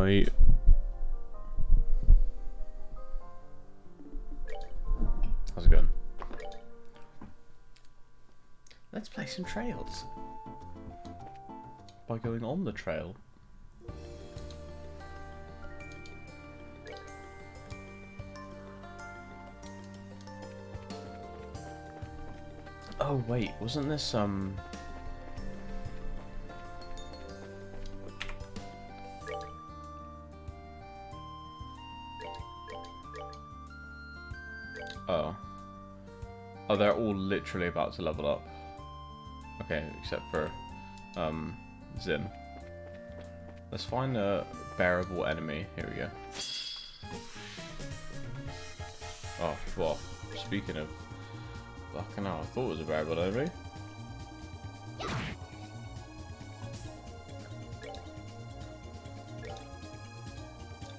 Right. How's it going? Let's play some trails. By going on the trail. Oh wait, wasn't this Oh. Oh, they're all literally about to level up. Okay, except for Zin. Let's find a bearable enemy. Here we go. Oh, well, speaking of fucking hell, I thought it was a bearable enemy.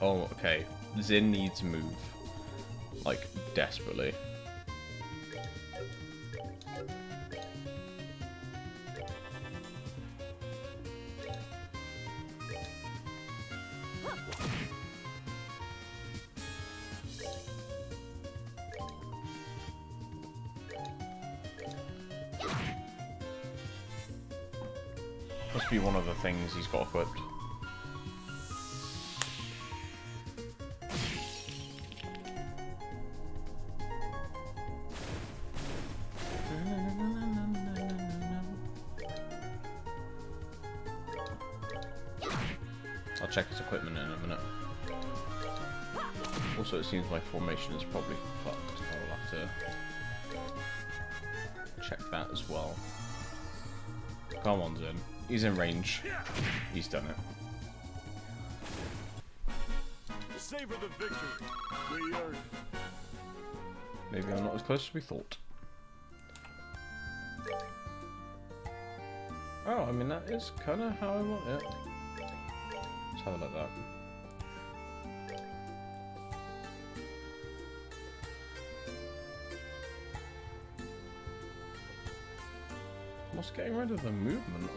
Oh, okay. Zin needs to move. Like, desperately. Must be one of the things he's got equipped. I'll check his equipment in a minute. Also, it seems my formation is probably fucked. I'll have to check that as well. Come on, Zin. He's in range. He's done it. Savor the victory. We earned. Maybe I'm not as close as we thought. Oh, I mean, that is kind of how I want it. Let's have it like that. What's getting rid of the movement?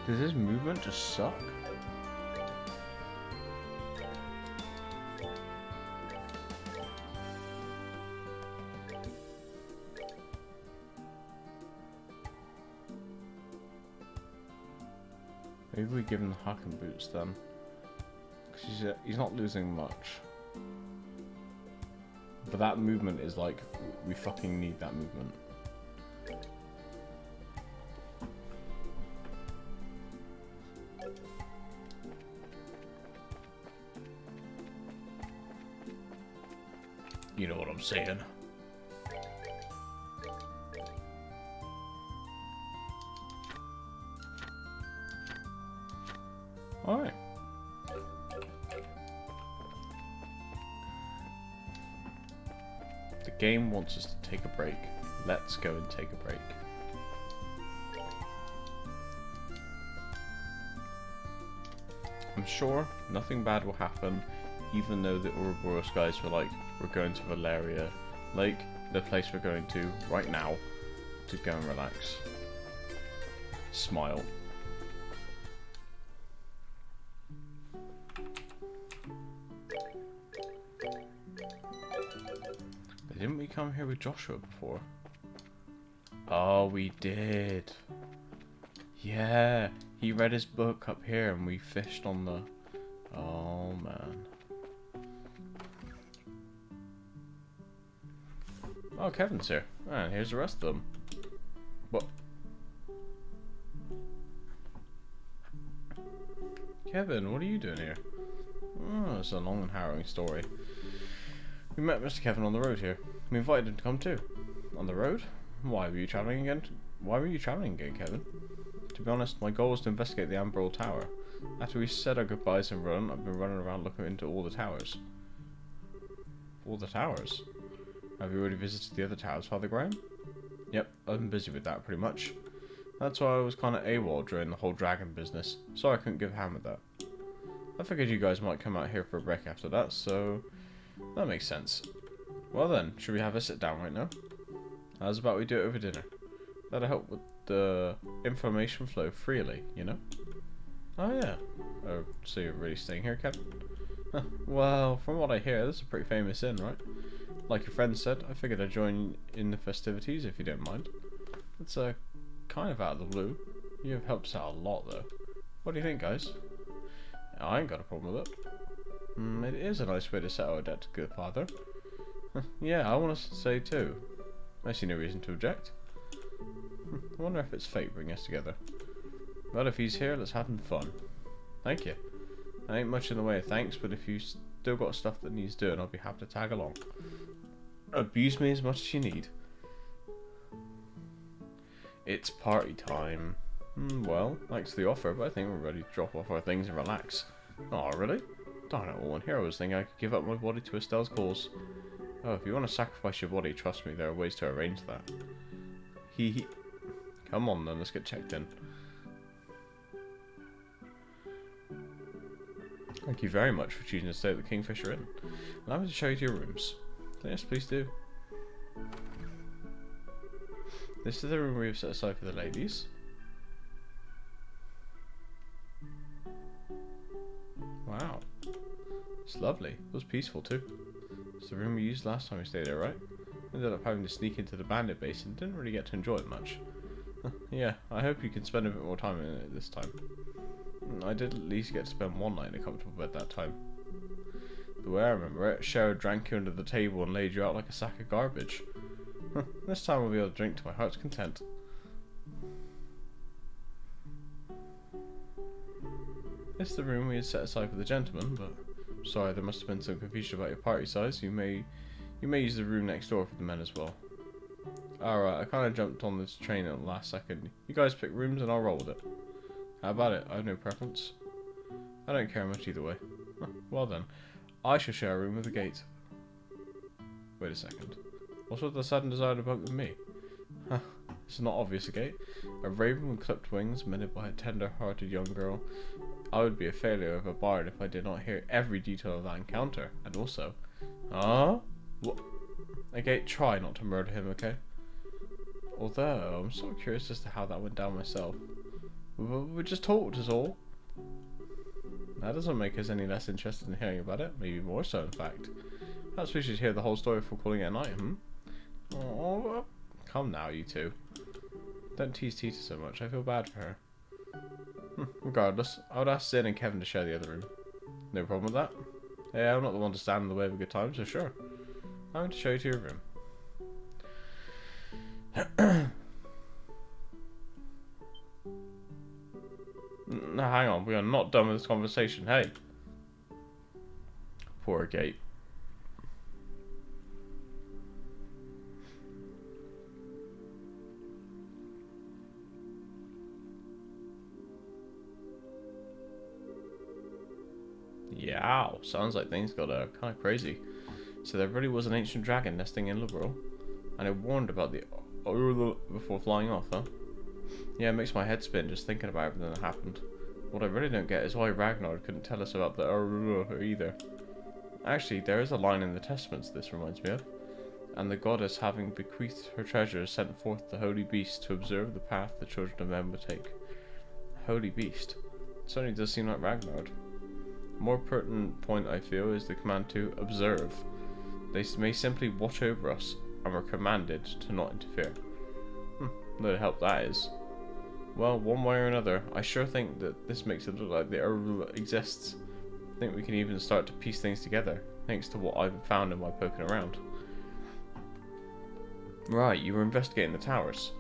Does his movement just suck? Maybe we give him the Hack and Boots then. Because he's not losing much. But that movement is like, we fucking need that movement. You know what I'm saying. Alright. The game wants us to take a break. Let's go and take a break. I'm sure nothing bad will happen, even though the Ouroboros guys were like, we're going to Valeria, like the place we're going to right now, to go and relax. Smile. But didn't we come here with Joshua before? Oh, we did. Yeah, he read his book up here and we fished on the... Oh, man. Oh, Kevin's here. And here's the rest of them. What? Kevin, what are you doing here? Oh, it's a long and harrowing story. We met Mr. Kevin on the road here. We invited him to come too. On the road? Why were you travelling again? Kevin? To be honest, my goal was to investigate the Amber Tower. After we said our goodbyes and run, I've been running around looking into all the towers. All the towers? Have you already visited the other towers, Father Graham? Yep, I've been busy with that pretty much. That's why I was kind of AWOL during the whole dragon business. Sorry I couldn't give a hand with that. I figured you guys might come out here for a break after that, so that makes sense. Well then, should we have a sit down right now? How's about we do it over dinner? That'll help with the information flow freely, you know? Oh yeah. Oh, so you're really staying here, Kevin? Huh, well, from what I hear, this is a pretty famous inn, right? Like your friend said, I figured I'd join in the festivities if you don't mind. It's kind of out of the blue. You have helped us out a lot though. What do you think, guys? I ain't got a problem with it. It is a nice way to settle a debt to good father. Yeah, I want to say too. I see no reason to object. I wonder if it's fate bringing us together. Well, if he's here, let's have some fun. Thank you. I ain't much in the way of thanks, but if you still got stuff that needs doing, I'll be happy to tag along. Abuse me as much as you need. It's party time. Well, thanks for the offer, but I think we're ready to drop off our things and relax. Oh, really? Darn it, all. Here I was thinking I could give up my body to Estelle's cause. Oh, if you want to sacrifice your body, trust me, there are ways to arrange that. Hee. Come on then, let's get checked in. Thank you very much for choosing to stay at the Kingfisher Inn. Allow me to show you to your rooms. Yes, please do. This is the room we have set aside for the ladies. Wow. It's lovely. It was peaceful too. It's the room we used last time we stayed there, right? Ended up having to sneak into the bandit base and didn't really get to enjoy it much. Yeah, I hope you can spend a bit more time in it this time. I did at least get to spend one night in a comfortable bed that time. The way I remember it, Cheryl drank you under the table and laid you out like a sack of garbage. This time I'll be able to drink to my heart's content. This is the room we had set aside for the gentlemen, but sorry, there must have been some confusion about your party size. You may use the room next door for the men as well. Alright, I kind of jumped on this train at the last second. You guys pick rooms and I'll roll with it. How about it? I have no preference. I don't care much either way. Well then, I shall share a room with the gate. Wait a second. What's with the sudden desire to bunk with me? It's not obvious, a gate. A raven with clipped wings, mended by a tender-hearted young girl. I would be a failure of a bard if I did not hear every detail of that encounter. And also... What? A gate, try not to murder him, okay? Although, I'm sort of curious as to how that went down myself. We just talked, is all. That doesn't make us any less interested in hearing about it. Maybe more so, in fact. Perhaps we should hear the whole story before calling it a night, Oh, come now, you two. Don't tease Tita so much. I feel bad for her. Regardless, I would ask Zin and Kevin to share the other room. No problem with that. Yeah, I'm not the one to stand in the way of a good time, so sure. I'm going to show you to your room. Now, hang on. We are not done with this conversation. Hey. Poor Gate. Yeah, sounds like things got kind of crazy. So there really was an ancient dragon nesting in Liberal, and it warned about the before flying off, huh? Yeah, it makes my head spin just thinking about everything that happened. What I really don't get is why Ragnar couldn't tell us about the either. Actually, there is a line in the Testaments this reminds me of. And the goddess, having bequeathed her treasures, sent forth the holy beast to observe the path the children of men would take. Holy beast. It certainly does seem like Ragnar. A more pertinent point, I feel, is the command to observe. They may simply watch over us, and we're commanded to not interfere. Load help that is. Well, one way or another, I sure think that this makes it look like the Urul exists. I think we can even start to piece things together, thanks to what I've found in my poking around. Right, you were investigating the towers.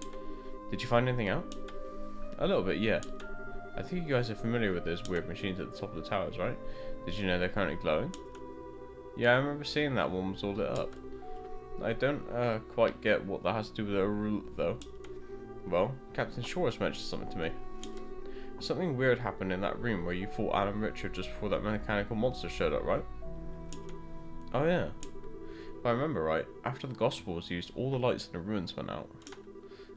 Did you find anything out? A little bit, yeah. I think you guys are familiar with those weird machines at the top of the towers, right? Did you know they're currently glowing? Yeah, I remember seeing that one was all lit up. I don't quite get what that has to do with a rule, though. Well, Captain Shores mentioned something to me. Something weird happened in that room where you fought Anne and Richard just before that mechanical monster showed up, right? Oh yeah. If I remember right, after the gospel was used, all the lights in the ruins went out.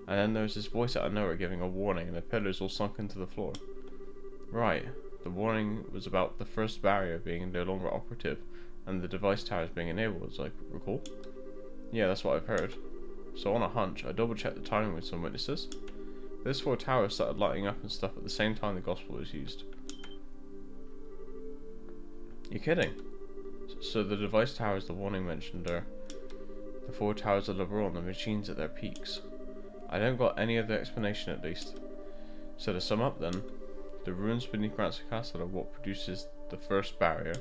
And then there was this voice out of nowhere giving a warning and the pillars all sunk into the floor. Right. The warning was about the first barrier being no longer operative and the device towers being enabled, as I recall. Yeah, that's what I've heard. So on a hunch, I double checked the timing with some witnesses. Those 4 towers started lighting up and stuff at the same time the gospel was used. You're kidding? So the device towers the warning mentioned are the 4 towers of LeBron, the machines at their peaks. I don't got any other explanation at least. So to sum up then, the ruins beneath Grancy Castle are what produces the first barrier.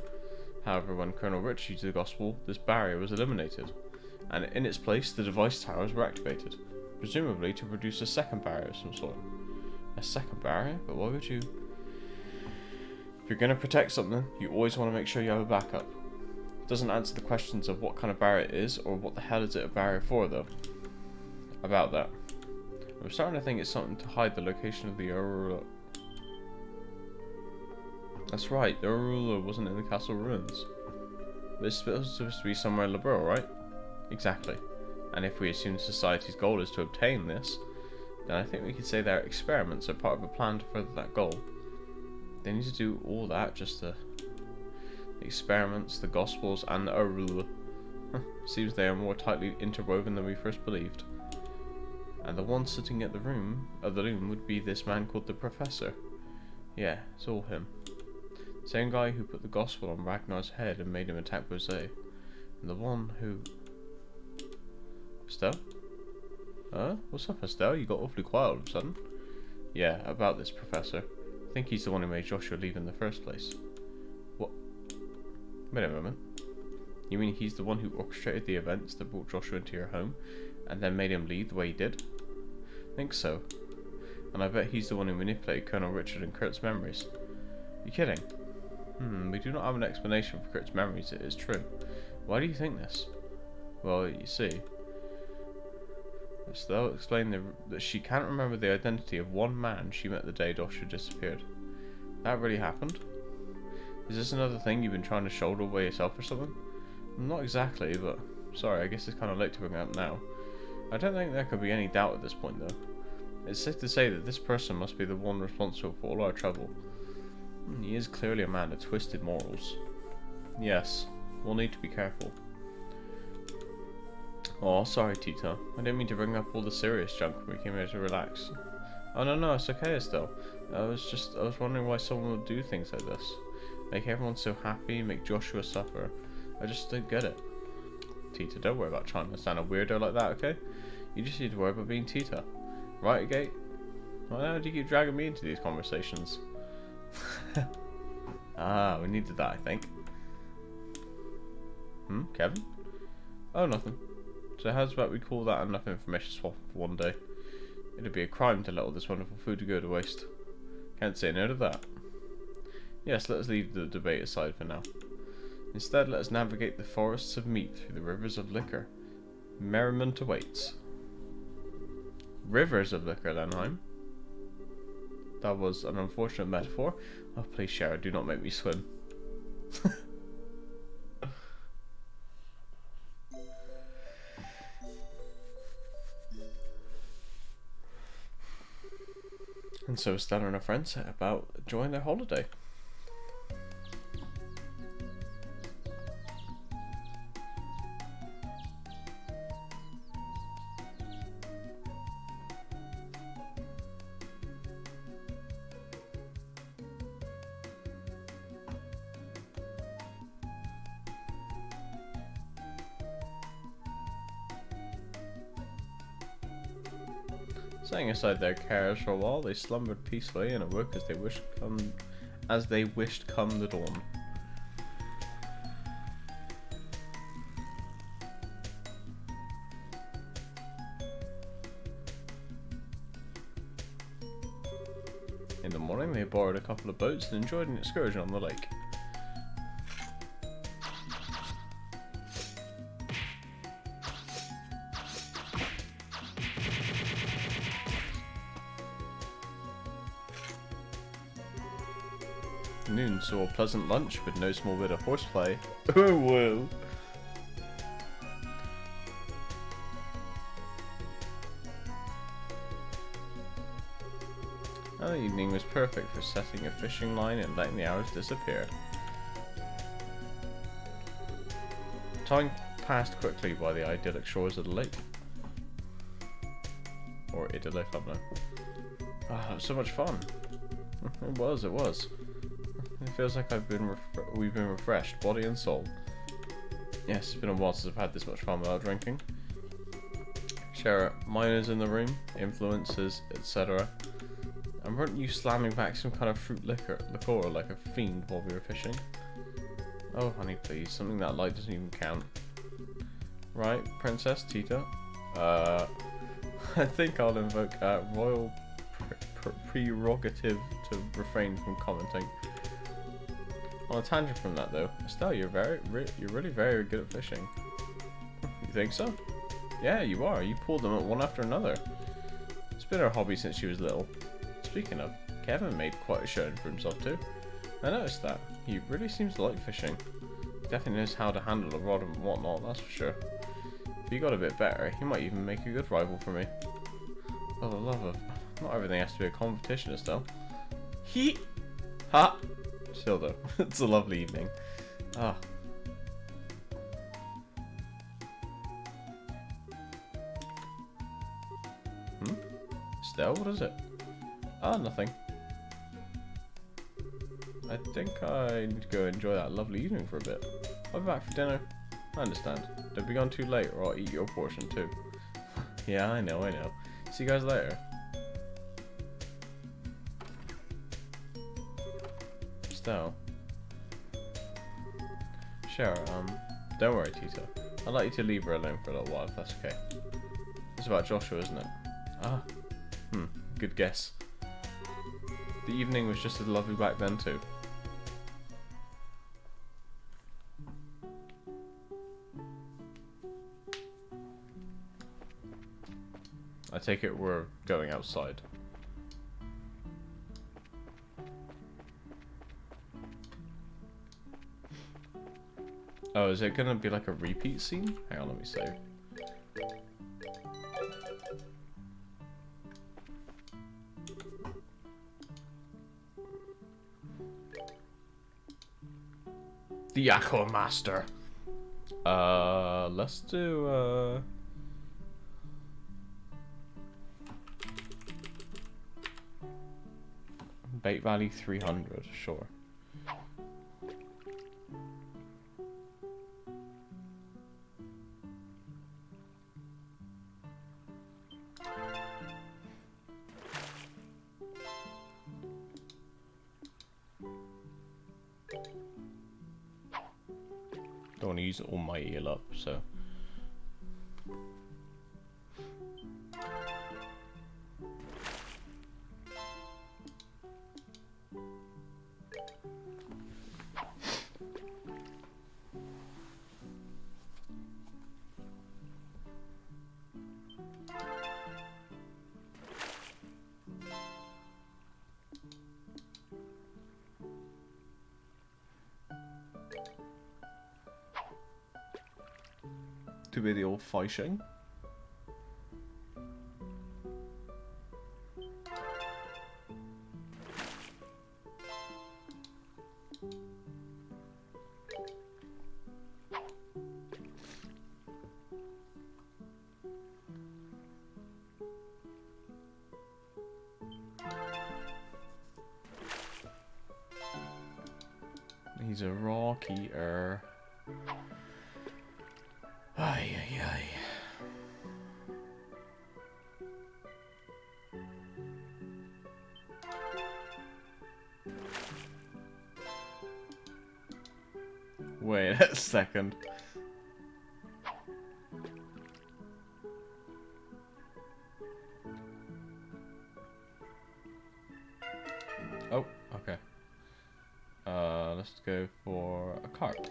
However, when Colonel Rich used the gospel, this barrier was eliminated, and in its place the device towers were activated, presumably to produce a second barrier of some sort. A second barrier? But why would you? If you're going to protect something, you always want to make sure you have a backup. It doesn't answer the questions of what kind of barrier it is, or what the hell is it a barrier for though. About that. I'm starting to think it's something to hide the location of the Aurora. That's right, the Aurora wasn't in the castle ruins. But it's supposed to be somewhere in Liberl, right? Exactly. And if we assume society's goal is to obtain this, then I think we could say their experiments are part of a plan to further that goal. They need to do all that just to... The experiments, the gospels, and the Aurora. Seems they are more tightly interwoven than we first believed. And the one sitting at the loom would be this man called the Professor. Yeah, it's all him. Same guy who put the gospel on Ragnar's head and made him attack Bose. And the one who... Estelle? What's up, Estelle? You got awfully quiet all of a sudden. Yeah, about this Professor. I think he's the one who made Joshua leave in the first place. What? Wait a moment. You mean he's the one who orchestrated the events that brought Joshua into your home, and then made him leave the way he did? I think so. And I bet he's the one who manipulated Colonel Richard and Kurt's memories. You kidding? We do not have an explanation for Kurt's memories, it is true. Why do you think this? Well, you see, Estelle explained that she can't remember the identity of one man she met the day Joshua disappeared. That really happened? Is this another thing you've been trying to shoulder away yourself or something? Not exactly, but sorry, I guess it's kind of late to bring it up now. I don't think there could be any doubt at this point though. It's safe to say that this person must be the one responsible for all our trouble. He is clearly a man of twisted morals. Yes, we'll need to be careful. Oh, sorry Tita. I didn't mean to bring up all the serious junk when we came here to relax. Oh no, it's okay Estelle. I was wondering why someone would do things like this. Make everyone so happy, make Joshua suffer. I just don't get it. Tita, don't worry about trying to stand a weirdo like that, okay? You just need to worry about being Tita. Right, Gate? Why now do you keep dragging me into these conversations? We needed that, I think. Kevin? Oh, nothing. So how's about we call that enough information swap for one day? It'd be a crime to let all this wonderful food go to waste. Can't say no to that. Yes, let us leave the debate aside for now. Instead, let us navigate the forests of meat through the rivers of liquor. Merriment awaits. Rivers of liquor, then, Heim? That was an unfortunate metaphor. Oh, please, Shara, do not make me swim. And so Stella and her friends set about enjoying their holiday. Setting aside their cares for a while, they slumbered peacefully and awoke as they wished come the dawn. In the morning, they borrowed a couple of boats and enjoyed an excursion on the lake. Noon saw a pleasant lunch with no small bit of horseplay. Oh, whoa. The evening was perfect for setting a fishing line and letting the hours disappear. Time passed quickly by the idyllic shores of the lake. Or idyllic, I don't know. Ah, it was so much fun. It was. It feels like we've been refreshed, body and soul. Yes, it's been a while since I've had this much fun without drinking. Share miners in the room, influences, etc. And weren't you slamming back some kind of fruit liquor like a fiend while we were fishing? Oh, honey, please, something that light doesn't even count. Right, Princess Tita. I think I'll invoke a royal prerogative to refrain from commenting. On a tangent from that, though, Estelle, you're really very good at fishing. You think so? Yeah, you are. You pulled them one after another. It's been her hobby since she was little. Speaking of, Kevin made quite a showing for himself too. I noticed that. He really seems to like fishing. He definitely knows how to handle a rod and whatnot, that's for sure. If he got a bit better, he might even make a good rival for me. For the love of... Not everything has to be a competition, Estelle. He... Ha! Still though, it's a lovely evening. Ah. Estelle, what is it? Ah, nothing. I think I need to go enjoy that lovely evening for a bit. I'll be back for dinner. I understand. Don't be gone too late or I'll eat your portion too. Yeah, I know. See you guys later. Estelle. Sure, don't worry, Tita. I'd like you to leave her alone for a little while if that's okay. It's about Joshua, isn't it? Ah. Good guess. The evening was just as lovely back then too. I take it we're going outside. Oh, is it gonna be like a repeat scene? Hang on, let me save. The Aqua Master. Let's do, Bait Valley 300, sure. Don't want to use all my eel up, so. To be the old fishing. He's a rock eater. Ay, ay, ay. Wait a second. Oh, Okay. Let's go for a carp.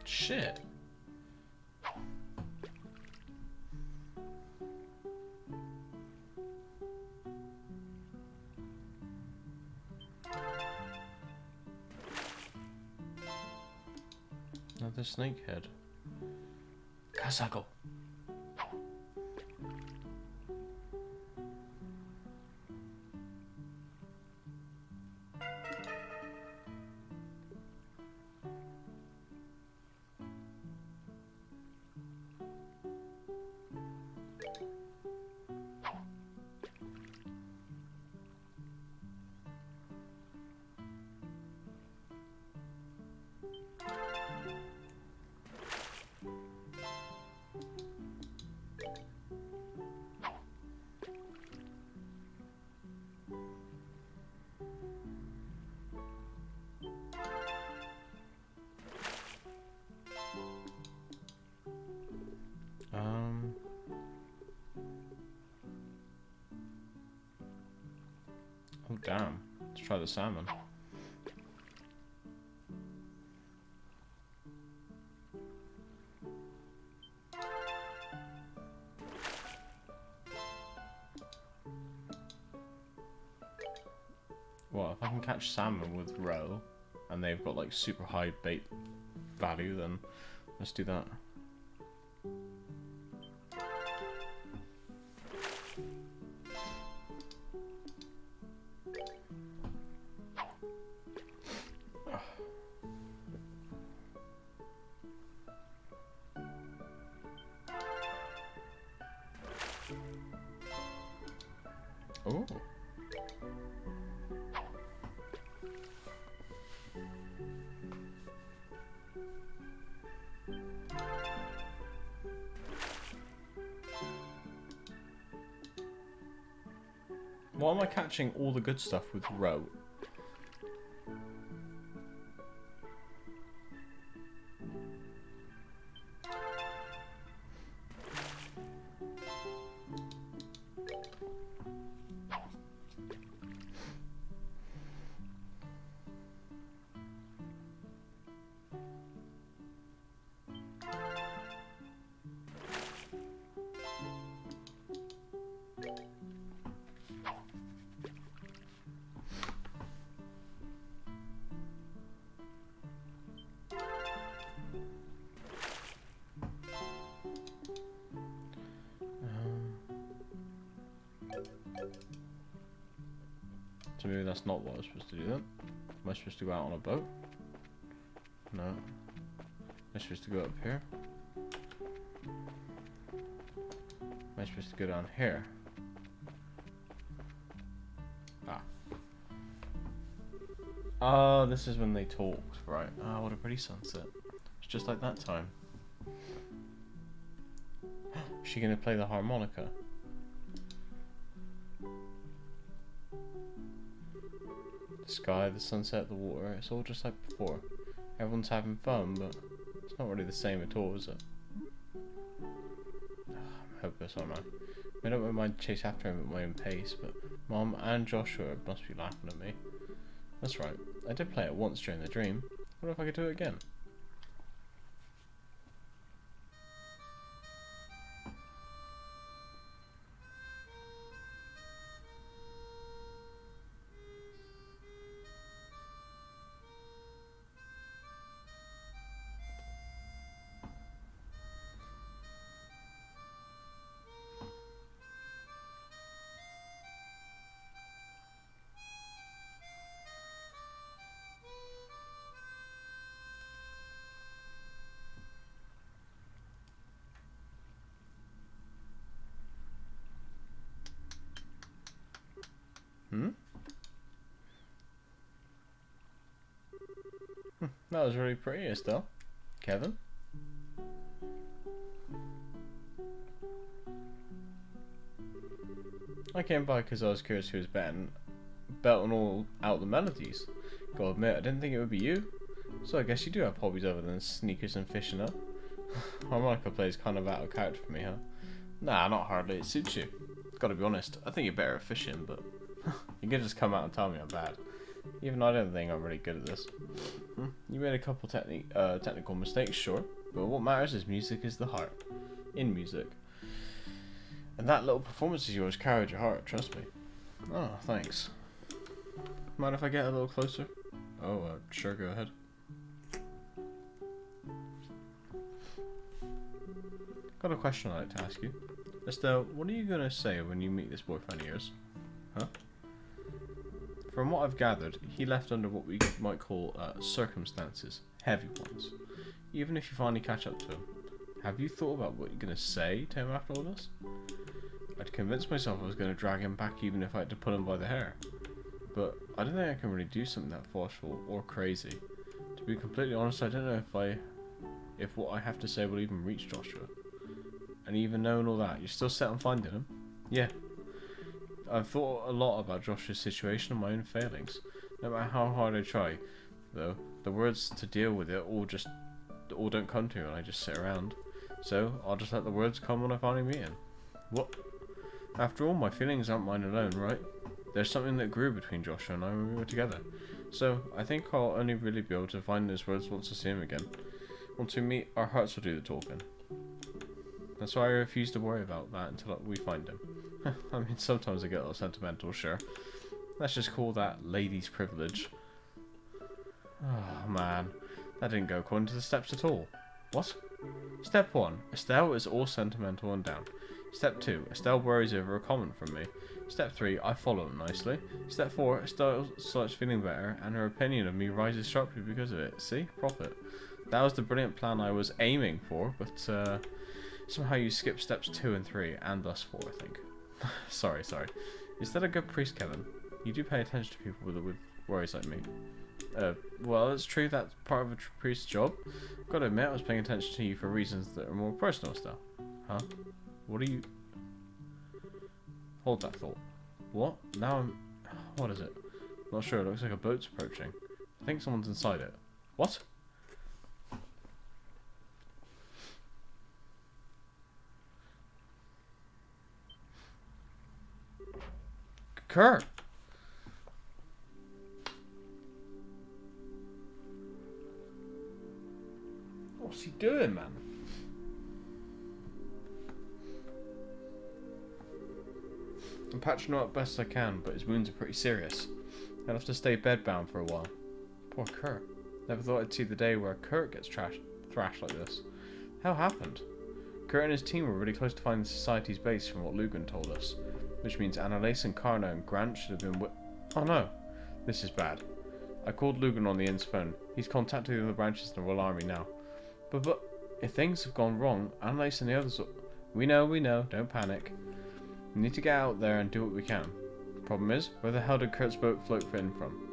Shit. Another snakehead. Kasago. Oh damn. Let's try the salmon. Well, if I can catch salmon with roe, and they've got like super high bait value, then let's do that. Oh. Why am I catching all the good stuff with roe? So maybe that's not what I was supposed to do then. Am I supposed to go out on a boat? No. Am I supposed to go up here? Am I supposed to go down here? Ah. Oh, this is when they talked, right. Ah, what a pretty sunset. It's just like that time. Is she gonna play the harmonica? The sky, the sunset, the water, it's all just like before. Everyone's having fun, but it's not really the same at all, is it? I'm hopeless, aren't I? I don't mind chase after him at my own pace, but Mom and Joshua must be laughing at me. That's right, I did play it once during the dream. What if I could do it again? That was really pretty, Estelle. Kevin? I came by because I was curious who was belting all out the melodies. Gotta admit, I didn't think it would be you. So I guess you do have hobbies other than sneakers and fishing, huh? Harmonica plays kind of out of character for me, huh? Nah, not hardly. It suits you. Gotta be honest, I think you're better at fishing, but you can just come out and tell me I'm bad. Even I don't think I'm really good at this. You made a couple technical mistakes, sure, but what matters is music is the heart. In music. And that little performance of yours carried your heart, trust me. Oh, thanks. Mind if I get a little closer? Oh, sure, go ahead. Got a question I'd like to ask you. Estelle, what are you going to say when you meet this boyfriend of yours? Huh? From what I've gathered, he left under what we might call circumstances. Heavy ones. Even if you finally catch up to him, have you thought about what you're going to say to him after all this? I'd convinced myself I was going to drag him back even if I had to pull him by the hair. But I don't think I can really do something that forceful or crazy. To be completely honest, I don't know if what I have to say will even reach Joshua. And even knowing all that, you're still set on finding him? Yeah. I've thought a lot about Joshua's situation and my own failings. No matter how hard I try, though, the words to deal with it all don't come to me when I just sit around. So, I'll just let the words come when I finally meet him. What? After all, my feelings aren't mine alone, right? There's something that grew between Joshua and I when we were together. So, I think I'll only really be able to find those words once I see him again. Once we meet, our hearts will do the talking. That's why I refuse to worry about that until we find him. I mean, sometimes I get a little sentimental, sure. Let's just call that ladies' privilege. Oh, man. That didn't go according to the steps at all. What? Step 1. Estelle is all sentimental and down. Step 2. Estelle worries over a comment from me. Step 3. I follow him nicely. Step 4. Estelle starts feeling better, and her opinion of me rises sharply because of it. See? Profit. That was the brilliant plan I was aiming for, but somehow you skipped steps 2 and 3, and thus 4, I think. sorry. Is that a good priest, Kevin? You do pay attention to people with worries like me. Well, it's true that's part of a priest's job. Gotta admit, I was paying attention to you for reasons that are more personal stuff. Huh? What are you... Hold that thought. What? Now I'm... What is it? Not sure, it looks like a boat's approaching. I think someone's inside it. What? Kurt! What's he doing, man? I'm patching him up best I can, but his wounds are pretty serious. He'll have to stay bedbound for a while. Poor Kurt. Never thought I'd see the day where Kurt gets thrashed like this. How happened? Kurt and his team were really close to finding the Society's base from what Lugan told us. Which means Annalise and Karna and Grant should have been Oh no! This is bad. I called Lugan on the inn's phone. He's contacting the other branches in the Royal Army now. But, if things have gone wrong, Annalise and the others... We know, don't panic. We need to get out there and do what we can. Problem is, where the hell did Kurt's boat float in from?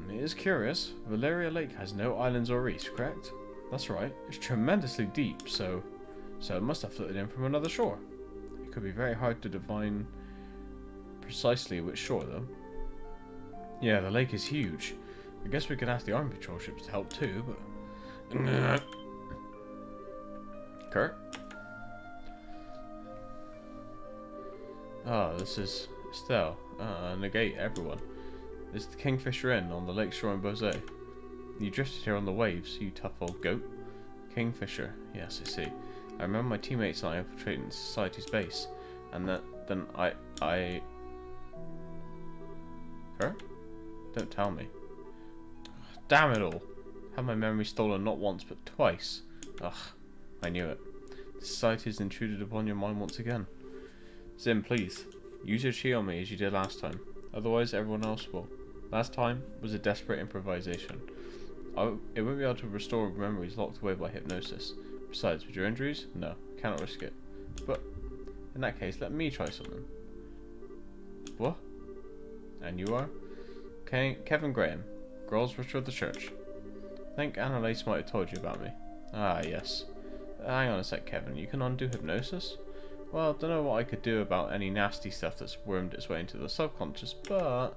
It is curious. Valeria Lake has no islands or reefs, correct? That's right. It's tremendously deep, so it must have floated in from another shore. It could be very hard to define precisely which shore, though. Yeah, the lake is huge. I guess we could ask the Army Patrol ships to help too, but... Kurt? This is Estelle. Negate everyone. This is the Kingfisher Inn on the lake shore in Bose. You drifted here on the waves, you tough old goat. Kingfisher, yes, I see. I remember my teammates and I infiltrating the Society's base, and then I... Kurt? Don't tell me. Damn it all! Had my memory stolen not once but twice. Ugh, I knew it. The Society has intruded upon your mind once again. Zim, please, use your chi on me as you did last time. Otherwise, everyone else will. Last time was a desperate improvisation. It won't be able to restore memories locked away by hypnosis. Besides, with your injuries, no, cannot risk it. But, in that case, let me try something. What? And you are? Kevin Graham, Girls Witcher of the Church. I think Annalise might have told you about me. Ah, yes. Hang on a sec, Kevin. You can undo hypnosis? Well, don't know what I could do about any nasty stuff that's wormed its way into the subconscious, but I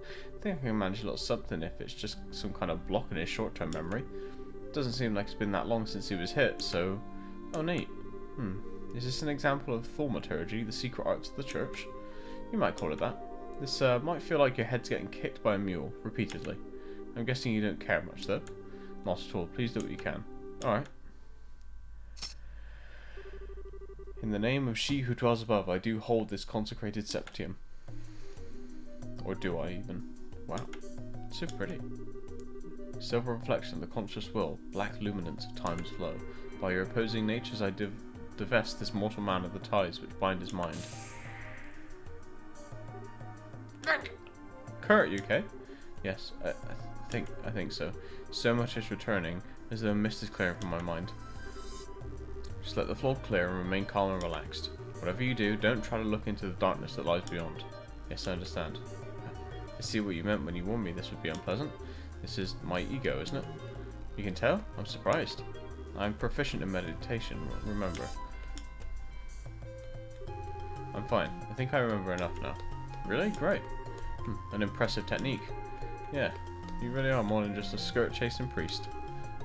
think I can manage a little something if it's just some kind of block in his short-term memory. Doesn't seem like it's been that long since he was hit, so Oh, neat. Is this an example of thaumaturgy, the secret arts of the church? You might call it that. This might feel like your head's getting kicked by a mule, repeatedly. I'm guessing you don't care much, though. Not at all. Please do what you can. Alright. In the name of she who dwells above, I do hold this consecrated septium. Or do I even? Wow. So pretty. Silver reflection of the conscious will, black luminance of time's flow. By your opposing natures I divest this mortal man of the ties which bind his mind. Kurt, you okay? Yes, I think so. So much is returning, as though mist is clearing from my mind. Just let the floor clear and remain calm and relaxed. Whatever you do, don't try to look into the darkness that lies beyond. Yes, I understand. I see what you meant when you warned me this would be unpleasant. This is my ego, isn't it? You can tell? I'm surprised. I'm proficient in meditation, remember. I'm fine. I think I remember enough now. Really? Great. An impressive technique. Yeah, you really are more than just a skirt-chasing priest.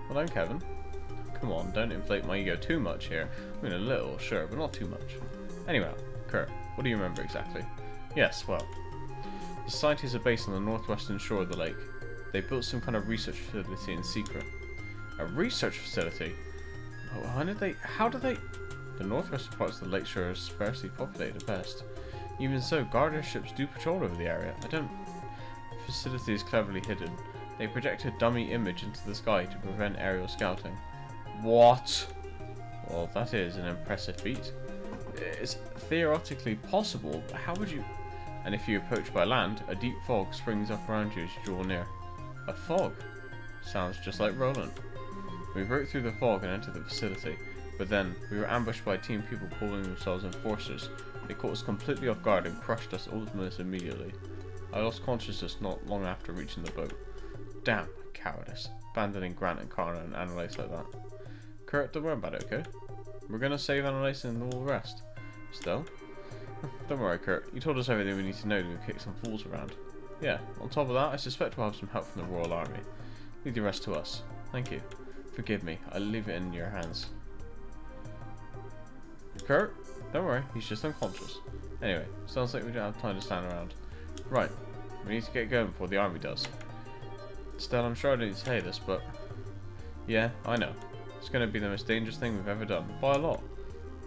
Well done, Kevin. Come on, don't inflate my ego too much here. I mean, a little, sure, but not too much. Anyway, Kurt, what do you remember exactly? Yes, well, the societies are based on the northwestern shore of the lake. They built some kind of research facility in secret. A research facility? Oh, how did they... The northwestern parts of the lakeshore are sparsely populated at best. Even so, Garter ships do patrol over the area. The facility is cleverly hidden. They project a dummy image into the sky to prevent aerial scouting. What? Well, that is an impressive feat. It's theoretically possible, but how would you... And if you approach by land, a deep fog springs up around you as you draw near. A fog? Sounds just like Roland. We broke through the fog and entered the facility, but then we were ambushed by a team of people calling themselves enforcers. They caught us completely off guard and crushed us almost immediately. I lost consciousness not long after reaching the boat. Damn, cowardice. Abandoning Grant and Connor and Annalise like that. Kurt, don't worry about it, okay? We're gonna save Annalise and all the rest. Still? Don't worry, Kurt. You told us everything we need to know to kick some fools around. Yeah, on top of that, I suspect we'll have some help from the Royal Army. Leave the rest to us. Thank you. Forgive me. I'll leave it in your hands. Kurt? Don't worry, he's just unconscious. Anyway, sounds like we don't have time to stand around. Right, we need to get going before the army does. Still, I'm sure I don't need to say this, but... Yeah, I know. It's going to be the most dangerous thing we've ever done, by a lot.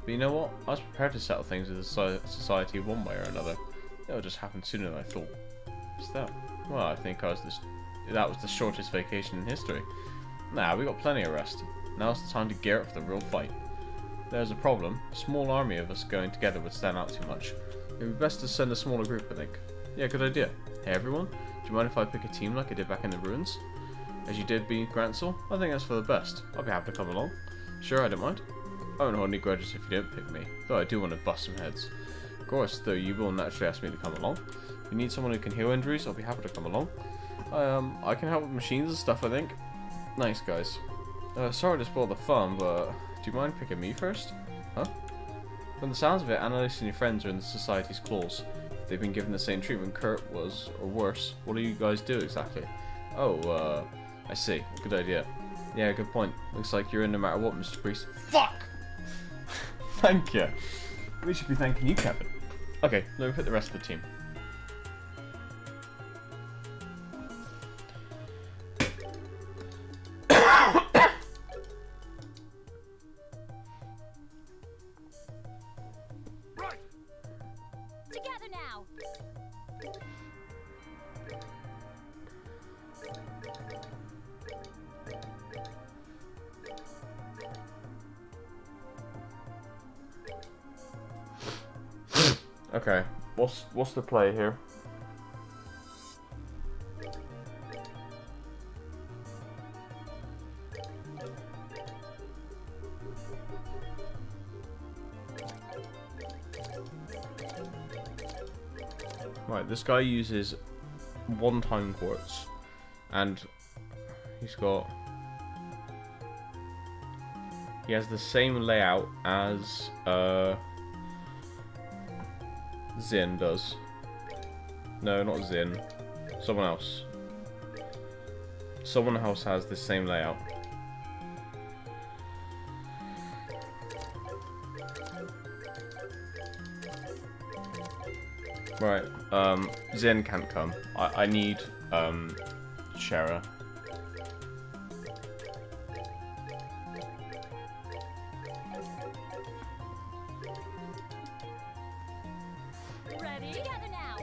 But you know what? I was prepared to settle things with the society one way or another. It'll just happen sooner than I thought. Still, well, I think that was the shortest vacation in history. Nah, we got plenty of rest. Now's the time to gear up for the real fight. There's a problem. A small army of us going together would stand out too much. It'd be best to send a smaller group, I think. Yeah, good idea. Hey everyone, do you mind if I pick a team like I did back in the ruins? As you did being Grantsel? I think that's for the best. I'll be happy to come along. Sure, I don't mind. I won't hold any grudges if you don't pick me, though I do want to bust some heads. Of course, though you will naturally ask me to come along. If you need someone who can heal injuries, I'll be happy to come along. I can help with machines and stuff, I think. Nice, guys. Sorry to spoil the fun, but... Do you mind picking me first? Huh? From the sounds of it, Annalise and your friends are in the Society's claws. If they've been given the same treatment Kurt was, or worse, what do you guys do exactly? Oh, I see. Good idea. Yeah, good point. Looks like you're in no matter what, Mr. Priest. Fuck! Thank you. We should be thanking you, Kevin. Okay, let me pick the rest of the team. Together now. Okay, what's the play here? Right, this guy uses one-time quartz, and he has the same layout as Zin does. No, not Zin. Someone else. Someone else has the same layout. Right, Zen can't come. I need, Shara. Ready? Together now.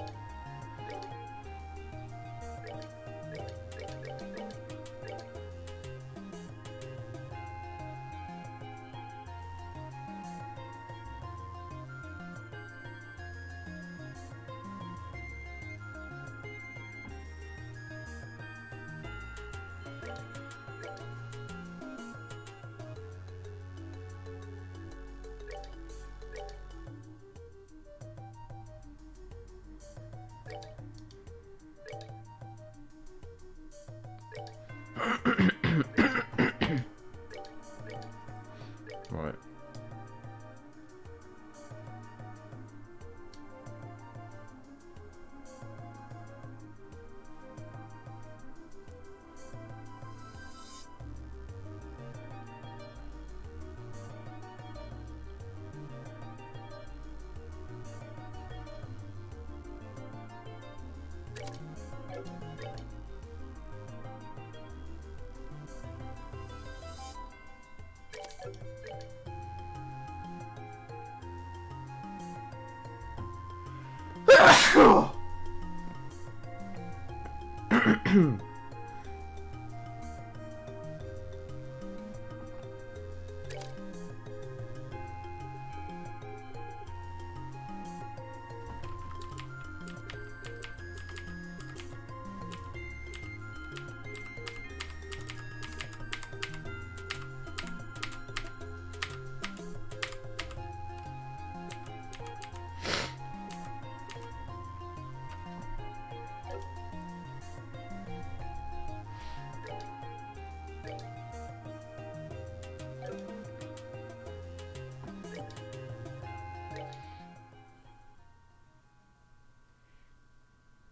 Right.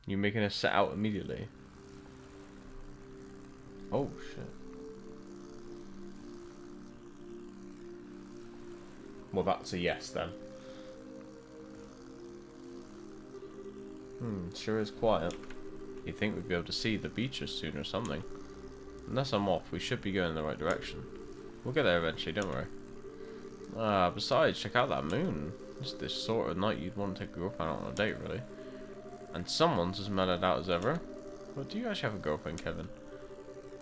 You making us set out immediately? Oh shit. Well, that's a yes then. Sure is quiet. You'd think we'd be able to see the beaches soon or something. Unless I'm off, we should be going in the right direction. We'll get there eventually, don't worry. Besides, check out that moon. It's this sort of night you'd want to take a girlfriend out on a date, really. And someone's as mellowed out as ever. But do you actually have a girlfriend, Kevin?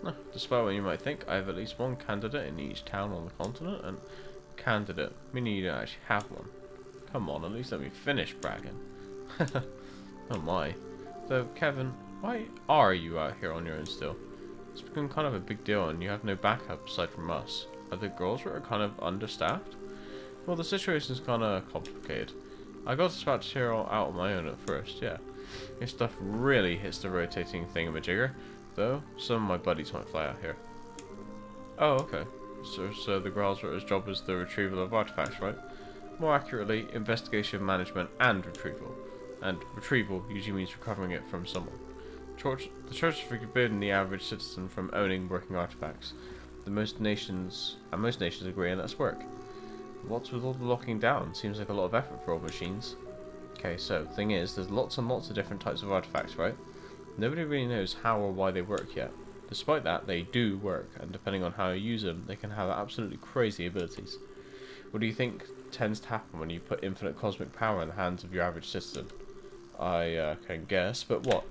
No, despite what you might think, I have at least one candidate in each town on the continent, and candidate, meaning you don't actually have one. Come on, at least let me finish bragging. Oh my. So, Kevin, why are you out here on your own still? It's become kind of a big deal and you have no backup aside from us. Are the girls that are kind of understaffed? Well, the situation's kind of complicated. I got dispatched here out on my own at first, yeah. If stuff really hits the rotating thingamajigger, though, some of my buddies might fly out here. Oh, okay. So the Growlsritter's job is the retrieval of artifacts, right? More accurately, investigation, management, and retrieval. And retrieval usually means recovering it from someone. The church has forbidden the average citizen from owning working artifacts. Most nations agree, and that's work. What's with all the locking down? Seems like a lot of effort for old machines. Okay, so the thing is, there's lots and lots of different types of artifacts, right? Nobody really knows how or why they work yet. Despite that, they do work, and depending on how you use them, they can have absolutely crazy abilities. What do you think tends to happen when you put infinite cosmic power in the hands of your average citizen? I can guess, but what?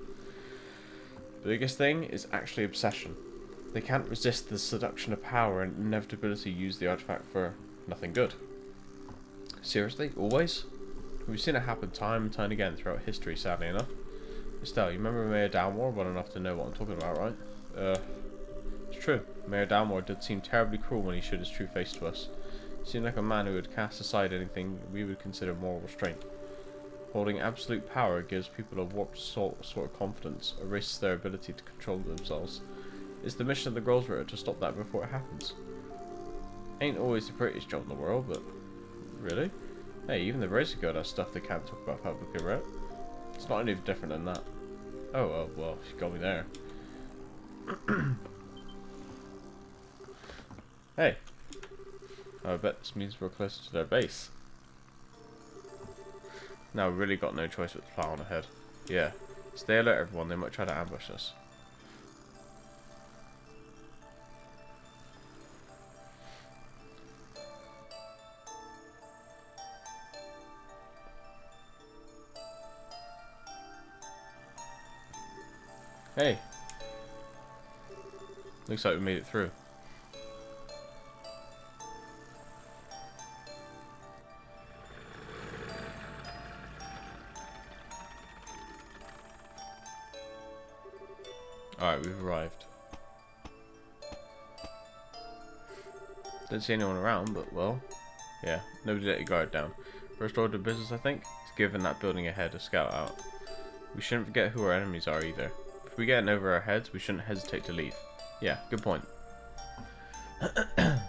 The biggest thing is actually obsession. They can't resist the seduction of power and inevitability use the artifact for nothing good. Seriously? Always? We've seen it happen time and time again throughout history, sadly enough. Estelle, you remember Mayor Dalmore well enough to know what I'm talking about, right? It's true. Mayor Dalmore did seem terribly cruel when he showed his true face to us. He seemed like a man who would cast aside anything we would consider moral restraint. Holding absolute power gives people a warped sort of confidence, erases their ability to control themselves. It's the mission of the Growlsritter to stop that before it happens. Ain't always the prettiest job in the world, but... Really? Hey, even the Razor Girl has stuff they can't talk about publicly, right? It's not any different than that. Oh, well, she got me there. Hey. I bet this means we're closer to their base. Now we really got no choice but to plow on ahead. Yeah. Stay alert, everyone. They might try to ambush us. Hey. Looks like we made it through. Alright, we've arrived. Don't see anyone around, but well, yeah, nobody let your guard down. First order of business, I think, is giving that building ahead a scout out. We shouldn't forget who our enemies are either. If we get in over our heads, we shouldn't hesitate to leave. Yeah, good point. I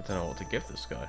don't know what to give this guy.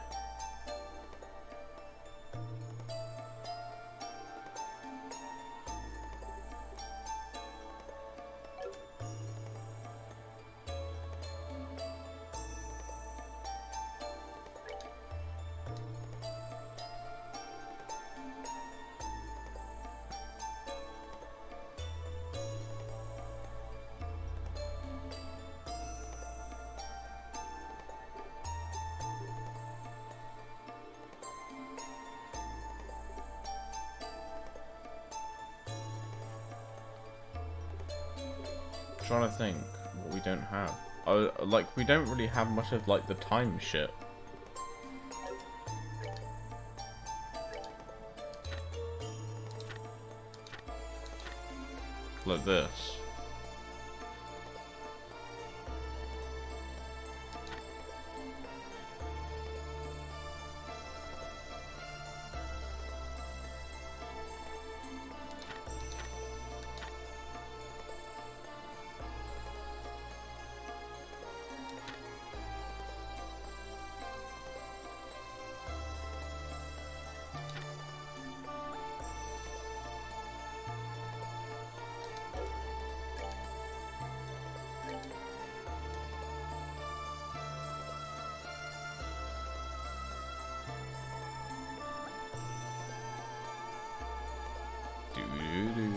Trying to think what we don't have. Like, we don't really have much of like the time shit. Like this. Doo-doo-doo.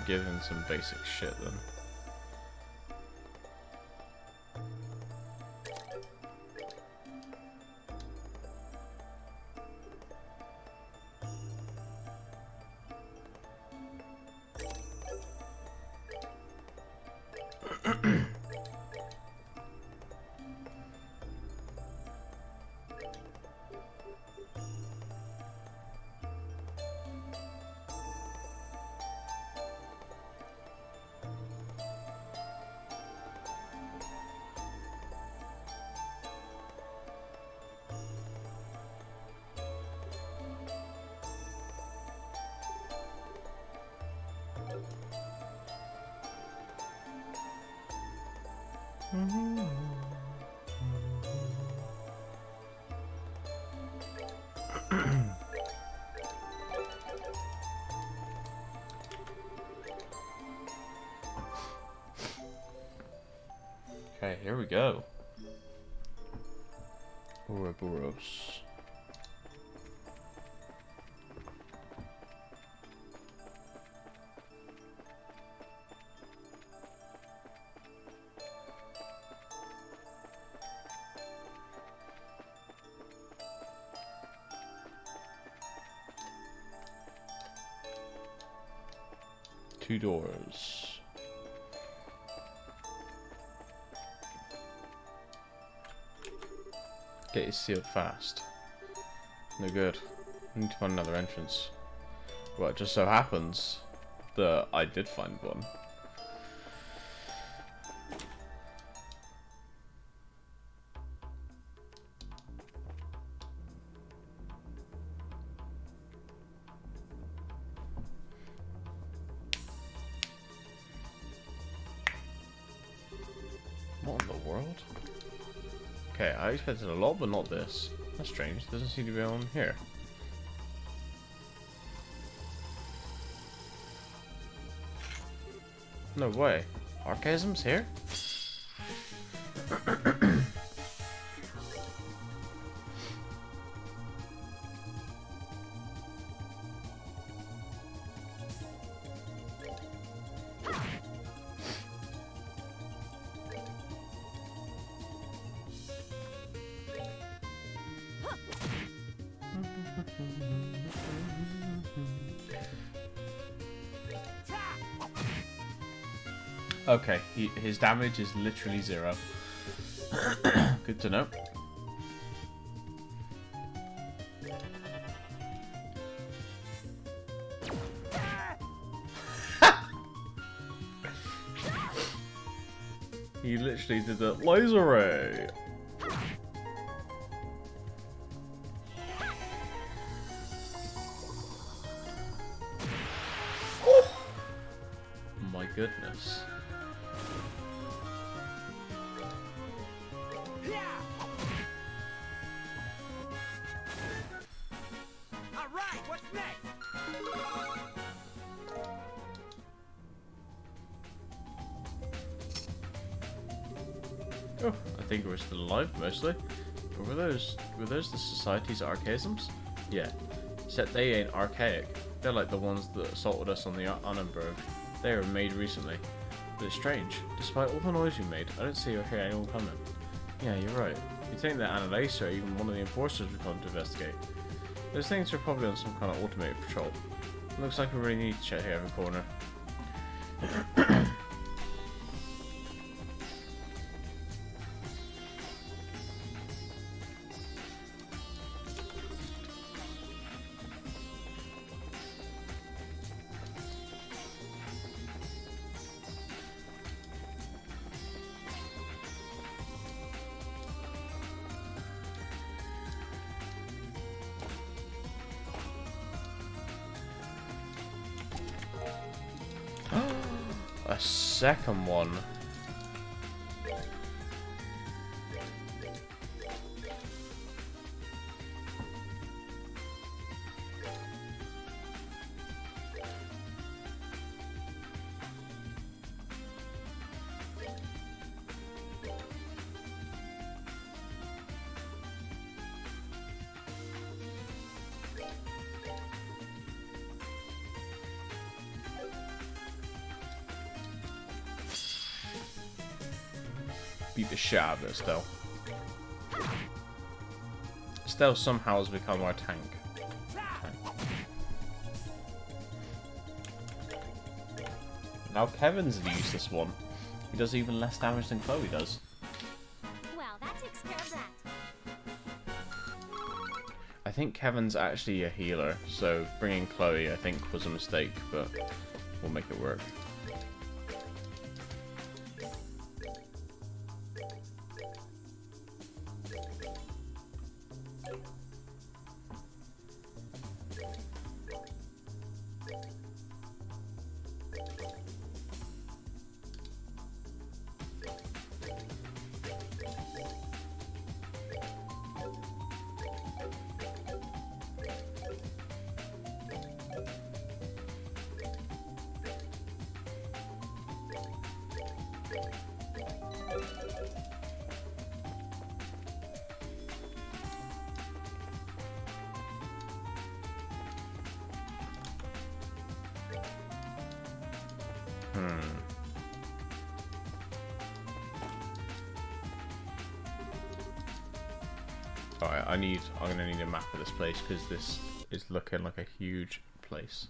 Give him some basic shit then. Okay, here we go. Ouroboros. Two doors. Gate is sealed fast. No good. I need to find another entrance. Well, it just so happens that I did find one. What in the world? Okay, I expected a lot, but not this. That's strange. Doesn't seem to be on here. No way. Archaism's here? Okay, his damage is literally 0. Good to know. He literally did the laser ray. Oh my goodness. Alright, what's next? Oh, I think we're still alive, mostly. But were those the Society's archaisms? Yeah. Except they ain't archaic. They're like the ones that assaulted us on the Annenberg. They were made recently. But it's strange. Despite all the noise we made, I don't see or hear anyone coming. Yeah, you're right. You'd think that Annalise or even one of the enforcers would come to investigate. Those things are probably on some kind of automated patrol. It looks like we really need to check here every corner. A second one. Beat the shit out of it, Stell. Stell somehow has become our tank. Now Kevin's the useless one. He does even less damage than Chloe does. Well, that takes care of that. I think Kevin's actually a healer, so bringing Chloe I think was a mistake, but we'll make it work. Alright, I'm gonna need a map of this place because this is looking like a huge place.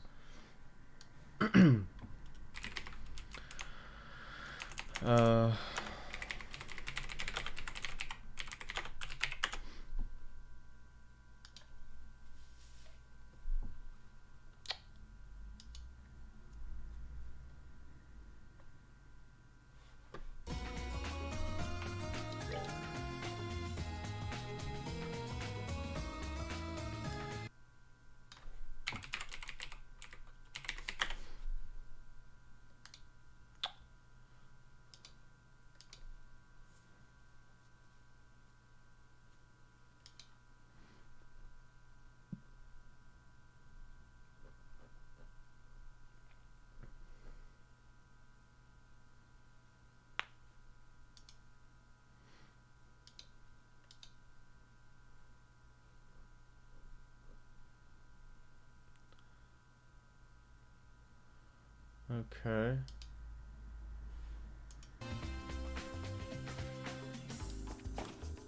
Okay.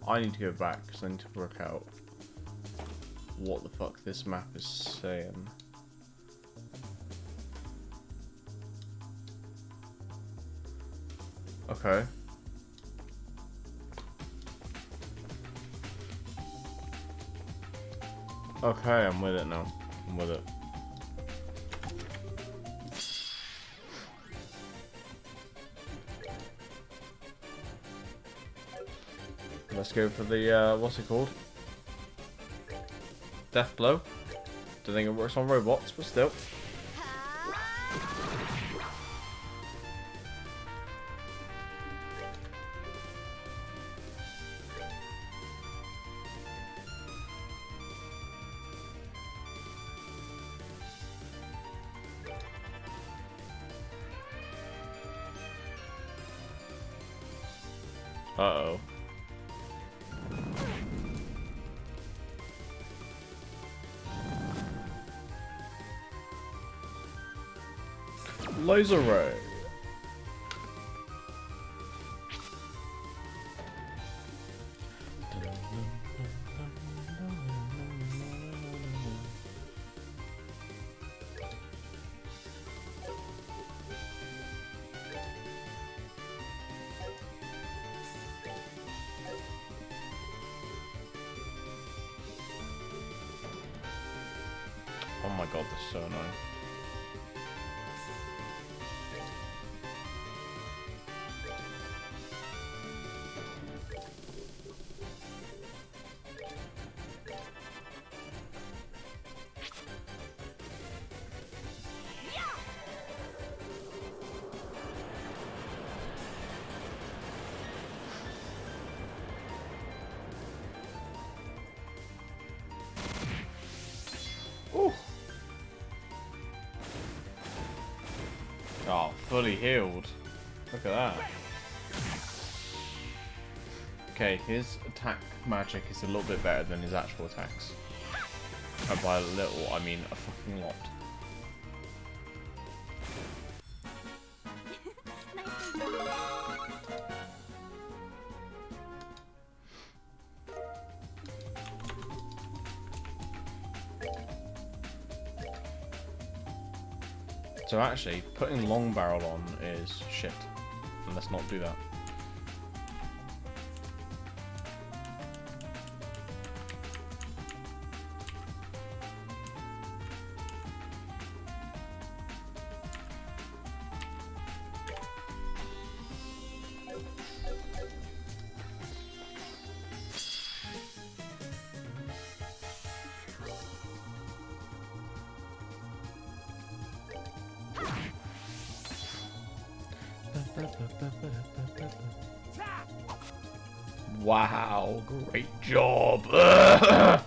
I need to go back because I need to work out what the fuck this map is saying. Okay. Okay, I'm with it now. I'm with it. Let's go for the, what's it called? Death blow. Don't think it works on robots, but still. Uh-oh. Laser ray. Oh my god, this is so annoying. Ooh. Oh, fully healed. Look at that. Okay, his attack magic is a little bit better than his actual attacks. And by a little, I mean a fucking lot. So actually, putting long barrel on is shit. And let's not do that. Wow, great job. Let's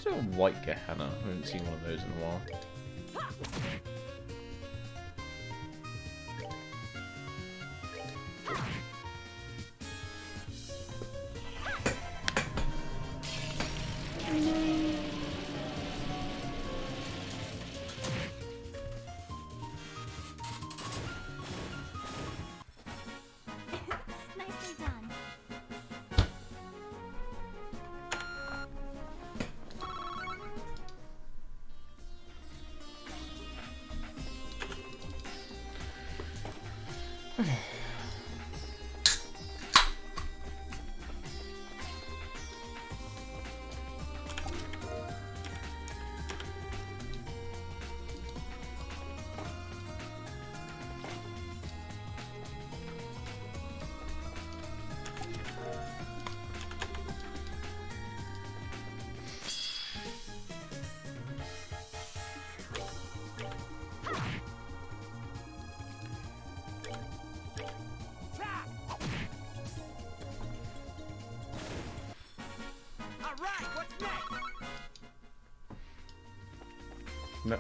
do a white Gehenna. I haven't seen one of those in a while. Nicely done.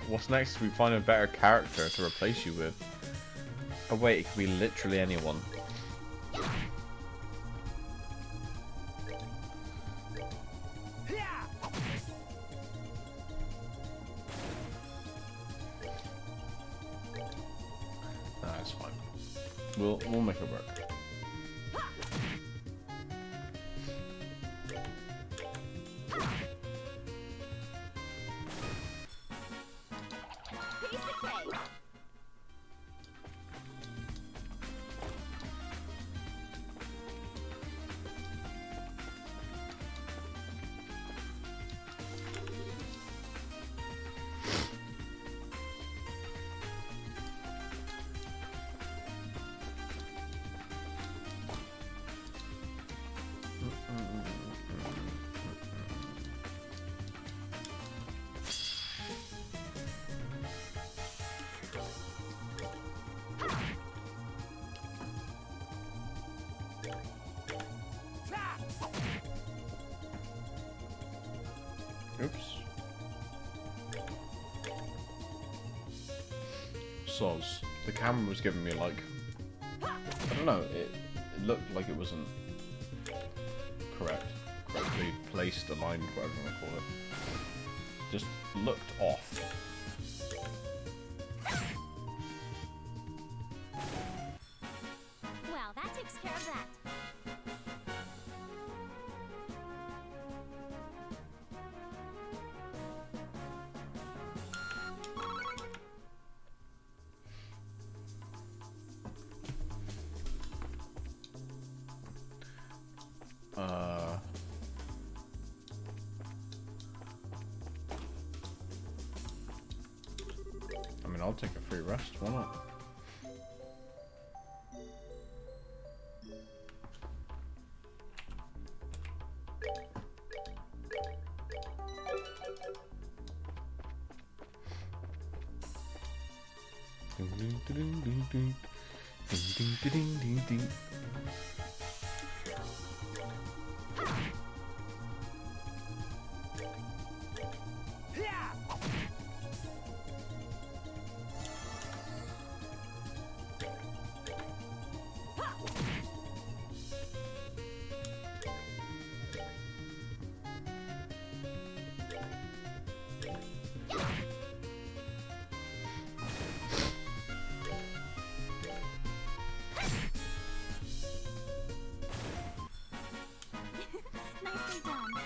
What's next? We find a better character to replace you with. Oh wait, it could be literally anyone. That's fine. We'll make it work. Piece of cake. Oops. Soz. The camera was giving me like, I don't know, it looked like it wasn't correctly placed, aligned, whatever you want to call it. Just looked off. Well, that takes care of that. I mean, I'll take a free rest, why not? Ding, ding, ding, ding, ding. Ding, ding, ding, ding, ding. Nicely done.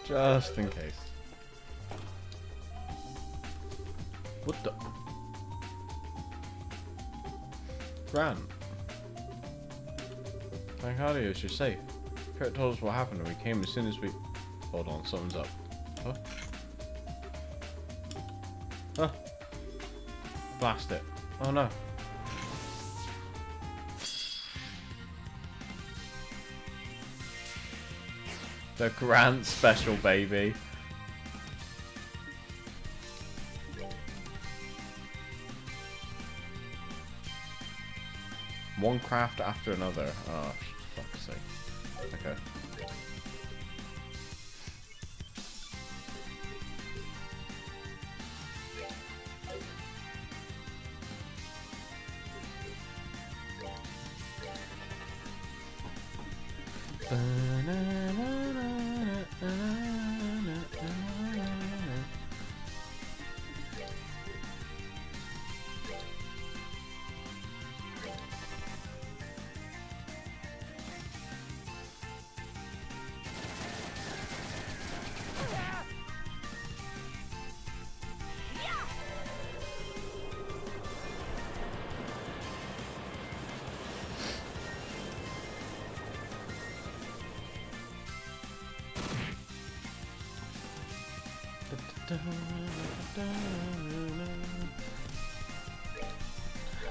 Just in case. What the? Grant. Thank Hadios, you're safe. Kurt told us what happened and we came as soon as we... Hold on, something's up. Huh? Huh? Blast it. Oh no. The Grant special, baby. One craft after another. Oh, fuck's sake. Okay.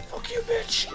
Fuck you, bitch!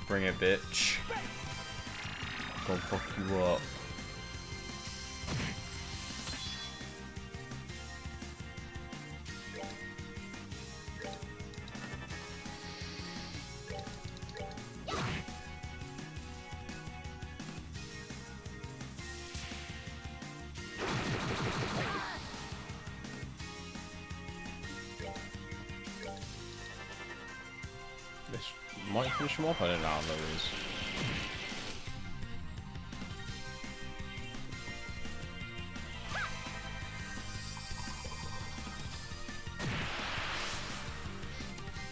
Bring it, bitch. Gonna fuck you up. This might finish him off. I don't know how low it is.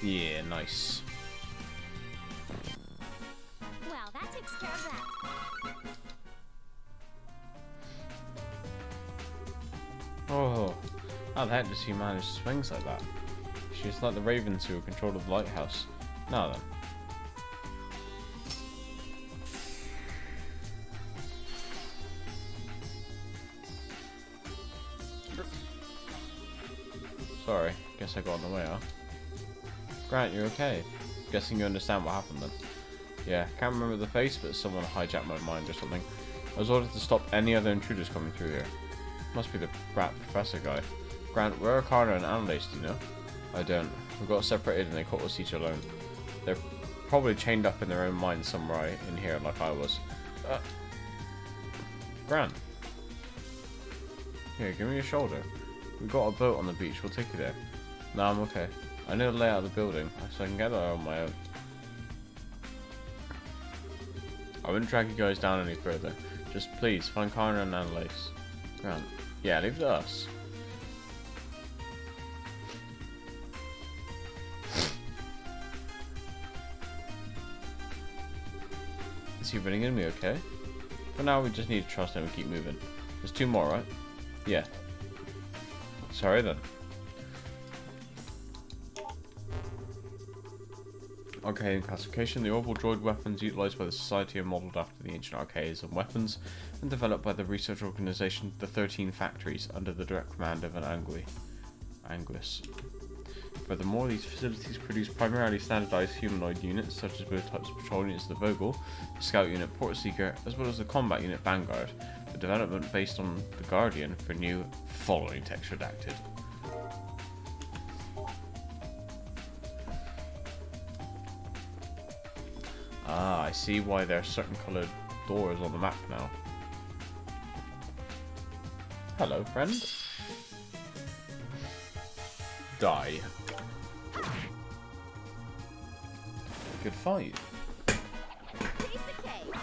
Yeah, nice. Well, that takes care of that. Oh, how the heck does he manage swings like that? She's like the ravens who control the lighthouse. Now then. Sorry, guess I got in the way, huh? Grant, you okay? Guessing you understand what happened then. Yeah, can't remember the face, but someone hijacked my mind or something. I was ordered to stop any other intruders coming through here. Must be the brat professor guy. Grant, where are Connor and Annalise, do you know? I don't. We got separated and they caught us each alone. They're probably chained up in their own minds somewhere in here like I was. Grant. Here, give me your shoulder. We got a boat on the beach, we'll take you there. No, I'm okay. I know the layout of the building, so I can get there on my own. I wouldn't drag you guys down any further. Just please, find Connor and Annalise. Grant. Yeah, leave it to us. Is he running into me okay? For now, we just need to trust him and keep moving. There's 2 more, right? Yeah. Sorry then. Arcane classification. The orbital droid weapons utilized by the Society are modeled after the ancient arcades and weapons and developed by the research organization The 13 Factories under the direct command of an Anguis. Furthermore, these facilities produce primarily standardized humanoid units such as both types of patrol units, the Vogel, the Scout Unit Port Seeker, as well as the Combat Unit Vanguard, the development based on the Guardian for new following text redacted. Ah, I see why there are certain coloured doors on the map now. Hello, friend. Die. Good fight. Piece of cake.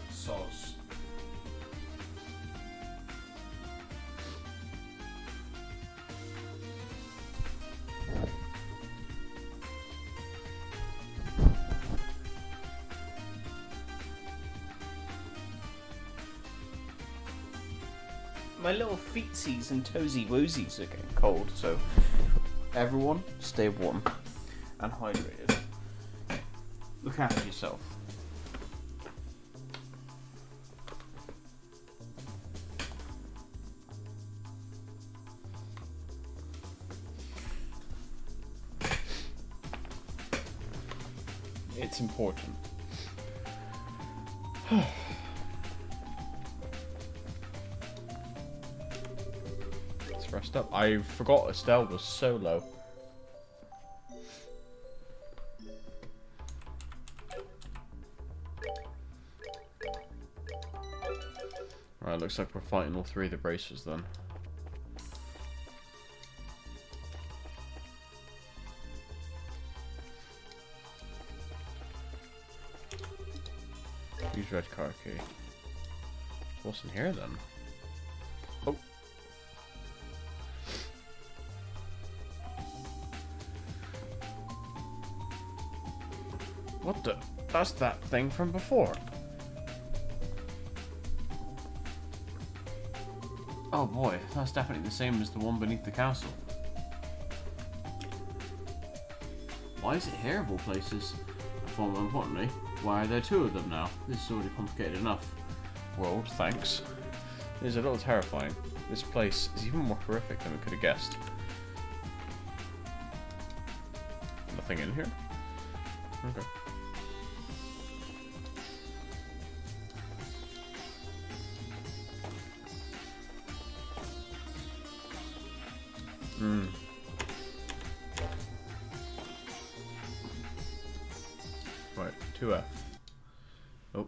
Sauce. My little feetsies and toesy woosies are getting cold, so everyone stay warm and hydrated. Look after yourself. It's important. Let's rest up. I forgot Estelle was solo. Right, looks like we're fighting all three of the bracers then. Use red card key. What's in here then? Oh. What the? That's that thing from before. Oh boy, that's definitely the same as the one beneath the castle. Why is it here of all places? And far more importantly, why are there two of them now? This is already complicated enough. World, thanks. It is a little terrifying. This place is even more horrific than we could have guessed. Nothing in here? Okay. Right, 2F. Oh.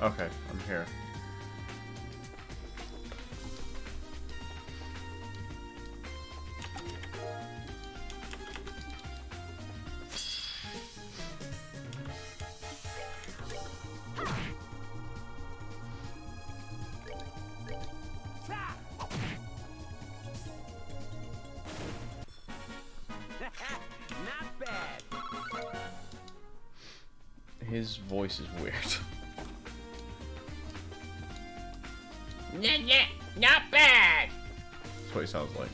Okay, I'm here. Not bad. His voice is weird. Not bad. That's what he sounds like.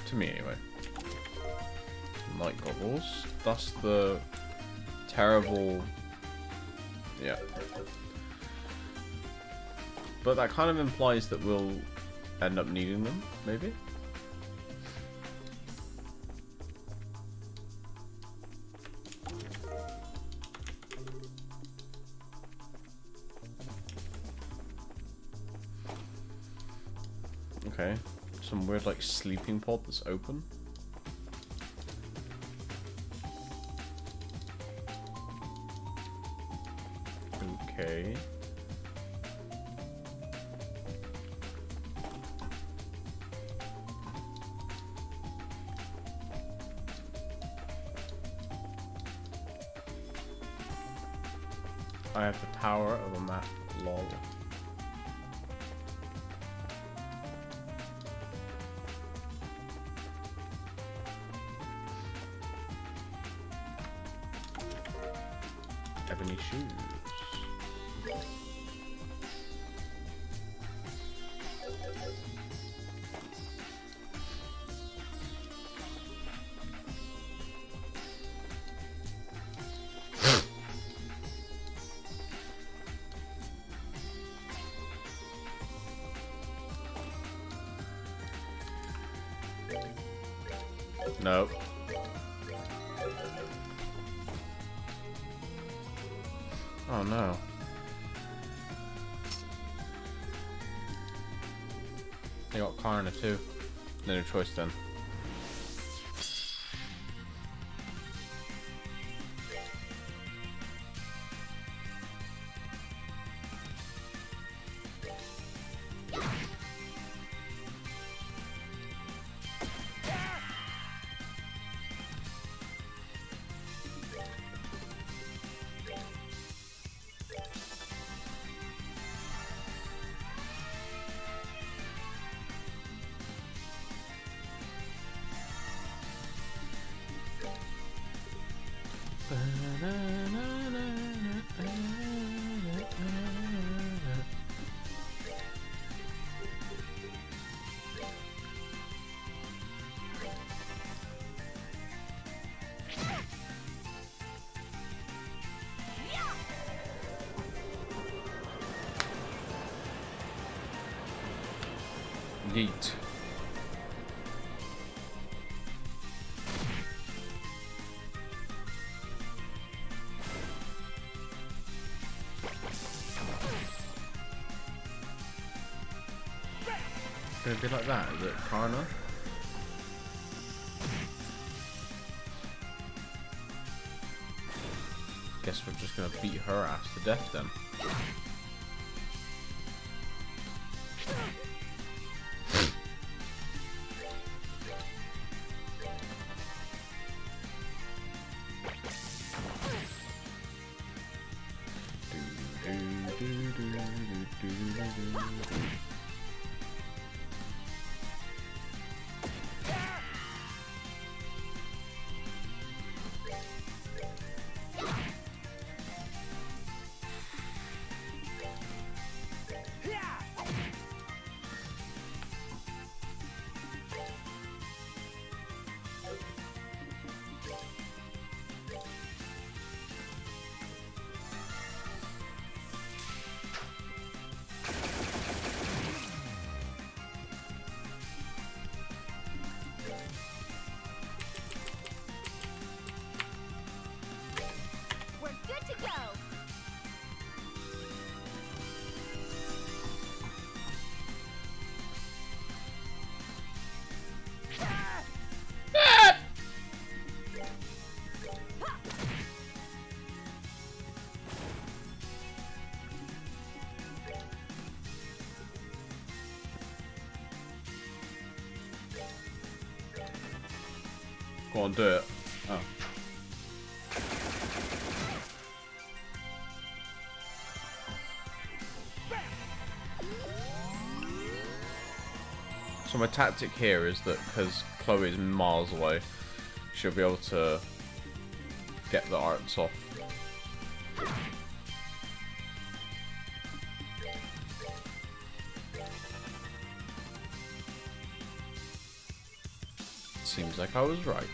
To me, anyway. Night goggles. That's the terrible... Yeah. But that kind of implies that we'll end up needing them, maybe? Okay, some weird like sleeping pod that's open. Okay. I have the power of a map, lol. Ebony shoes. Nope. Oh no. They got Karna too. No choice then. Yeet. gonna be like that? Is it Karna? Guess we're just gonna beat her ass to death then. We're good to go. Go on, do it. Oh. So my tactic here is that because Chloe is miles away, she'll be able to get the arts off. Seems like I was right.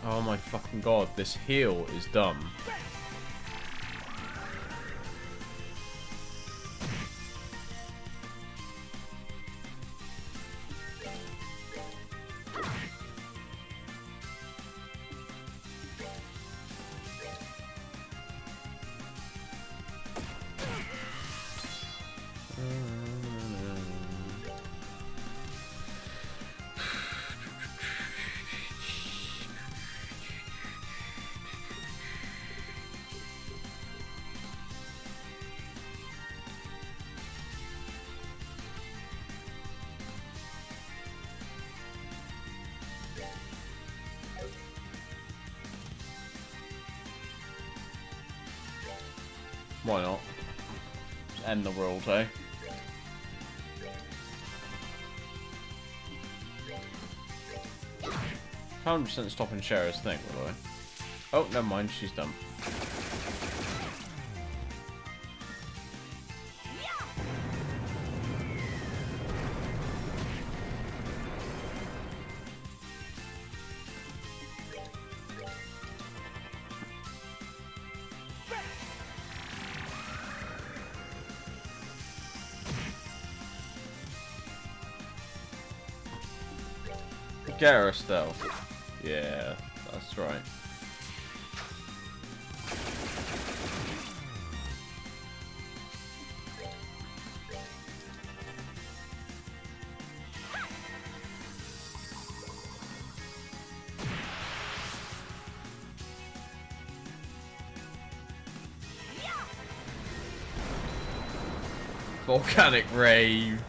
Oh my fucking god, this heal is dumb. Why not? Just end the world, eh? %, stop and share his thing, by the way. Oh, never mind, she's done. Get her still. Yeah, that's right. Volcanic rave.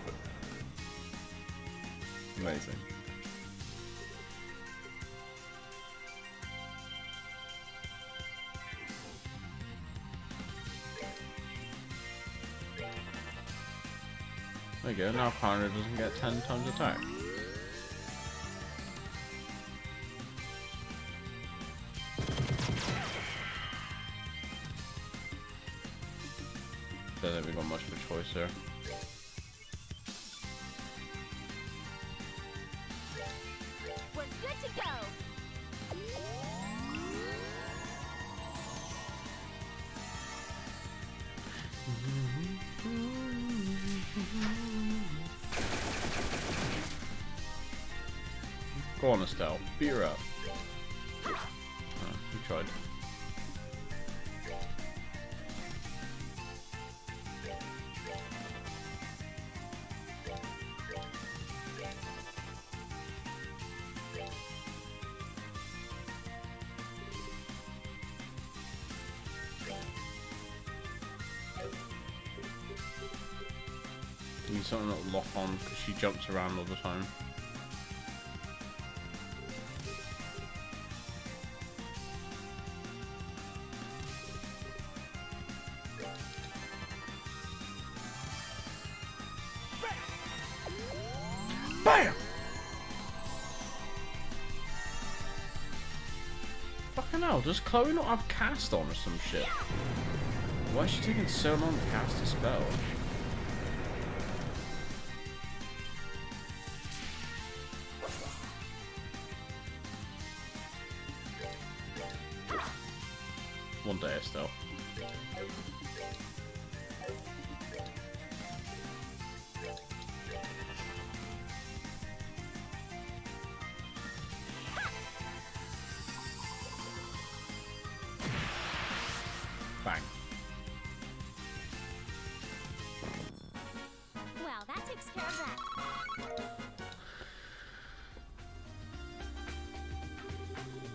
Amazing. There you go, now Connor doesn't get 10 times attack. Don't think we've got much of a choice there. We're good to go. Go on, Estelle. Beat her up. Oh, you tried. Need something that'll lock on because she jumps around all the time. BAM! Fucking hell, does Chloe not have cast on or some shit? Why is she taking so long to cast a spell? One day, Estelle. Bang. Well, that takes care of that.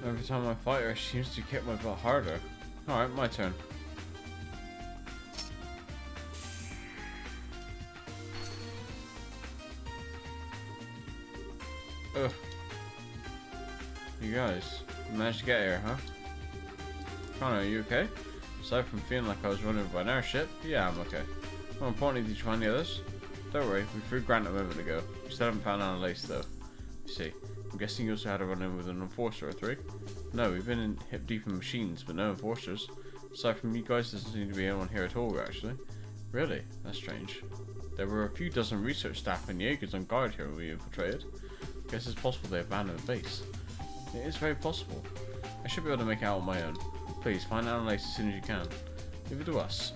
Every time I fight her, she seems to kick my butt harder. Alright, my turn. Ugh. You guys managed to get here, huh? Connor, are you okay? Aside from feeling like I was running by an airship, yeah, I'm okay. More importantly, did you find the others? Don't worry, we threw Grant a moment ago. We still haven't found Annalise though. You see, I'm guessing you also had a run-in with an enforcer or three? No, we've been in hip deep in machines, but no enforcers. Aside from you guys, there doesn't seem to be anyone here at all, actually. Really? That's strange. There were a few dozen research staff and Jaegers on guard here when we infiltrated. Guess it's possible they abandoned the base. It is very possible. I should be able to make it out on my own. Please, find Annalise as soon as you can. Leave it to us.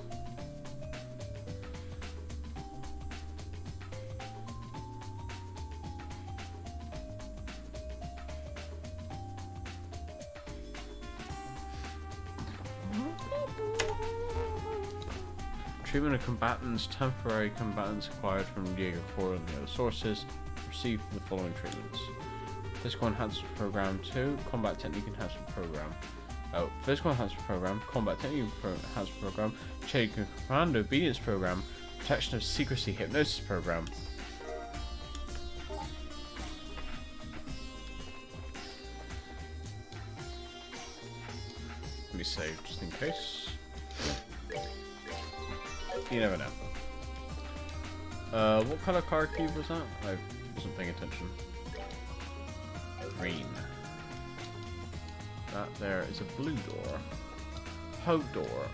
Treatment of combatants. Temporary combatants acquired from Jaeger Corps and the other sources received the following treatments. Physical Enhancement Program 2, Combat Technique Enhancement Program. Oh, Physical Enhancement Program, Combat Technique Enhancement Program, Chain Command Obedience Program, Protection of Secrecy Hypnosis Program. Let me save just in case. You never know. What color card cube was that? I wasn't paying attention. Green. That there is a blue door. Hope door.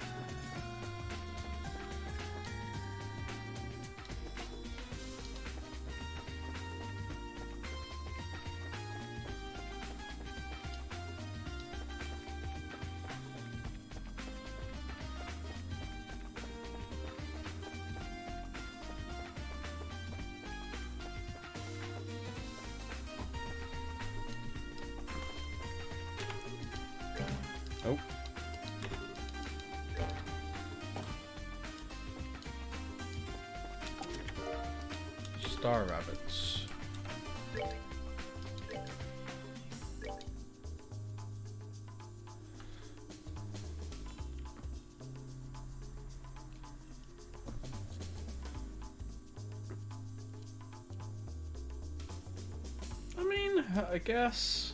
Oh. Star rabbits. I mean, I guess.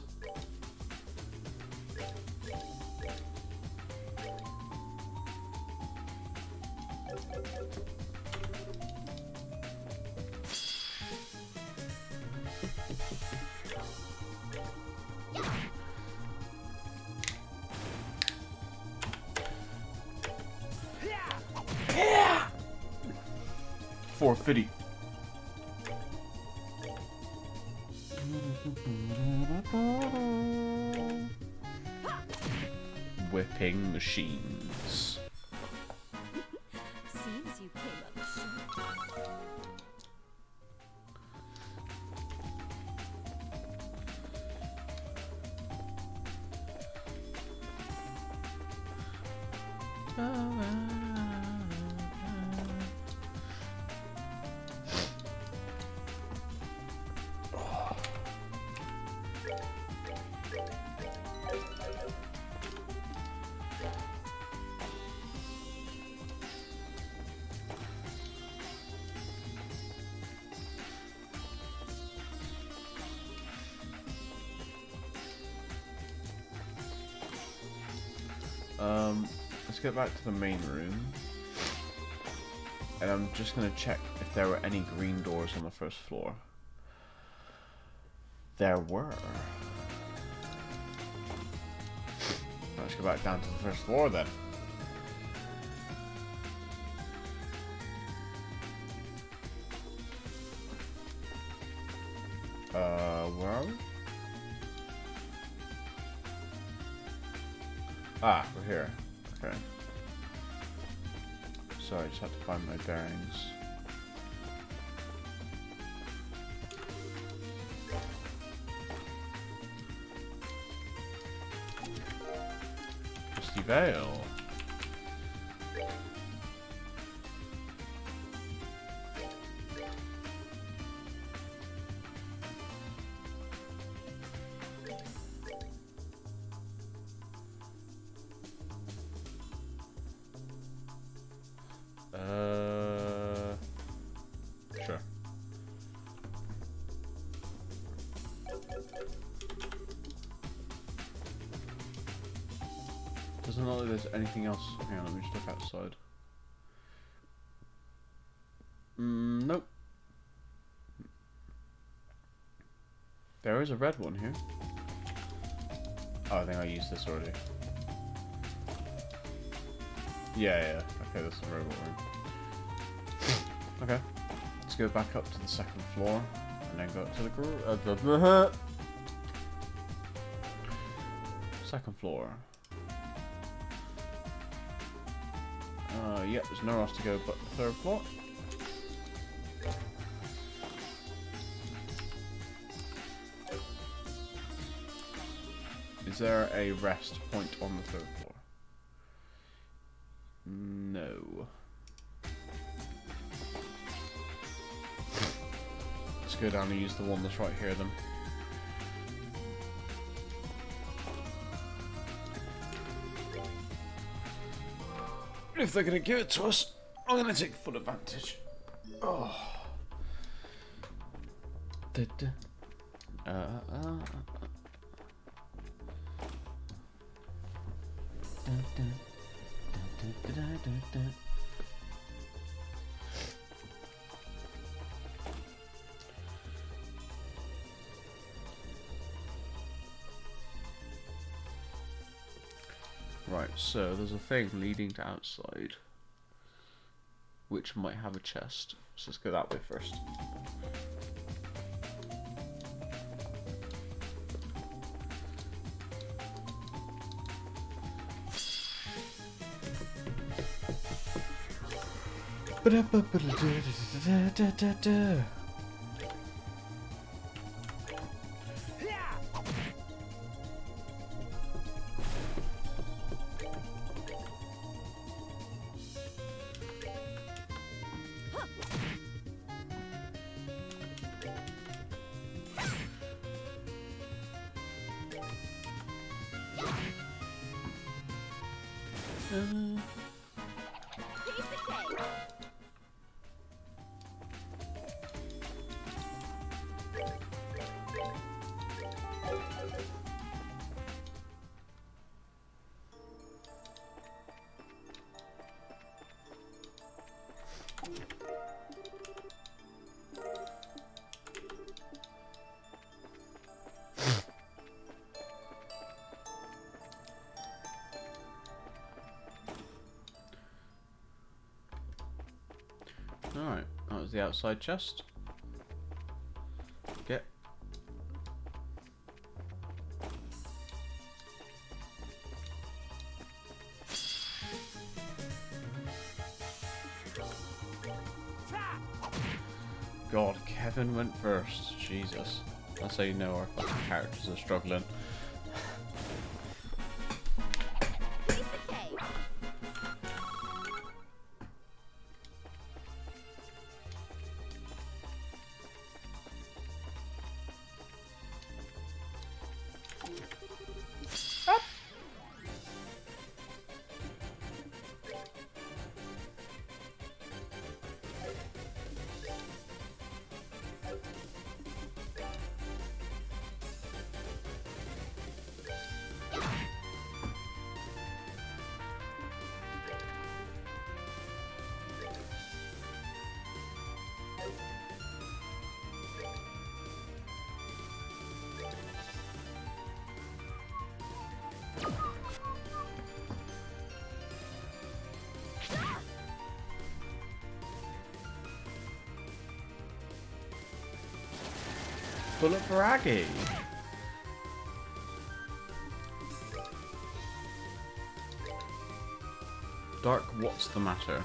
Yeah! 450. Whipping machines. Seems you came up short. Let's get back to the main room. And I'm just gonna check if there were any green doors on the first floor. There were. Let's go back down to the first floor then. Where are we? Ah, we're here. Okay. Sorry, I just have to find my bearings. Misty Vale. Sure. Doesn't look like there's anything else. Hang on, let me just look outside. Nope. There is a red one here. Oh, I think I used this already. Yeah. Okay, this is the robot room. Okay, let's go back up to the second floor, and then go up to the second floor. Yep, there's nowhere else to go but the third floor. Is there a rest point on the third floor? No. Let's go down and use the one that's right here then. If they're gonna give it to us, I'm gonna take full advantage. Oh. Right, so there's a thing leading to outside, which might have a chest. So let's go that way first. Piece of cake. Alright, that was the outside chest. Get. God, Kevin went first. Jesus. That's how you know our fucking characters are struggling. Piece of cake. Bullet for Aggie. Dark, what's the matter?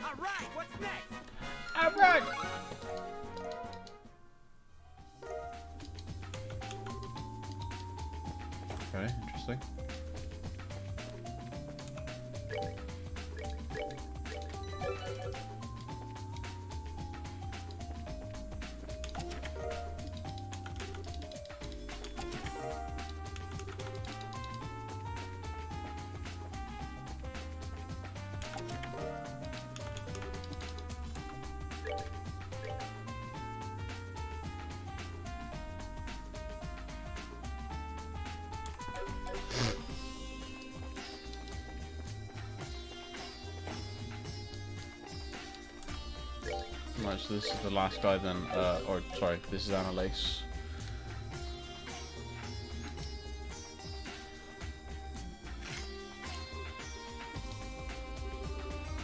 Alright, what's next? Alright! Okay, interesting. Right, so this is the last guy then, or sorry, this is Annalise.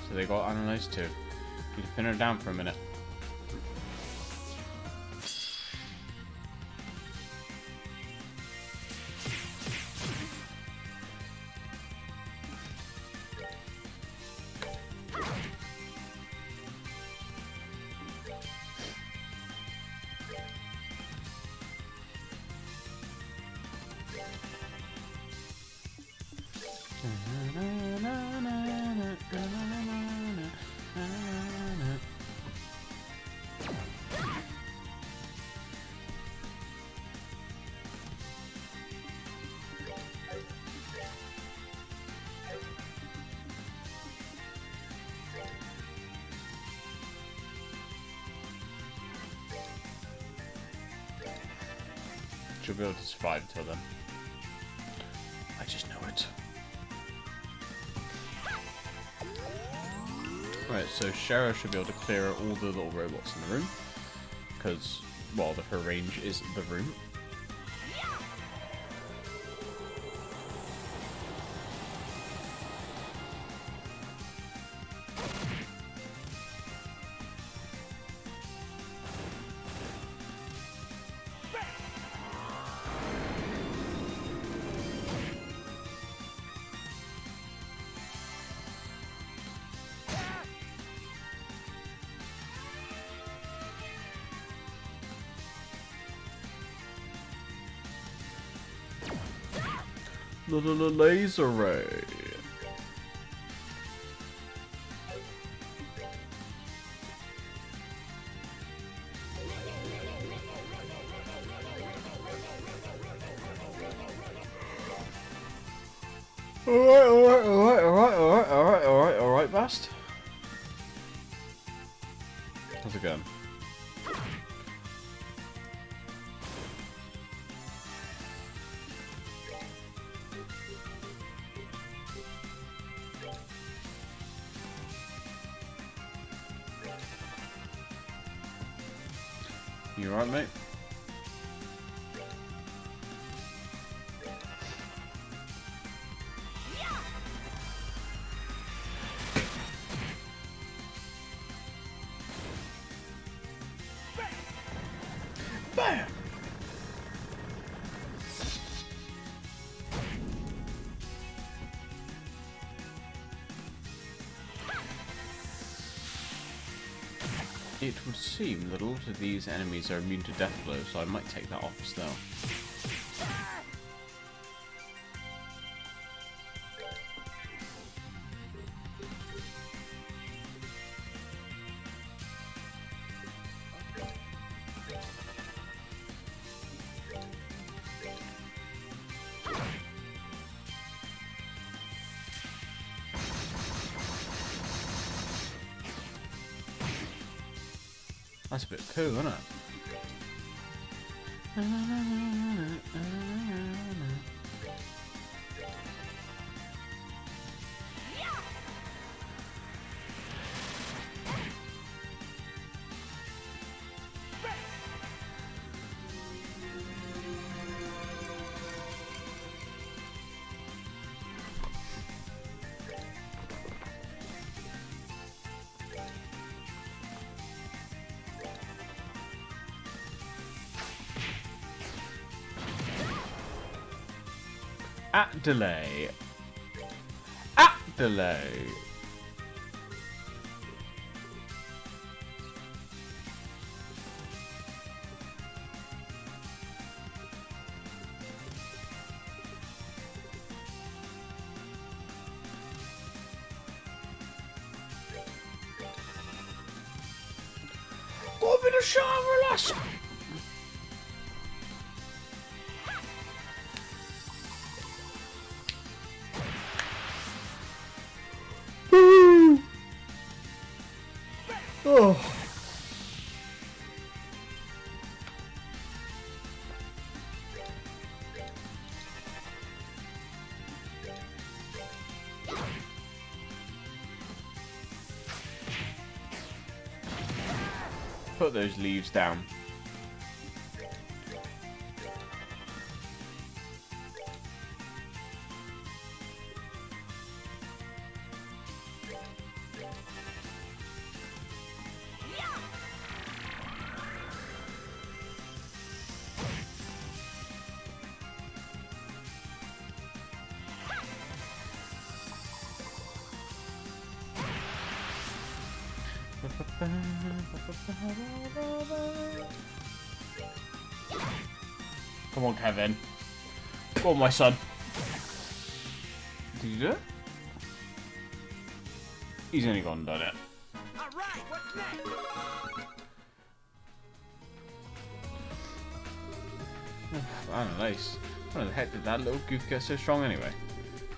So they got Annalise too. You can pin her down for a minute. She'll be able to survive until then. I just know it. Right, so Shara should be able to clear all the little robots in the room. Because, well, her range is the room. The laser ray. Alright, Bast. How's it going? You alright, mate? Bam! It would seem that all of these enemies are immune to death blows, so I might take that off still. That's a bit cool, isn't it? At delay. At delay. Got a bit of shower, lass. Oh. Put those leaves down. Come on, Kevin. Go on, my son. Did you do it? He's only gone and done it. All right, what's next? Oh, nice. How the heck did that little goof get so strong anyway?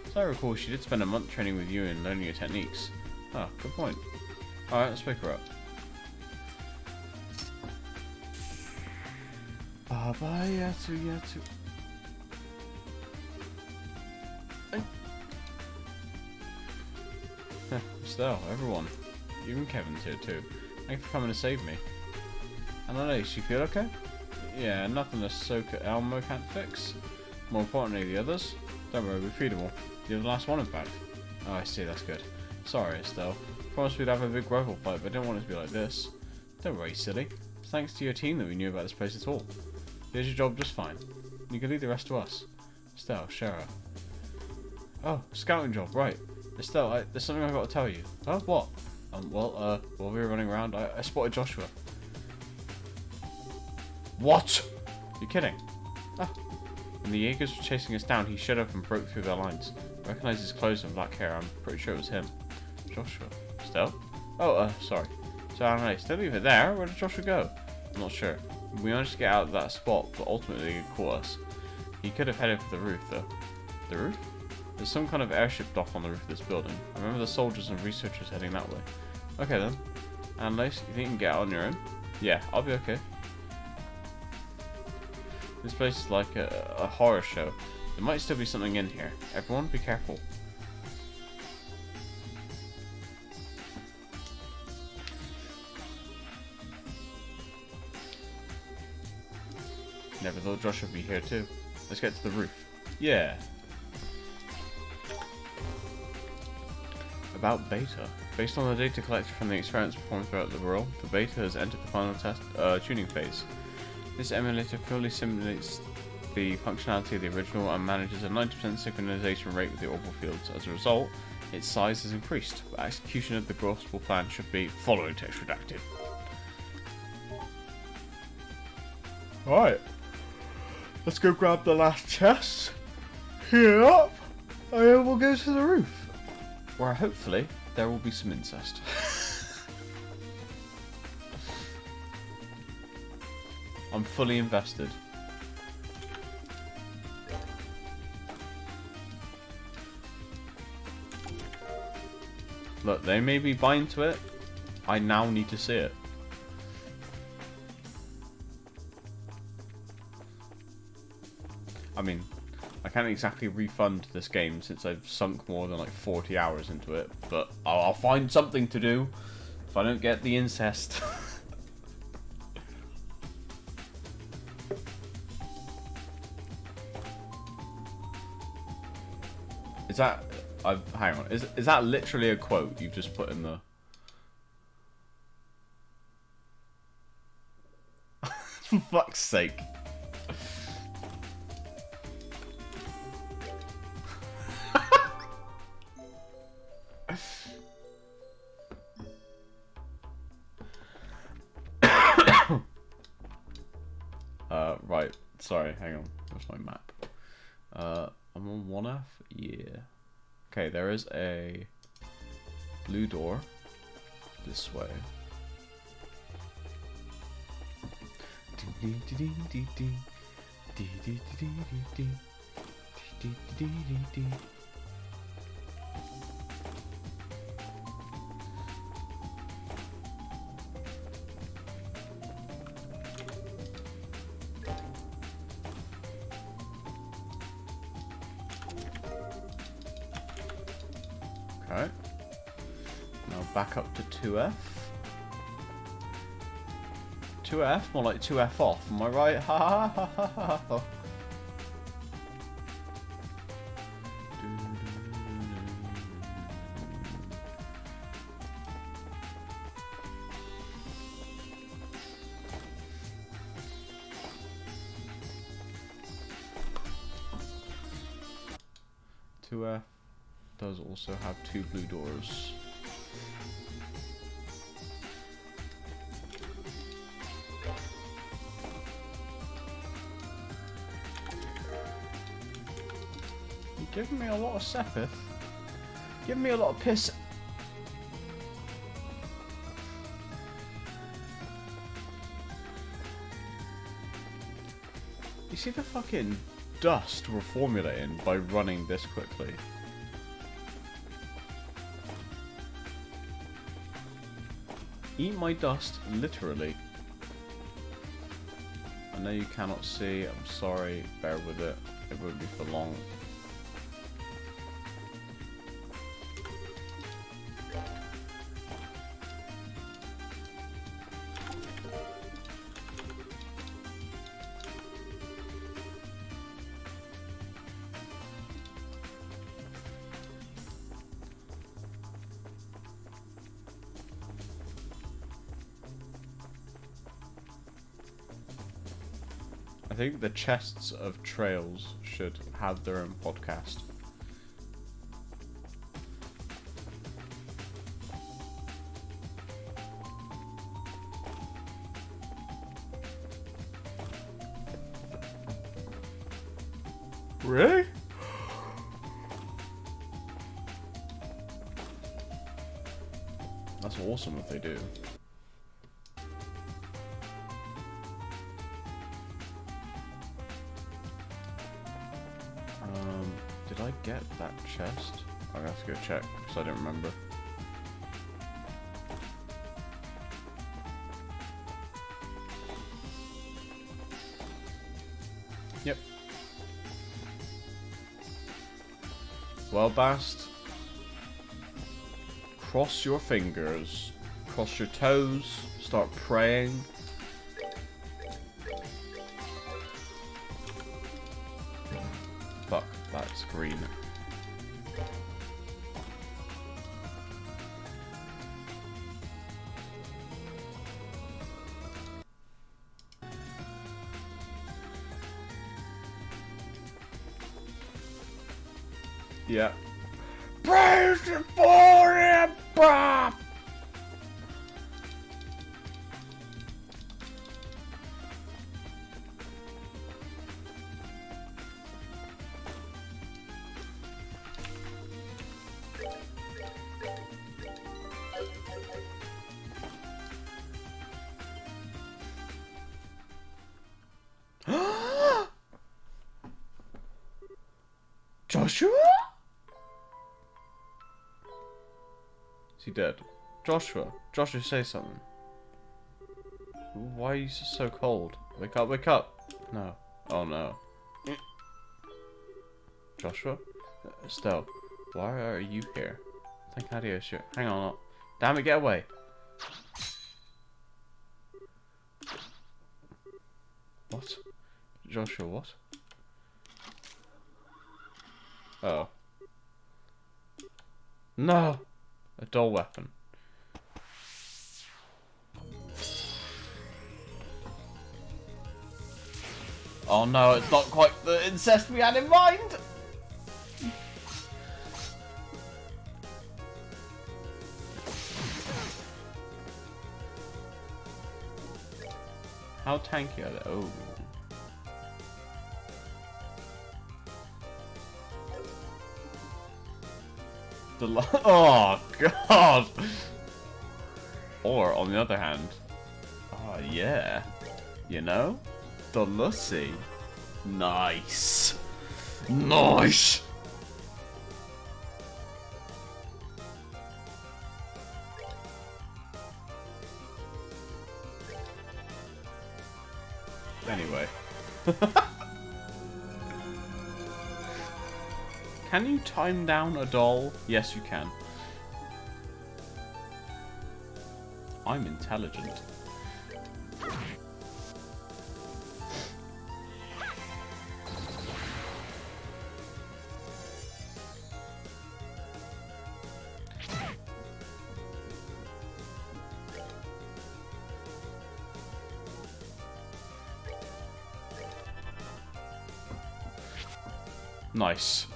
As I recall, she did spend a month training with you and learning your techniques. Ah, good point. Alright, let's pick her up. Baba Yatu Yatu. Still, everyone. Even Kevin's here too. Thank you for coming to save me. And I know, you feel okay? Yeah, nothing that Soka Elmo can't fix. More importantly, the others? Don't worry, we feed them all. You're the last one, in fact. Oh, I see, that's good. Sorry, Estelle. Promised we'd have a big rival fight, but I didn't want it to be like this. Don't worry, silly. It's thanks to your team that we knew about this place at all. You did your job just fine. You can leave the rest to us. Estelle, Shara. Oh, scouting job, right. Estelle, there's something I've got to tell you. Huh? What? While we were running around, I spotted Joshua. What? You're kidding? Ah. When the Jaegers were chasing us down, he shut up and broke through their lines. I recognise his clothes and black hair. I'm pretty sure it was him. Joshua. Estelle? Oh, sorry. So, Annalise, don't leave it there. Where did Joshua go? I'm not sure. We managed to get out of that spot, but ultimately he caught us. He could have headed for the roof, though. The roof? There's some kind of airship dock on the roof of this building. I remember the soldiers and researchers heading that way. Okay then. Annalise, you think you can get out on your own? Yeah, I'll be okay. This place is like a horror show. There might still be something in here. Everyone, be careful. Never thought Josh would be here too. Let's get to the roof. Yeah. About Beta. Based on the data collected from the experiments performed throughout the world, the Beta has entered the final test tuning phase. This emulator fully simulates the functionality of the original and manages a 90% synchronization rate with the orbital fields. As a result, its size has increased, but execution of the gospel plan should be following text redacted. Alright, let's go grab the last chest, heal up, and then we'll go to the roof, where hopefully there will be some incest. I'm fully invested. Look, they may be buying to it. I now need to see it. I mean, I can't exactly refund this game since I've sunk more than like 40 hours into it, but I'll find something to do if I don't get the incest. Is that... hang on, is that literally a quote you've just put in the... For fuck's sake. Right, sorry, hang on, where's my map? I'm on 1F? Yeah. Okay, there is a blue door this way. Okay. Now back up to 2F. 2F? More like 2F off, am I right? Ha ha ha ha ha ha. 2F does also have 2 blue doors. You're giving me a lot of Sepith. Giving me a lot of piss. You see the fucking dust we're formulating by running this quickly? Eat my dust, literally. I know you cannot see, I'm sorry, bear with it. It won't be for long. I think the chests of trails should have their own podcast. Really? That's awesome if they do. Did I get that chest? I'm gonna have to go check because I don't remember. Yep. Well, Bast. Cross your fingers. Cross your toes. Start praying. Fuck, that's green. Yeah. Praise for him, bruh! Joshua? Is he dead? Joshua, say something. Why are you so cold? Wake up, wake up. No. Oh no. Joshua? Estelle, why are you here? Thank adios, sure. Hang on. Damn it, get away. What? Joshua, what? Oh. No! A dull weapon. Oh no, it's not quite the incest we had in mind! How tanky are they? Oh. Oh god! Or on the other hand, oh yeah, you know, the Lucy. Nice, nice. Anyway. Can you time down a doll? Yes, you can. I'm intelligent. Nice.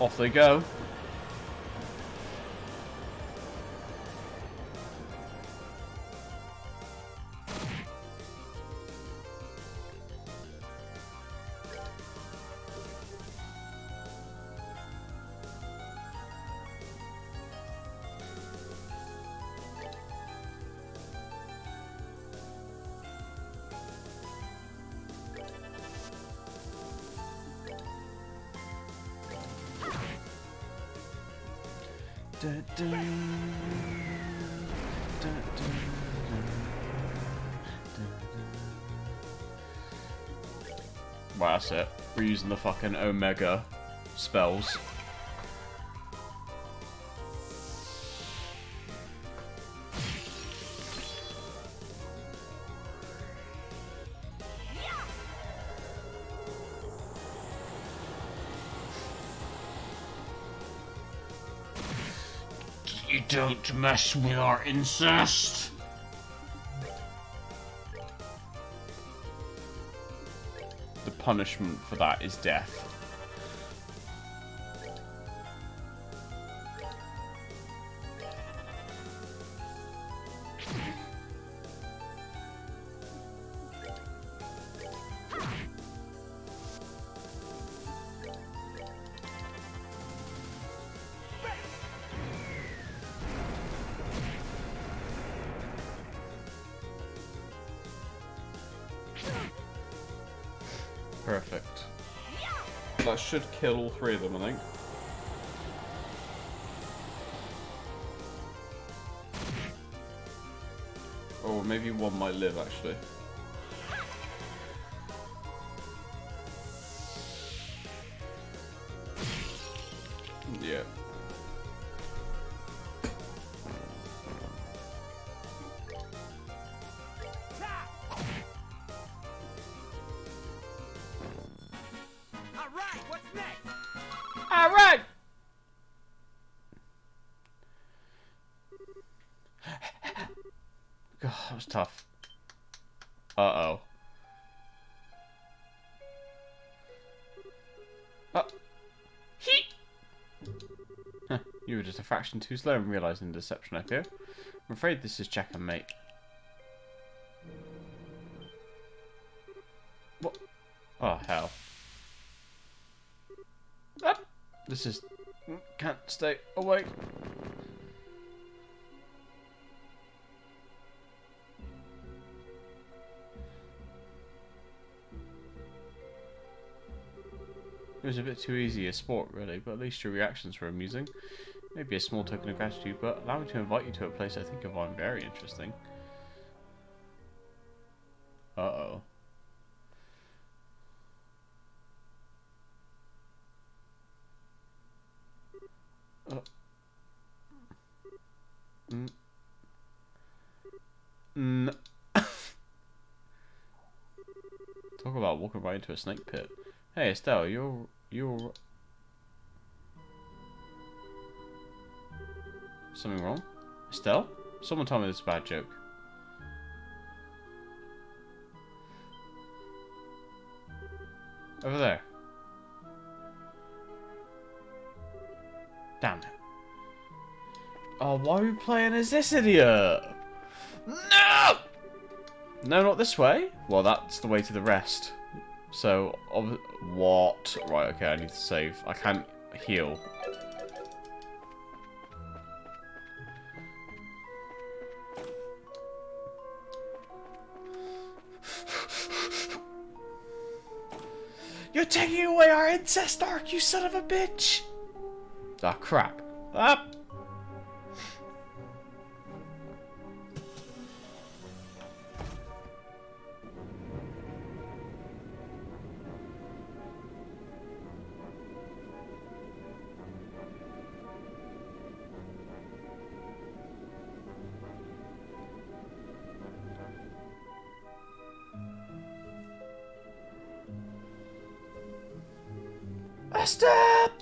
Off they go. Wow, that's it. We're using the fucking Omega spells. You don't mess with our incest. The punishment for that is death. Perfect. That should kill all three of them, I think. Or maybe one might live, actually. Yeah. Alright, what's next? Alright! God, that was tough. Uh-oh. Huh, you were just a fraction too slow in realising the deception, I fear. I'm afraid this is check and mate. What? Oh, hell. Ah, this is... Can't stay awake. It was a bit too easy a sport, really, but at least your reactions were amusing. Maybe a small token of gratitude, but allow me to invite you to a place I think you'll find very interesting. Uh-oh. Talk about walking right into a snake pit. Hey Estelle, you're something wrong? Estelle? Someone told me this is a bad joke. Over there. Damn it. Oh, why are we playing as this idiot? No! No, not this way? Well, that's the way to the rest. So, what? Right, okay, I need to save. I can't heal. You're taking away our incest arc, you son of a bitch! Ah, crap. Ah! Stop!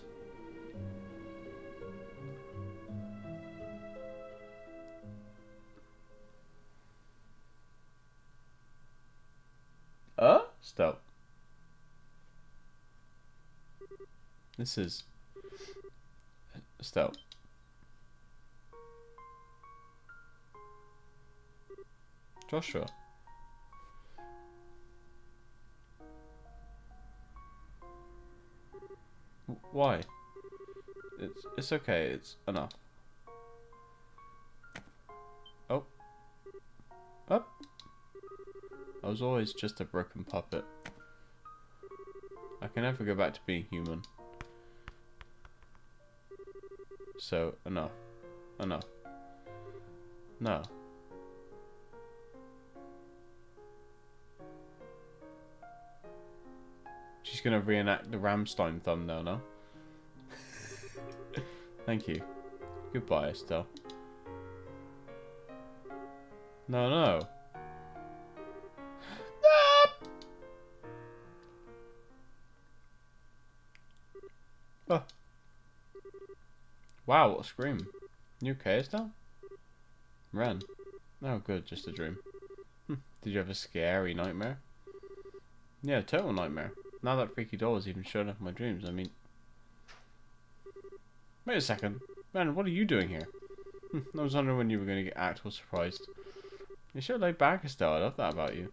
Stop. This is... Stop. Joshua. Why? It's okay, it's enough. Oh. Up. I was always just a broken puppet. I can never go back to being human. So, enough. Enough. No. She's gonna reenact the Rammstein thumbnail now. Thank you. Goodbye, Estelle. No, no. Oh. Wow, what a scream. You okay, Estelle? Ren. Oh, good, just a dream. Did you have a scary nightmare? Yeah, total nightmare. Now that freaky doll is even showing up in my dreams, I mean... Wait a second. Man, what are you doing here? I was wondering when you were going to get actual surprised. You should lay back, Estelle. I love that about you.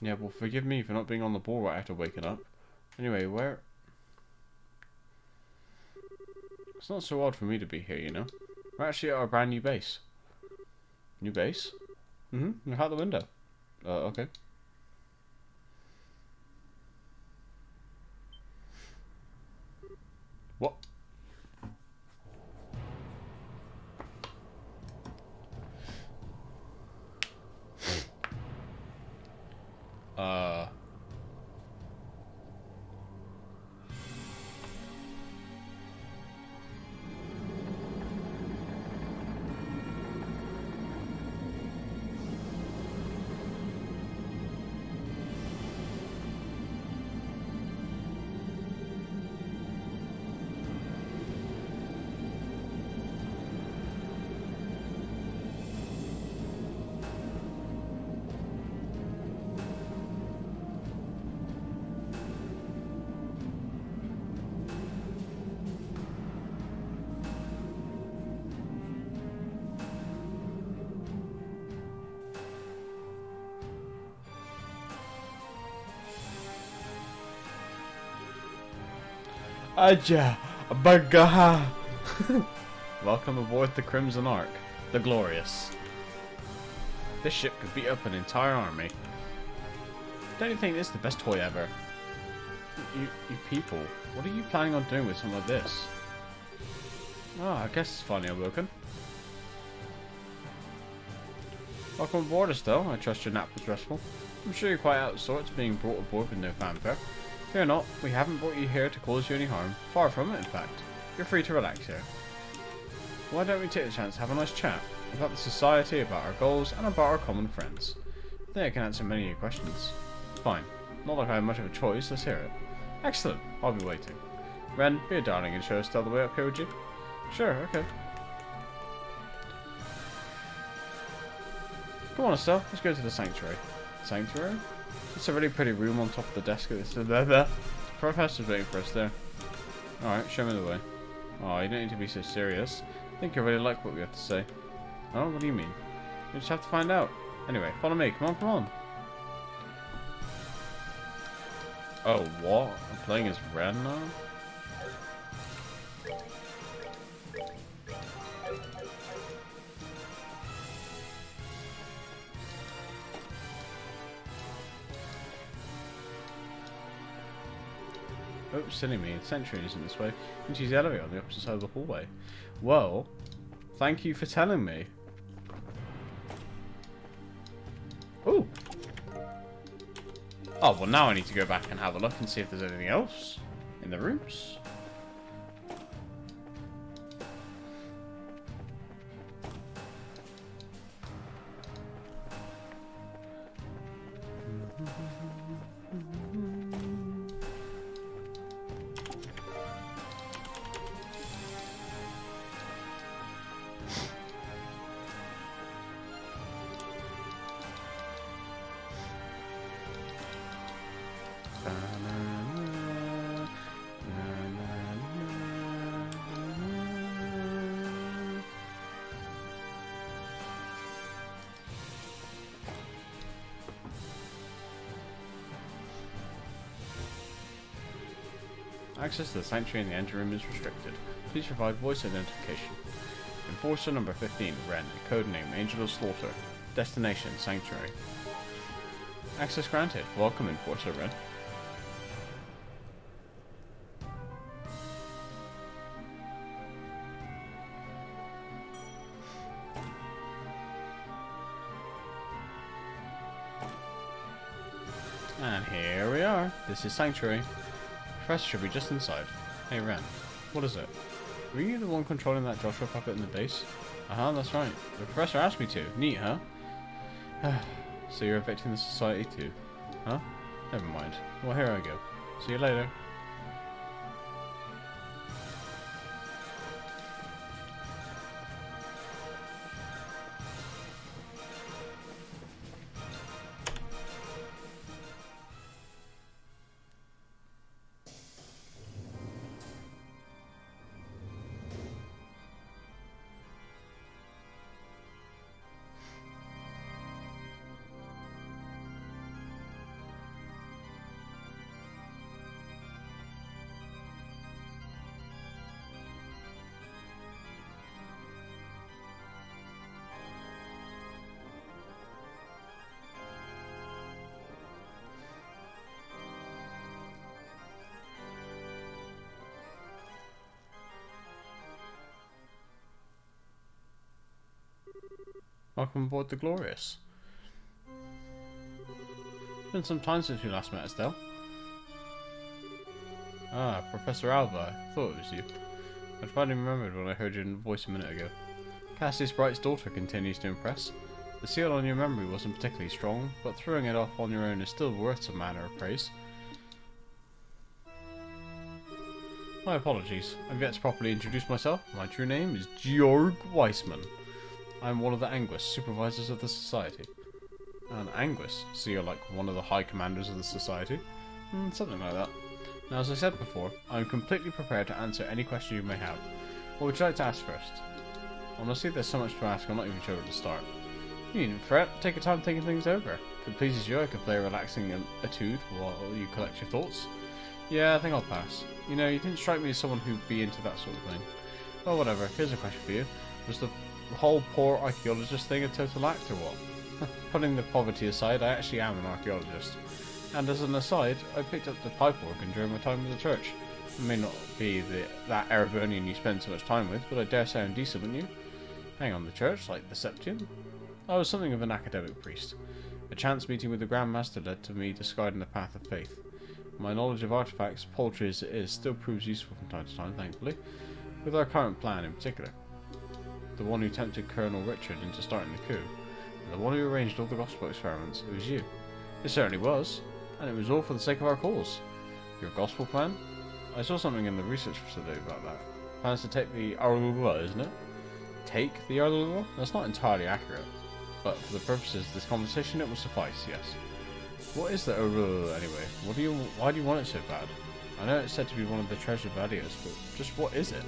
Yeah, well, forgive me for not being on the ball right after waking up. Anyway, where... It's not so odd for me to be here, you know. We're actually at our brand new base. New base? Look out the window. Okay. What? Aja, Bagaha. Welcome aboard the Crimson Ark, the Glorious. This ship could beat up an entire army. Don't you think this is the best toy ever? You people. What are you planning on doing with something like this? Oh, I guess it's finally awoken. Welcome aboard, Estelle. I trust your nap was restful. I'm sure you're quite out of sorts being brought aboard with no fanfare. Fear not, we haven't brought you here to cause you any harm. Far from it, in fact. You're free to relax here. Why don't we take the chance to have a nice chat about the society, about our goals, and about our common friends? I think I can answer many of your questions. Fine. Not like I have much of a choice, let's hear it. Excellent. I'll be waiting. Ren, be a darling and show Estelle the way up here, would you? Sure, okay. Come on, Estelle. Let's go to the sanctuary. Sanctuary? It's a really pretty room on top of the desk of this. The professor's waiting for us there. Alright, show me the way. Oh, you don't need to be so serious. I think you really like what we have to say. Oh, what do you mean? We just have to find out. Anyway, follow me. Come on, come on. Oh, what? I'm playing as Ren now? Oh, silly me. The sanctuary isn't this way. You can use the elevator on the opposite side of the hallway. Well, thank you for telling me. Ooh. Oh, well now I need to go back and have a look and see if there's anything else in the rooms. Access to the sanctuary in the engine room is restricted. Please provide voice identification. Enforcer number 15, Ren, codename Angel of Slaughter. Destination, Sanctuary. Access granted. Welcome, Enforcer Ren. And here we are. This is Sanctuary. Professor should be just inside. Hey Ren, what is it? Were you the one controlling that Joshua puppet in the base? Uh-huh, that's right. The professor asked me to. Neat, huh? So you're evicting the society too? Huh? Never mind. Well, here I go. See you later. Welcome aboard the Glorious. It's been some time since we last met, Estelle. Ah, Professor Alva. I thought it was you. I finally remembered when I heard your voice a minute ago. Cassius Bright's daughter continues to impress. The seal on your memory wasn't particularly strong, but throwing it off on your own is still worth some manner of praise. My apologies. I've yet to properly introduce myself. My true name is Georg Weissman. I'm one of the Anguis, supervisors of the society. An Anguis? So you're like one of the high commanders of the society? Something like that. Now, as I said before, I'm completely prepared to answer any question you may have. What would you like to ask first? Honestly, there's so much to ask, I'm not even sure where to start. You needn't fret, take your time thinking things over. If it pleases you, I could play a relaxing etude while you collect your thoughts. Yeah, I think I'll pass. You know, you didn't strike me as someone who'd be into that sort of thing. Well, whatever, here's a question for you. Was the whole poor archaeologist thing a total act or what? Putting the poverty aside, I actually am an archaeologist. And as an aside, I picked up the pipe organ during my time in the church. I may not be that Erebonian you spend so much time with, but I dare say I'm decent, wouldn't you? Hang on, the church, like the Septium? I was something of an academic priest. A chance meeting with the Grand Master led to me discarding the path of faith. My knowledge of artifacts, paltry as it is, still proves useful from time to time, thankfully, with our current plan in particular. The one who tempted Colonel Richard into starting the coup, and the one who arranged all the gospel experiments, it was you. It certainly was, and it was all for the sake of our cause. Your gospel plan? I saw something in the research facility about that. Plans to take the Arlula, isn't it? Take the Arlula? That's not entirely accurate, but for the purposes of this conversation it will suffice, yes. What is the Arlula anyway? Why do you want it so bad? I know it's said to be one of the treasured vadios, but just what is it?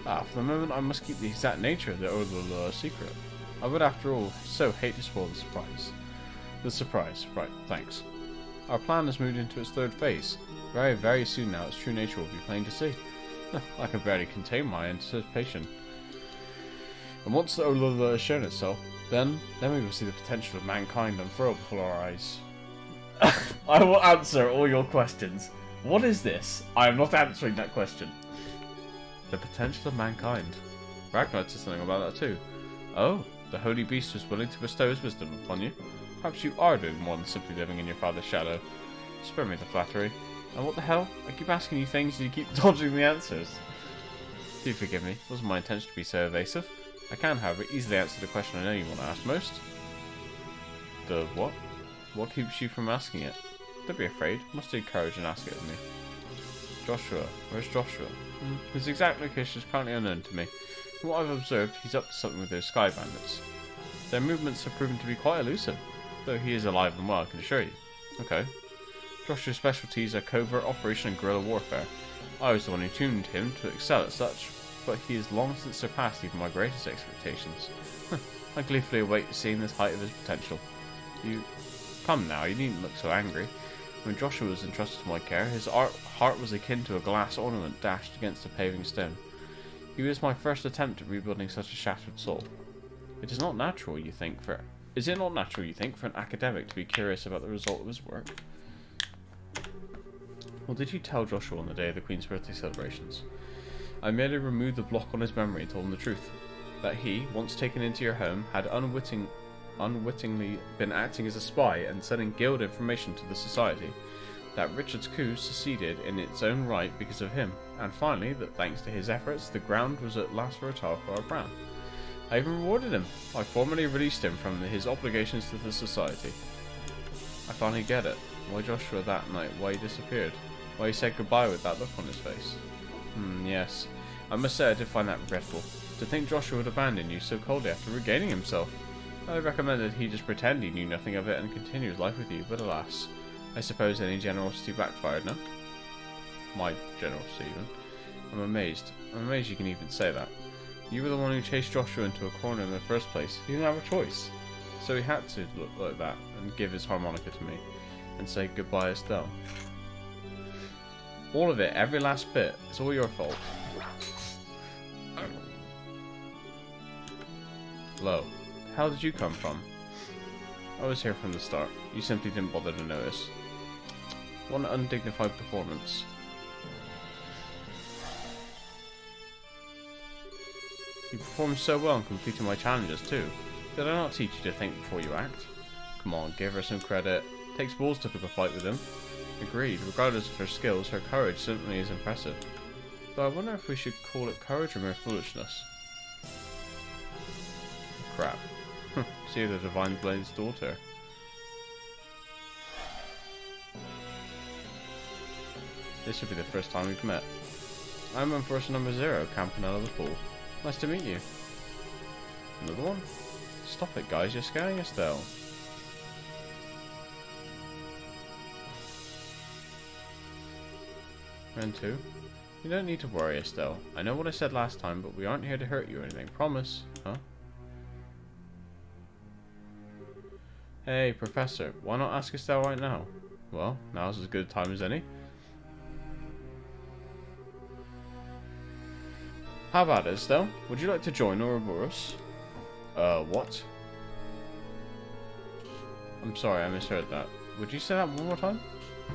For the moment I must keep the exact nature of the Arlula a secret. I would, after all, so hate to spoil the surprise. The surprise, right, thanks. Our plan has moved into its third phase. Very, very soon now its true nature will be plain to see. I can barely contain my anticipation. And once the Arlula has shown itself, then we will see the potential of mankind unfurl before our eyes. I will answer all your questions. What is this? I am not answering that question. The potential of mankind. Ragnar said something about that too. Oh, the holy beast was willing to bestow his wisdom upon you. Perhaps you are doing more than simply living in your father's shadow. Spare me the flattery. And what the hell? I keep asking you things and you keep dodging the answers. Do forgive me. It wasn't my intention to be so evasive. I can, however, easily answer the question I know you want to ask most. The what? What keeps you from asking it? Don't be afraid. Muster courage and ask it of me. Joshua. Where's Joshua? His exact location is currently unknown to me. From what I've observed, he's up to something with those sky bandits. Their movements have proven to be quite elusive, though he is alive and well, I can assure you. Okay. Joshua's specialties are covert operation and guerrilla warfare. I was the one who tuned him to excel at such, but he has long since surpassed even my greatest expectations. I gleefully await seeing this height of his potential. You... Come now, you needn't look so angry. When Joshua was entrusted to my care, his heart was akin to a glass ornament dashed against a paving stone. He was my first attempt at rebuilding such a shattered soul. Is it not natural, you think, for an academic to be curious about the result of his work? Well, did you tell Joshua on the day of the Queen's birthday celebrations? I merely removed the block on his memory and told him the truth. That he, once taken into your home, had unwittingly been acting as a spy and sending guild information to the society. That Richard's coup succeeded in its own right because of him. And finally, that thanks to his efforts, the ground was at last fertile for our plan. I even rewarded him. I formally released him from his obligations to the society. I finally get it. Why Joshua that night? Why he disappeared? Why he said goodbye with that look on his face? Yes. I must say I did find that regretful. To think Joshua would abandon you so coldly after regaining himself. I recommended he just pretend he knew nothing of it and continue his life with you, but alas. I suppose any generosity backfired, no? My generosity, even. I'm amazed. I'm amazed you can even say that. You were the one who chased Joshua into a corner in the first place. He didn't have a choice. So he had to look like that and give his harmonica to me. And say goodbye, Estelle. All of it, every last bit, it's all your fault. Lo, how did you come from? I was here from the start. You simply didn't bother to notice. What an undignified performance. You performed so well in completing my challenges too. Did I not teach you to think before you act? Come on, give her some credit. Takes balls to pick a fight with him. Agreed, regardless of her skills, her courage certainly is impressive. Though I wonder if we should call it courage or mere foolishness. Crap. See the Divine Blade's daughter. This should be the first time we've met. I'm Enforcer number 0, Campanella the Fool. Nice to meet you. Another one? Stop it, guys, you're scaring Estelle. Round 2. You don't need to worry, Estelle. I know what I said last time, but we aren't here to hurt you or anything. Promise? Huh? Hey, Professor, why not ask Estelle right now? Well, now's as good a time as any. How about it, Estelle? Would you like to join Ouroboros? What? I'm sorry, I misheard that. Would you say that one more time?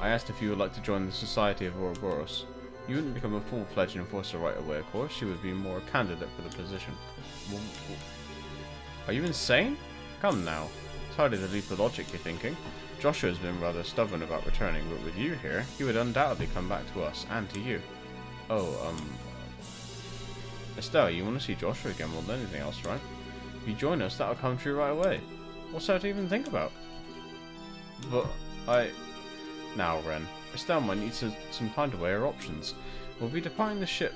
I asked if you would like to join the Society of Ouroboros. You wouldn't become a full-fledged enforcer right away, of course. You would be more a candidate for the position. Are you insane? Come now. It's hardly the leap of logic you're thinking. Joshua has been rather stubborn about returning, but with you here, he would undoubtedly come back to us, and to you. Oh, Estelle, you want to see Joshua again more than anything else, right? If you join us, that'll come true right away. What's there to even think about? But, Now, Ren, Estelle might need some time to weigh her options. We'll be departing the ship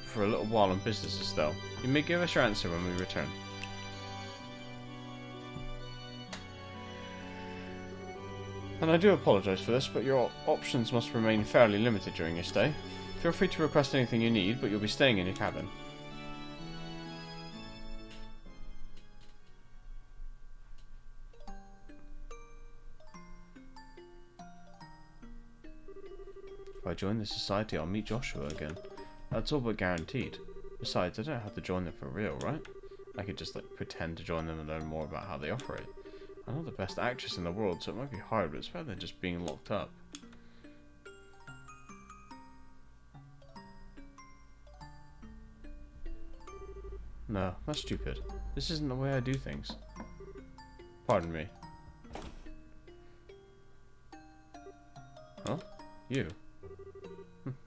for a little while on business, Estelle. You may give us your answer when we return. And I do apologise for this, but your options must remain fairly limited during your stay. Feel free to request anything you need, but you'll be staying in your cabin. If I join the society, I'll meet Joshua again. That's all but guaranteed. Besides, I don't have to join them for real, right? I could just pretend to join them and learn more about how they operate. I'm not the best actress in the world, so it might be hard, but it's better than just being locked up. No, that's stupid. This isn't the way I do things. Pardon me. Huh? You?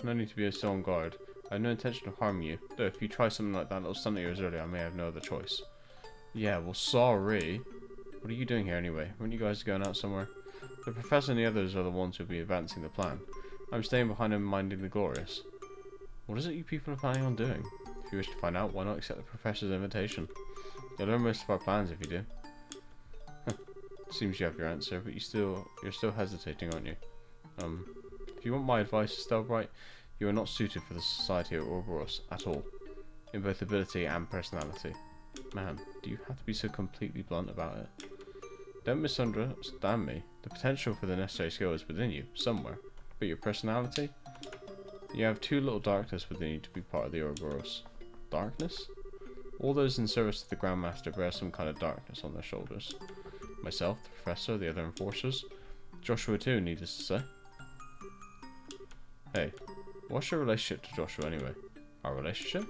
No need to be so on guard. I have no intention of harming you, though if you try something like that little stunt of yours earlier, I may have no other choice. Yeah, well, sorry. What are you doing here anyway? Weren't you guys going out somewhere? The professor and the others are the ones who'll be advancing the plan. I'm staying behind and minding the glorious. What is it you people are planning on doing? If you wish to find out, why not accept the professor's invitation? You'll learn most of our plans if you do. Seems you have your answer, but you're still hesitating, aren't you? If you want my advice, Estelle Bright, you are not suited for the society of Ouroboros at all, in both ability and personality. Man, do you have to be so completely blunt about it? Don't misunderstand me. The potential for the necessary skill is within you, somewhere. But your personality? You have too little darkness within you to be part of the Ouroboros. Darkness? All those in service to the Grand Master bear some kind of darkness on their shoulders. Myself, the Professor, the other enforcers. Joshua too, needless to say. Hey, what's your relationship to Joshua anyway? Our relationship?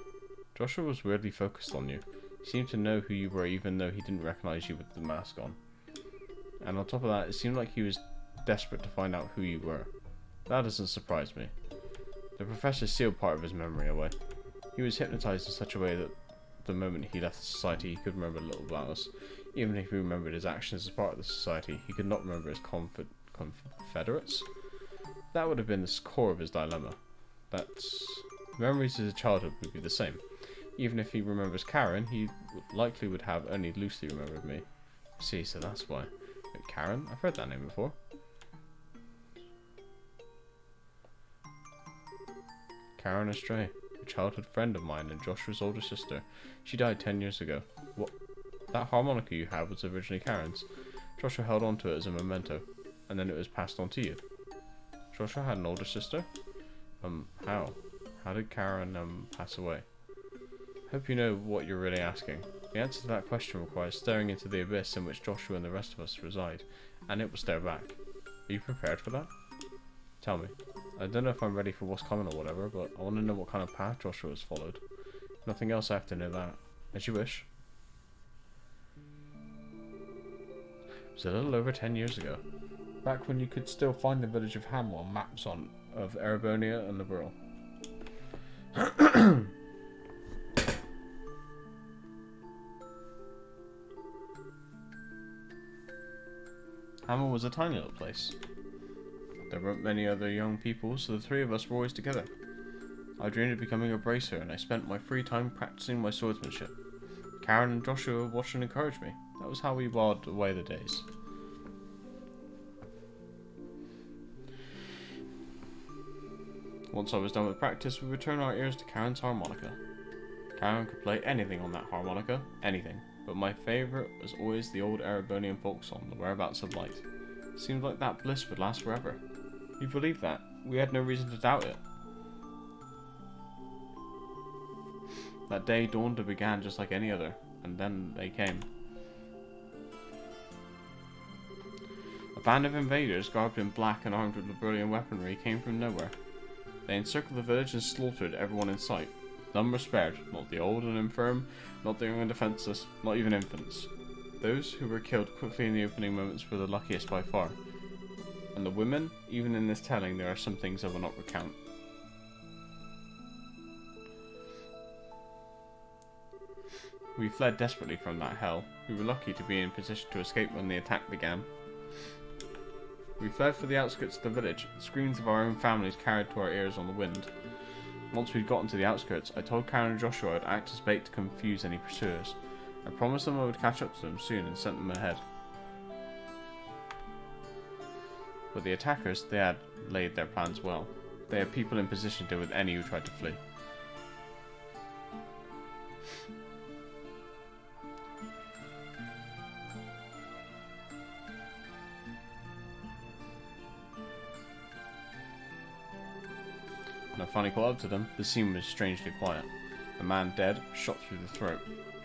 Joshua was weirdly focused on you. He seemed to know who you were even though he didn't recognize you with the mask on. And on top of that, it seemed like he was desperate to find out who you were. That doesn't surprise me. The Professor sealed part of his memory away. He was hypnotized in such a way that the moment he left the society he could remember little about us. Even if he remembered his actions as part of the society, he could not remember his confederates. That would have been the core of his dilemma. Memories of his childhood would be the same. Even if he remembers Karen, he likely would have only loosely remembered me. See, so that's why. Wait, Karen? I've heard that name before. Karen Astray, a childhood friend of mine and Joshua's older sister. She died 10 years ago. What? That harmonica you have was originally Karen's. Joshua held on to it as a memento, and then it was passed on to you. Joshua had an older sister? How? How did Karen, pass away? Hope you know what you're really asking. The answer to that question requires staring into the abyss in which Joshua and the rest of us reside, and it will stare back. Are you prepared for that? Tell me. I don't know if I'm ready for what's coming or whatever, but I want to know what kind of path Joshua has followed. If nothing else, I have to know that. As you wish. It was a little over 10 years ago. Back when you could still find the village of Ham on maps of Erebonia and Liberal. Hammer was a tiny little place. There weren't many other young people, so the three of us were always together. I dreamed of becoming a bracer, and I spent my free time practicing my swordsmanship. Karen and Joshua watched and encouraged me. That was how we whiled away the days. Once I was done with practice, we would turn our ears to Karen's harmonica. Karen could play anything on that harmonica, anything. But my favourite was always the old Erebonian folk song, The Whereabouts of Light. It seemed like that bliss would last forever. We believed that. We had no reason to doubt it. That day dawned and began just like any other, and then they came. A band of invaders, garbed in black and armed with Liberalian weaponry, came from nowhere. They encircled the village and slaughtered everyone in sight. None were spared, not the old and infirm, not the young and defenceless, not even infants. Those who were killed quickly in the opening moments were the luckiest by far. And the women, even in this telling, there are some things I will not recount. We fled desperately from that hell. We were lucky to be in position to escape when the attack began. We fled for the outskirts of the village, the screams of our own families carried to our ears on the wind. Once we'd gotten to the outskirts, I told Karen and Joshua I'd act as bait to confuse any pursuers. I promised them I would catch up to them soon and sent them ahead. But the attackers, they had laid their plans well. They had people in position to deal with any who tried to flee. When I finally caught up to them, the scene was strangely quiet. A man dead, shot through the throat,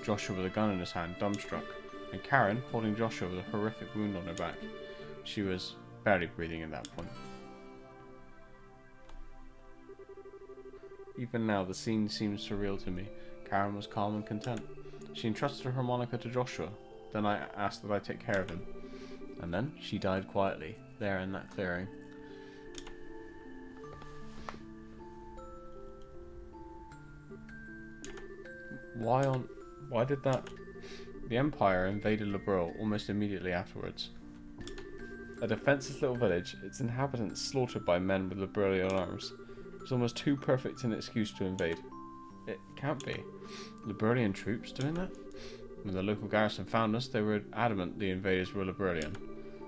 Joshua with a gun in his hand, dumbstruck, and Karen holding Joshua with a horrific wound on her back. She was barely breathing at that point. Even now, the scene seems surreal to me. Karen was calm and content. She entrusted her harmonica to Joshua. Then I asked that I take care of him. And then she died quietly, there in that clearing. Why did that? The Empire invaded Liberl almost immediately afterwards. A defenseless little village, its inhabitants slaughtered by men with Liberalian arms. It was almost too perfect an excuse to invade. It can't be. Liberalian troops doing that? When the local garrison found us, they were adamant the invaders were Liberalian.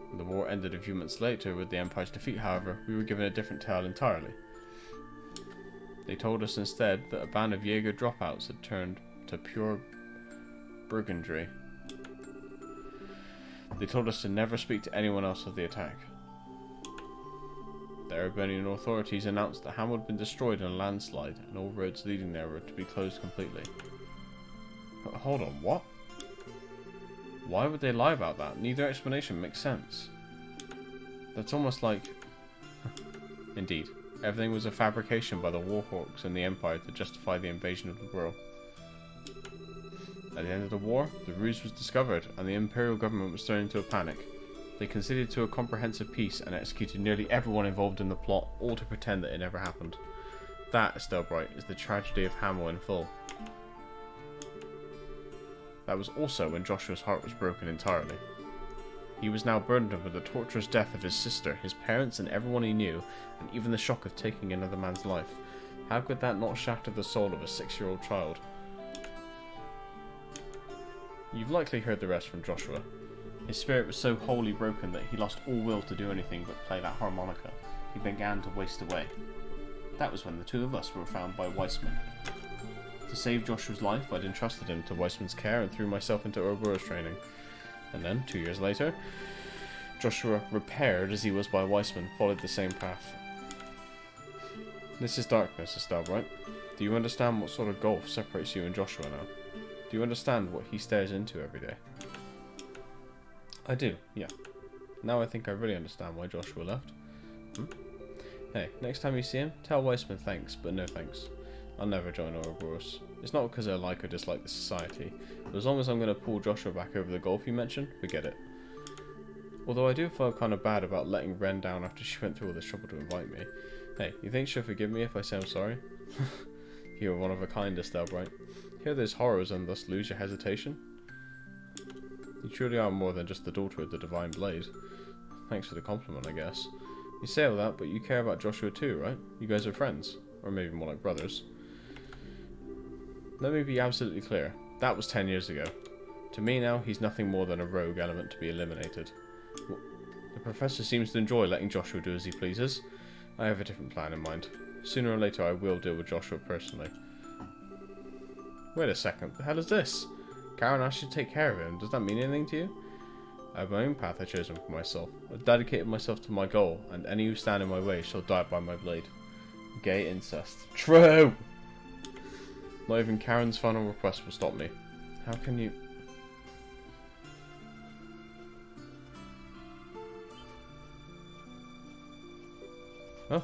When the war ended a few months later with the Empire's defeat, however, we were given a different tale entirely. They told us instead that a band of Jaeger dropouts had turned to pure brigandry. They told us to never speak to anyone else of the attack. The Arabonian authorities announced that Hamel had been destroyed in a landslide and all roads leading there were to be closed completely. Hold on, what? Why would they lie about that? Neither explanation makes sense. That's almost like... Indeed, everything was a fabrication by the warhawks and the Empire to justify the invasion of the world. At the end of the war, the ruse was discovered and the Imperial government was thrown into a panic. They conceded to a comprehensive peace and executed nearly everyone involved in the plot, all to pretend that it never happened. That, Estelle Bright, is the tragedy of Hamel in full. That was also when Joshua's heart was broken entirely. He was now burdened with the torturous death of his sister, his parents and everyone he knew, and even the shock of taking another man's life. How could that not shatter the soul of a 6-year-old child? You've likely heard the rest from Joshua. His spirit was so wholly broken that he lost all will to do anything but play that harmonica. He began to waste away. That was when the two of us were found by Weissman. To save Joshua's life, I'd entrusted him to Weissman's care and threw myself into Ouroboros training. And then, 2 years later, Joshua, repaired as he was by Weissman, followed the same path. This is darkness, Estelle, right? Do you understand what sort of gulf separates you and Joshua now? Do you understand what he stares into every day? I do, yeah. Now I think I really understand why Joshua left. Hey, next time you see him, tell Weissman thanks, but no thanks. I'll never join Ouroboros. It's not because I like or dislike the society, but as long as I'm going to pull Joshua back over the gulf you mentioned, forget it. Although I do feel kind of bad about letting Ren down after she went through all this trouble to invite me. Hey, you think she'll forgive me if I say I'm sorry? You're one of a kind, Estelle Bright. Hear those horrors and thus lose your hesitation? You truly are more than just the daughter of the Divine Blade. Thanks for the compliment, I guess. You say all that, but you care about Joshua too, right? You guys are friends. Or maybe more like brothers. Let me be absolutely clear. That was 10 years ago. To me now, he's nothing more than a rogue element to be eliminated. The Professor seems to enjoy letting Joshua do as he pleases. I have a different plan in mind. Sooner or later I will deal with Joshua personally. Wait a second, the hell is this? Karen asked you to take care of him. Does that mean anything to you? I have my own path I've chosen for myself. I've dedicated myself to my goal, and any who stand in my way shall die by my blade. Gay incest. True! Not even Karen's final request will stop me. How can you... Oh.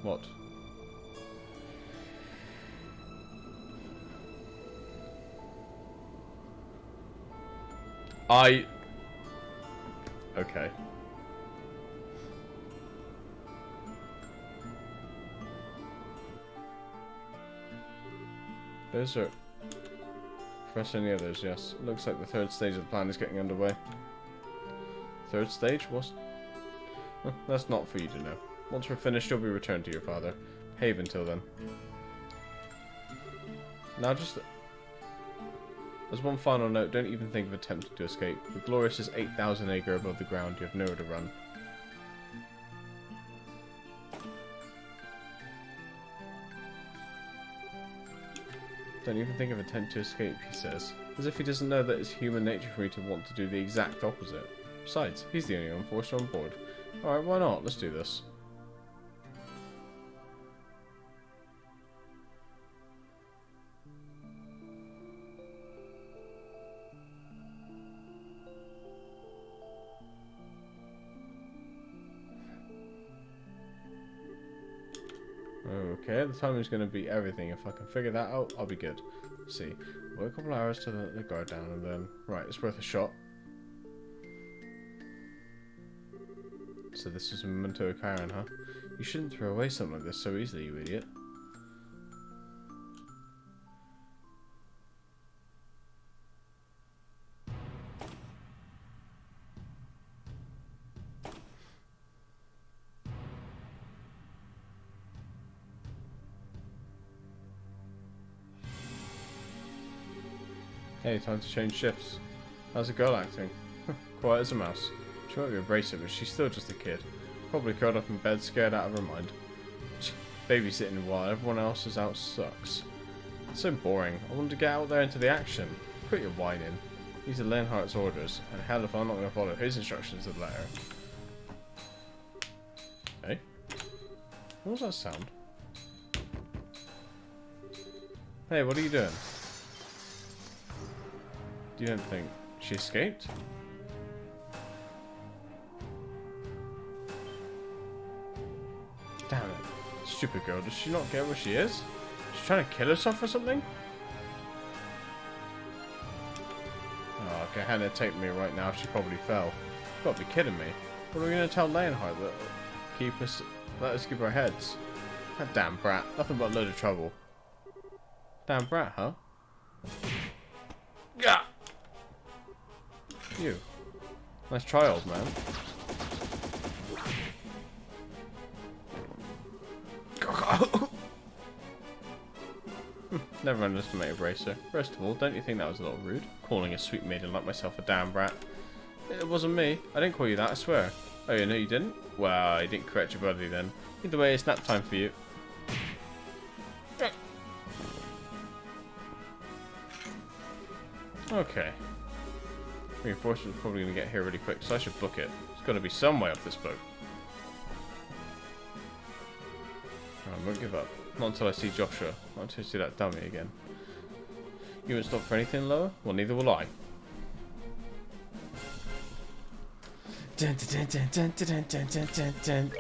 What? Okay. Those are... Press any others, yes. Looks like the third stage of the plan is getting underway. Third stage? What's... Well, that's not for you to know. Once we're finished, you'll be returned to your father. Behave until then. Now just... As one final note, don't even think of attempting to escape. The Glorious is 8,000 acre above the ground. You have nowhere to run. Don't even think of attempt to escape, he says. As if he doesn't know that it's human nature for me to want to do the exact opposite. Besides, he's the only enforcer on board. Alright, why not? Let's do this. Okay, the timing's going to be everything. If I can figure that out, I'll be good. Let's see. Wait a couple hours to let the guard down and then... Right, it's worth a shot. So this is a memento of Karen, huh? You shouldn't throw away something like this so easily, you idiot. Hey, time to change shifts. How's the girl acting? Quiet as a mouse. She might be a bracer, but she's still just a kid. Probably curled up in bed, scared out of her mind. Babysitting while everyone else is out sucks. It's so boring. I want to get out there into the action. Quit your whining. These are Leonhardt's orders, and hell if I'm not going to follow his instructions to the letter. Hey? What was that sound? Hey, what are you doing? You don't think she escaped? Damn it. Stupid girl, does she not get where she is? She's trying to kill herself or something? Oh, okay, Hannah taped me right now. She probably fell. You've got to be kidding me. What are we going to tell Leonhardt? That let us keep our heads? That damn brat. Nothing but a load of trouble. Damn brat, huh? Gah! You. Nice try, old man. Never underestimate a bracer. First of all, don't you think that was a little rude? Calling a sweet maiden like myself a damn brat. It wasn't me. I didn't call you that, I swear. Oh, you know you didn't? Well, I didn't correct your buddy then. Either way, it's nap time for you. Okay. Reinforcements are probably going to get here really quick, so I should book it. There's got to be some way off this boat. I won't give up. Not until I see Joshua. Not until I see that dummy again. You won't stop for anything lower? Well, neither will I. Dun, dun, dun, dun, dun, dun, dun, dun, dun.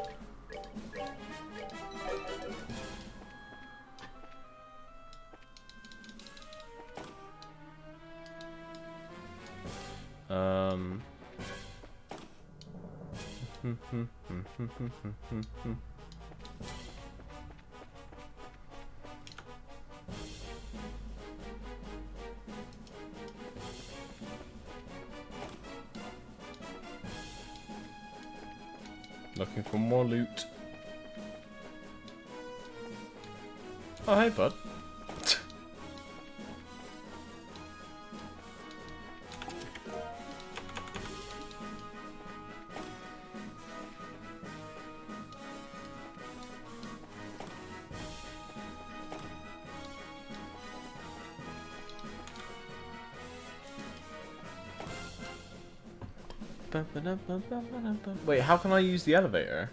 Looking for more loot. Oh, hey, bud. Wait, how can I use the elevator?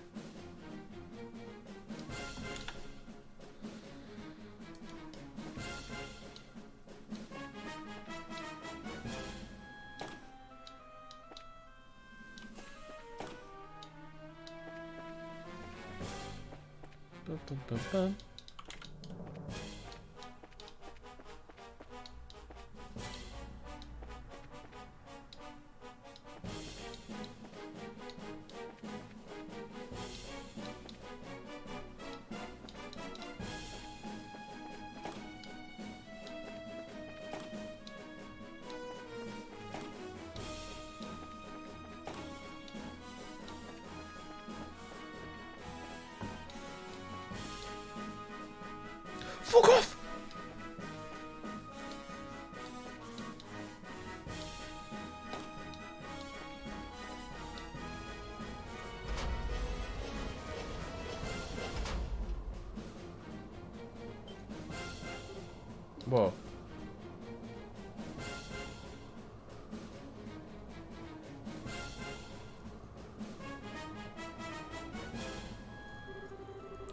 Dun, dun, dun, dun. Fuck off! Whoa.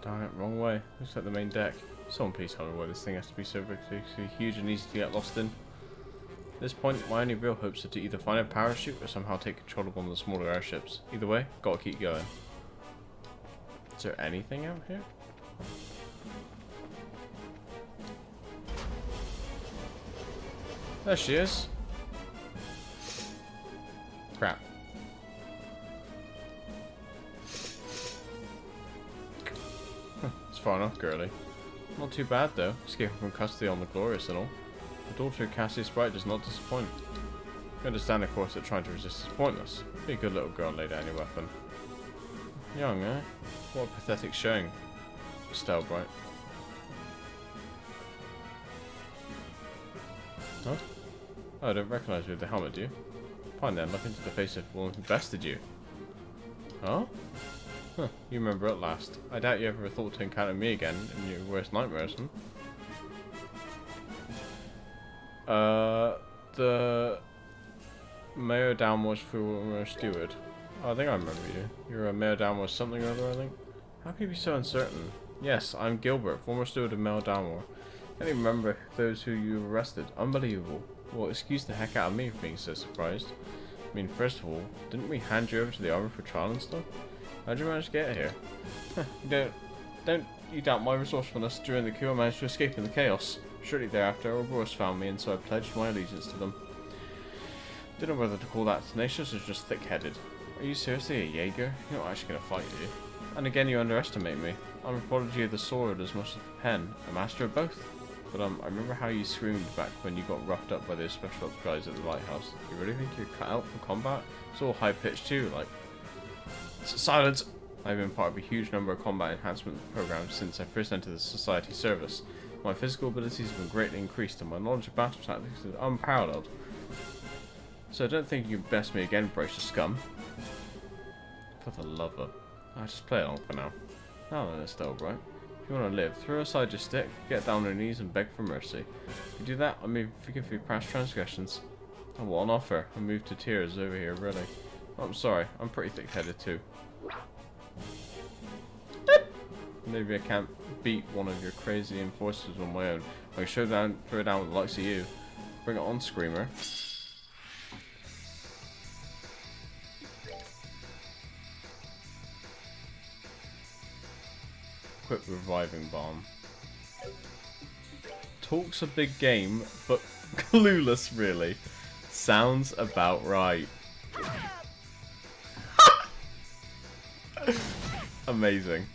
Darn it, wrong way. Looks like the main deck. Someone please tell me why this thing has to be so ridiculously huge and easy to get lost in. At this point, my only real hopes are to either find a parachute or somehow take control of one of the smaller airships. Either way, gotta keep going. Is there anything out here? There she is. Crap. It's far enough, girly. Not too bad though, escaping from custody on the Glorious and all. The daughter of Cassie Sprite does not disappoint. You understand, of course, that trying to resist is pointless. Be a good little girl and lay down your weapon. Young, eh? What a pathetic showing. Estelle Bright. Huh? Oh, I don't recognise you with the helmet, do you? Fine then, look into the face of the woman who bested you. Huh? Huh, you remember at last. I doubt you ever thought to encounter me again in your worst nightmares, hmm? The Mayor Downwar's former steward. Oh, I think I remember you. You're a Mayor Downwar something or other, I think. How can you be so uncertain? Yes, I'm Gilbert, former steward of Mayor Downwar. I can't even remember those who you arrested. Unbelievable. Well, excuse the heck out of me for being so surprised. I mean, first of all, didn't we hand you over to the army for trial and stuff? How'd you manage to get here? Don't you doubt my resourcefulness during the coup. I managed to escape in the chaos. Shortly thereafter, Ouroboros found me, and so I pledged my allegiance to them. Don't know whether to call that tenacious or just thick-headed. Are you seriously a Jaeger? You're not actually gonna fight, are you? And again, you underestimate me. I'm a prodigy of the sword as much as the pen, a master of both. But I remember how you screamed back when you got roughed up by those special ops guys at the lighthouse. You really think you're cut out for combat? It's all high-pitched too, like... Silence! I've been part of a huge number of combat enhancement programs since I first entered the Society service. My physical abilities have been greatly increased and my knowledge of battle tactics is unparalleled. So I don't think you can best me again, brace of scum. For the love of... I'll just play along for now. Now then, Estelle, right? If you want to live, throw aside your stick, get down on your knees and beg for mercy. If you do that, I may forgive your past transgressions. And what an offer. I moved to tears over here, really. I'm sorry, I'm pretty thick-headed too. Maybe I can't beat one of your crazy enforcers on my own. I can throw down with the likes of you. Bring it on, Screamer. Quick reviving bomb. Talks a big game, but clueless really. Sounds about right. Amazing.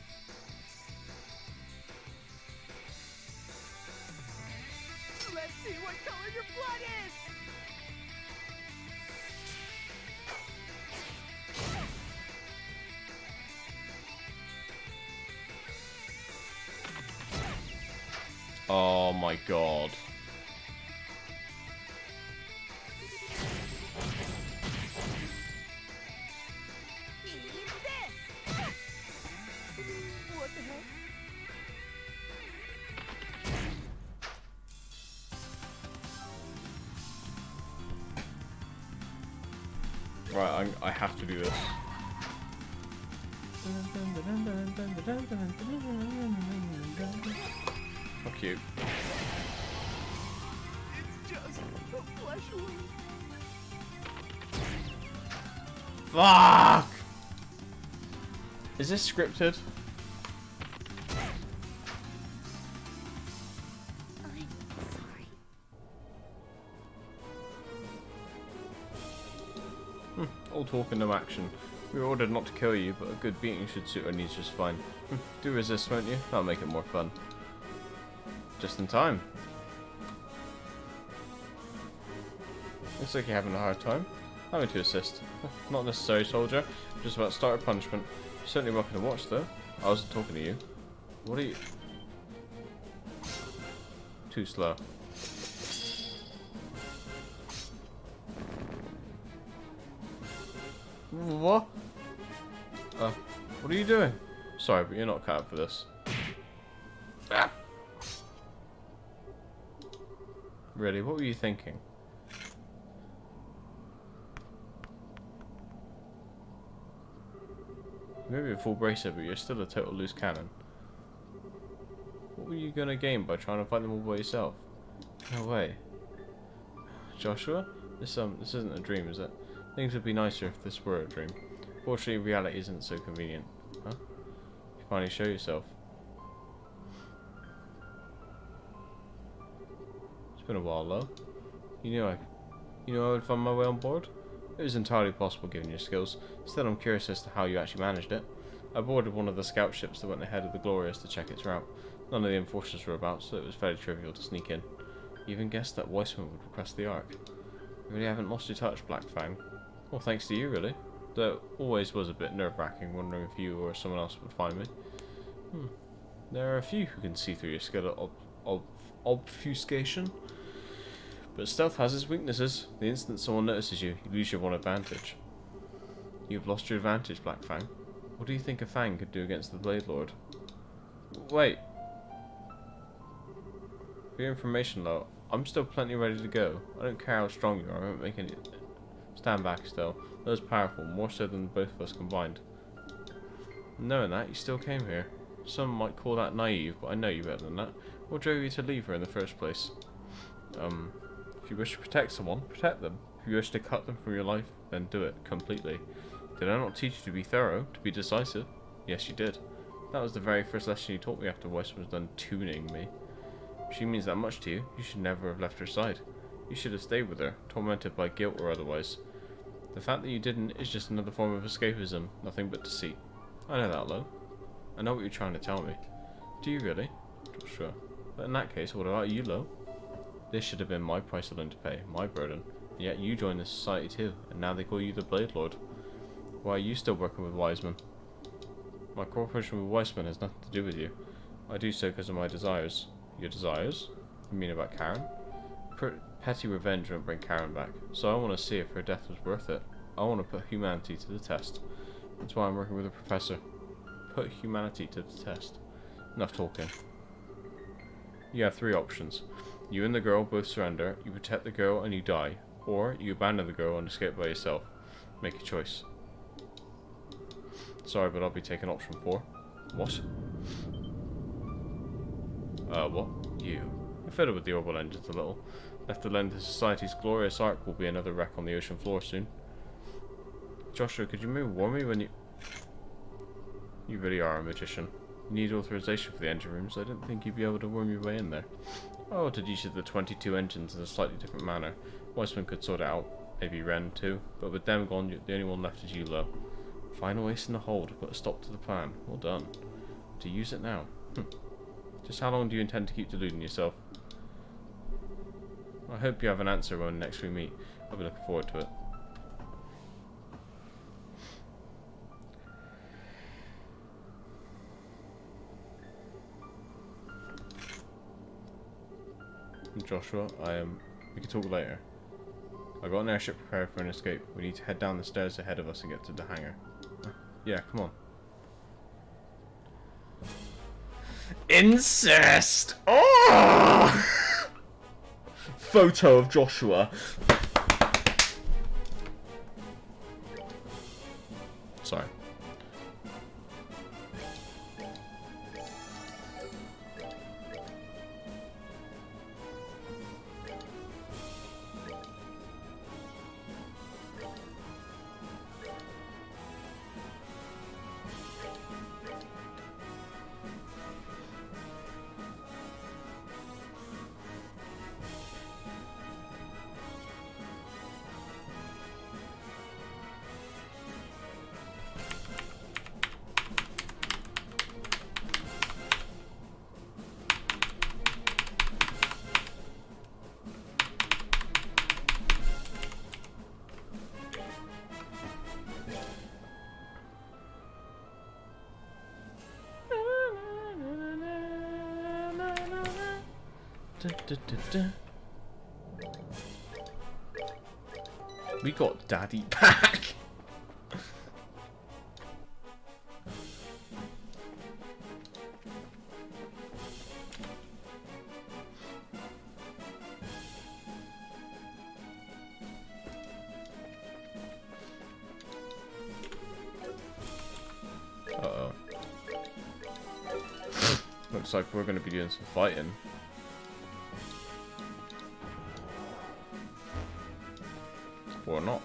Let's see what color your blood is! Oh my god. What the heck? Right, I have to do this. Fuck you. It's just a flesh wound. Fuck! Is this scripted? All talk and no action. We were ordered not to kill you, but a good beating should suit our needs just fine. Do resist, won't you? That'll make it more fun. Just in time. Looks like you're having a hard time. Allow me to assist. Not necessary, soldier. Just about to start a punishment. You're certainly welcome to watch, though. I wasn't talking to you. What are you... Too slow. What? What are you doing? Sorry, but you're not cut out for this. Ah. Really, what were you thinking? Maybe a full bracer, but you're still a total loose cannon. What were you gonna gain by trying to fight them all by yourself? No way. Joshua? This isn't a dream, is it? Things would be nicer if this were a dream. Fortunately, reality isn't so convenient. Huh? You finally show yourself. It's been a while, though. You knew I would find my way on board? It was entirely possible given your skills. Still, I'm curious as to how you actually managed it. I boarded one of the scout ships that went ahead of the Glorious to check its route. None of the enforcers were about, so it was fairly trivial to sneak in. You even guessed that Weissman would request the Ark. You really haven't lost your touch, Black Fang. Well, thanks to you, really. Though it always was a bit nerve-wracking, wondering if you or someone else would find me. There are a few who can see through your skill at obfuscation. But stealth has its weaknesses. The instant someone notices you, you lose your one advantage. You've lost your advantage, Black Fang. What do you think a Fang could do against the Blade Lord? Wait. For your information, though, I'm still plenty ready to go. I don't care how strong you are, I won't make any... Stand back still. Those powerful, more so than both of us combined. Knowing that, you still came here. Some might call that naive, but I know you better than that. What drove you to leave her in the first place? If you wish to protect someone, protect them. If you wish to cut them from your life, then do it, completely. Did I not teach you to be thorough, to be decisive? Yes, you did. That was the very first lesson you taught me after Weissman was done tuning me. If she means that much to you, you should never have left her side. You should have stayed with her, tormented by guilt or otherwise. The fact that you didn't is just another form of escapism, nothing but deceit. I know that, Lo. I know what you're trying to tell me. Do you really? Sure. But in that case, what about you, Lo? This should have been my price alone to pay, my burden. And yet you joined the society too, and now they call you the Blade Lord. Why are you still working with Wiseman? My cooperation with Weissman has nothing to do with you. I do so because of my desires. Your desires? You mean about Karen? Petty revenge won't bring Karen back, so I want to see if her death was worth it. I want to put humanity to the test. That's why I'm working with a professor. Put humanity to the test. Enough talking. You have three options. You and the girl both surrender, you protect the girl and you die, or you abandon the girl and escape by yourself. Make a choice. Sorry, but I'll be taking option 4. What? What? You. I fiddled with the orbital engines a little. Left alone, the Society's glorious ark will be another wreck on the ocean floor soon. Joshua, could you maybe warn me when you... You really are a magician. You need authorization for the engine rooms. I didn't think you'd be able to worm your way in there. I ought to use the 22 engines in a slightly different manner. Weissman could sort it out. Maybe Ren too. But with them gone, the only one left is you, Lo. Final ace in the hole to put a stop to the plan. Well done. To use it now. Just how long do you intend to keep deluding yourself? I hope you have an answer when next we meet. I'll be looking forward to it. Joshua, we can talk later. I got an airship prepared for an escape. We need to head down the stairs ahead of us and get to the hangar. Yeah, come on. Incest! Oh! Photo of Joshua. Sorry. We got Daddy back. Uh-oh. Looks like we're going to be doing some fighting. Or not.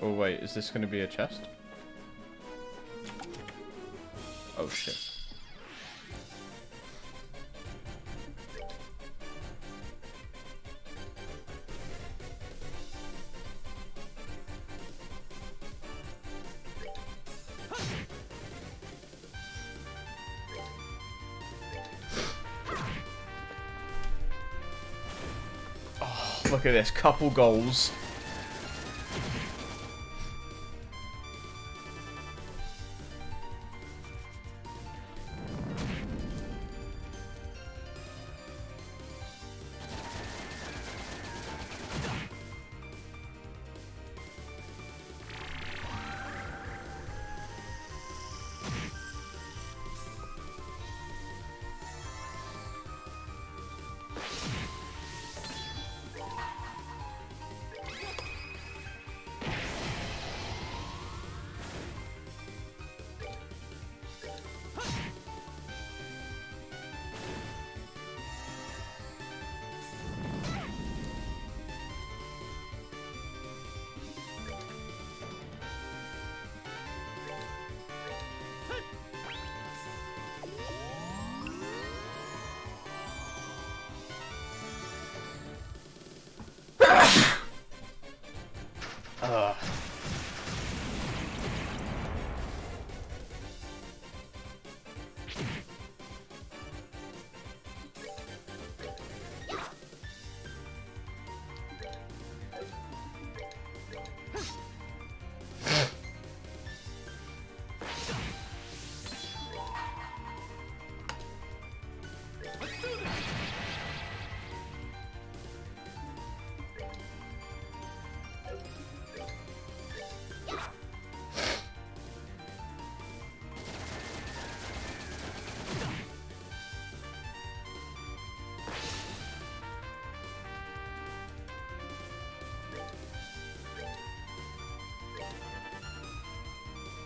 Oh wait, is this going to be a chest? Oh shit. Oh, look at this, couple goals.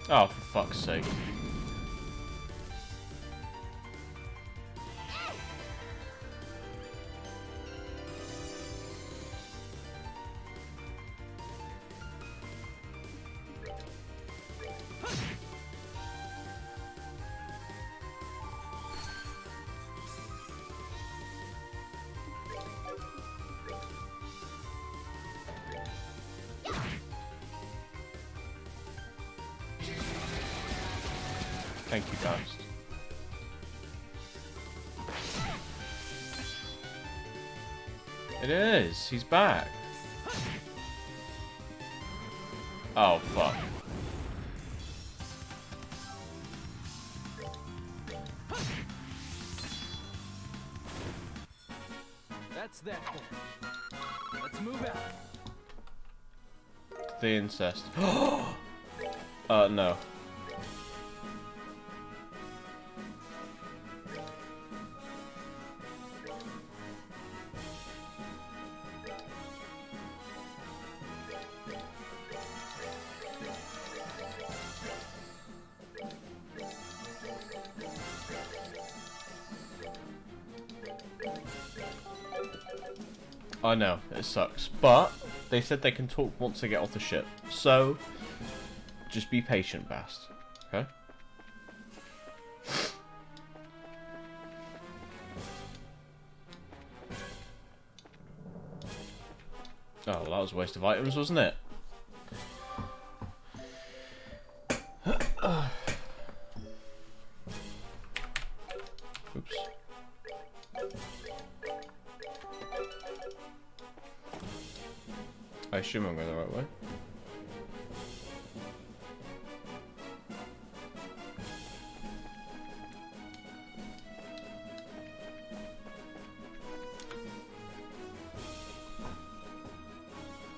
Oh, for fuck's sake. Thank you, Ghost. It is. He's back. Oh, fuck. That's that then. Let's move out. The incest. No. I know, it sucks. But they said they can talk once they get off the ship. So, just be patient, Bast. Okay? Oh, well, that was a waste of items, wasn't it? Oops. I assume I'm going the right way.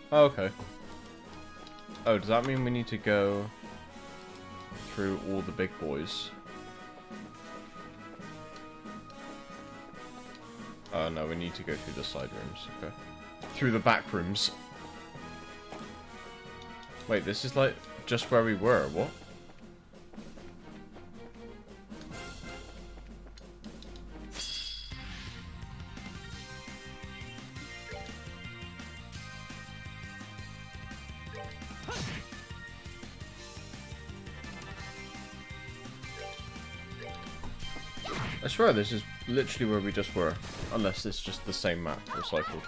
Oh, okay. Oh, does that mean we need to go through all the big boys? Oh no, we need to go through the side rooms. Okay. Through the back rooms. Wait, this is like just where we were, what? I swear this is literally where we just were. Unless it's just the same map recycled.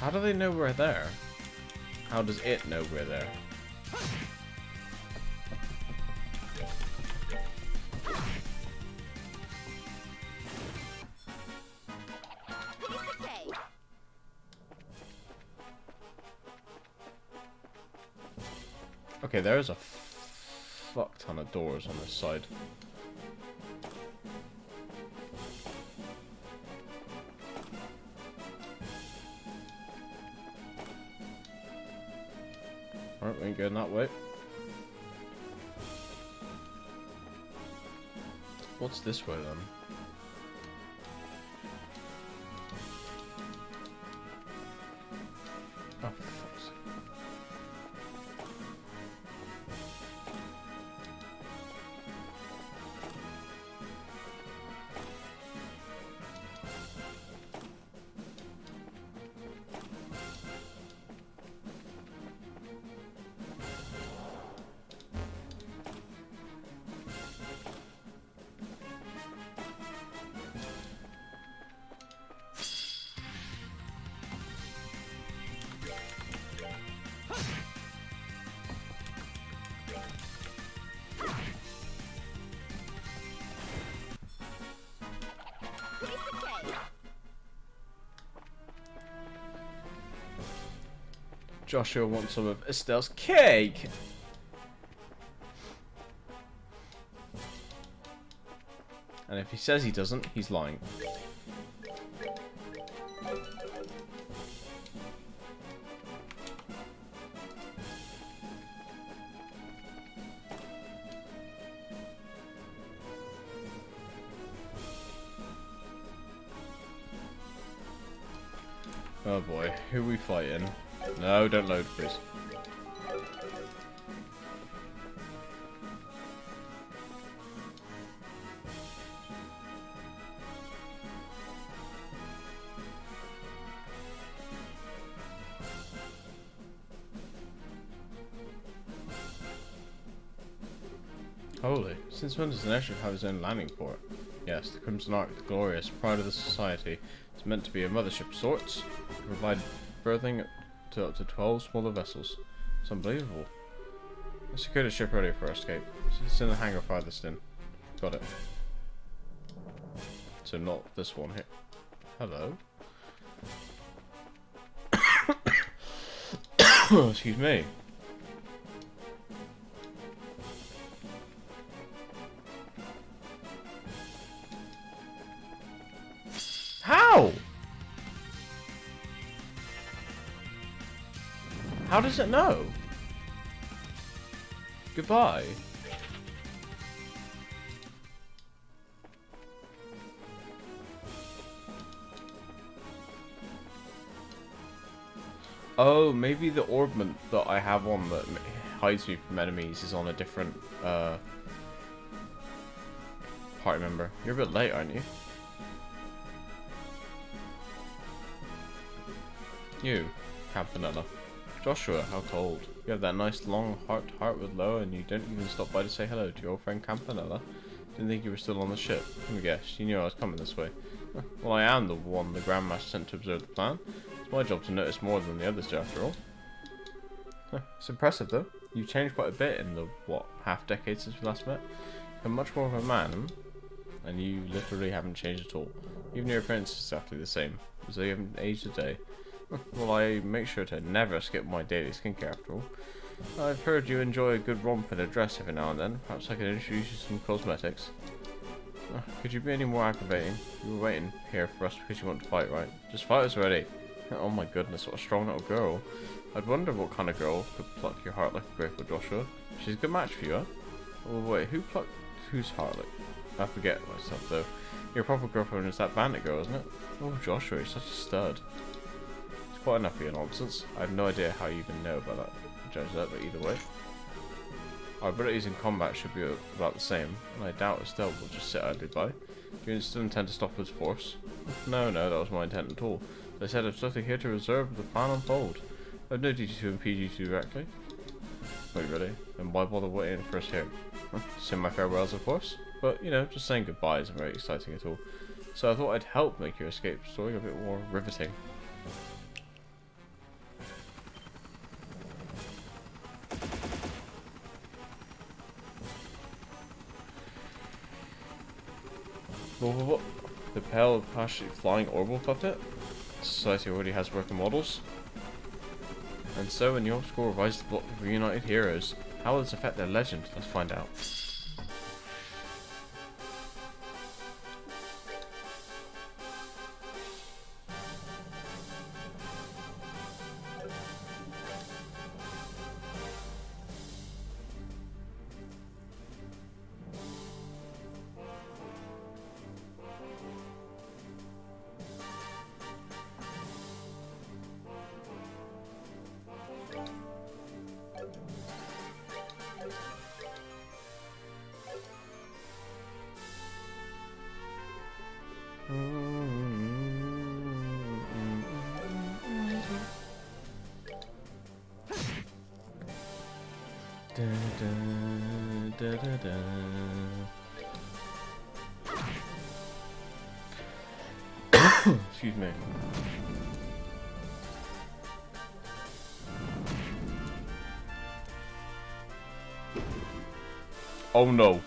How do they know we're there? How does it know we're there? Okay, there's a fuck ton of doors on this side. Alright, we ain't going that way. What's this way then? Oh, fuck's sake. Joshua wants some of Estelle's cake! And if he says he doesn't, he's lying. Oh boy, who are we fighting? No, don't load, please. Holy, since when does an airship have its own landing port? Yes, the Crimson Ark, the glorious pride of the society. It's meant to be a mothership of sorts, to provide berthing to up to 12 smaller vessels. It's unbelievable. I secured a ship ready for our escape. It's in the hangar farthest in. Got it. So not this one here. Hello? Excuse me. How? How does it know? Goodbye. Oh, maybe the orbment that I have on that hides me from enemies is on a different party member. You're a bit late, aren't you? You, Campanella. Joshua, how cold. You have that nice long heart with Loa and you don't even stop by to say hello to your old friend Campanella. Didn't think you were still on the ship. Let me guess, you knew I was coming this way. Well, I am the one the Grandmaster sent to observe the plan. It's my job to notice more than the others do, after all. It's impressive, though. You've changed quite a bit in the, what, half-decade since we last met? You're much more of a man, and you literally haven't changed at all. Even your appearance is exactly the same, as though you haven't aged a day. Well, I make sure to never skip my daily skincare, after all. I've heard you enjoy a good romp in a dress every now and then. Perhaps I could introduce you to some cosmetics. Could you be any more aggravating? You were waiting here for us because you want to fight, right? Just fight us already. Oh my goodness, what a strong little girl. I'd wonder what kind of girl could pluck your heart like a grateful Joshua. She's a good match for you, huh? Oh wait, who plucked whose heart like? I forget myself though. Your proper girlfriend is that bandit girl, isn't it? Oh Joshua, he's such a stud. It's quite enough of your nonsense. I have no idea how you even know about that. Judge that, but either way. Our abilities in combat should be about the same, and I doubt Estelle will just sit idly by. Do you still intend to stop his force? No, that was my intent at all. As I said, I'm simply here to observe the plan unfold. I have no duty to impede you two directly. Wait, really? Then why bother waiting for us here? Say my farewells, of course. But, you know, just saying goodbye isn't very exciting at all. So I thought I'd help make your escape story a bit more riveting. What? The pale, passionate flying orbital puppet? Society already has working models. And so, in your score, rises the block of reunited heroes. How will this affect their legend? Let's find out. Excuse me. Oh no.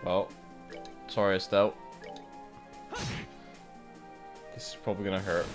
Well, sorry Estelle. This is probably gonna hurt.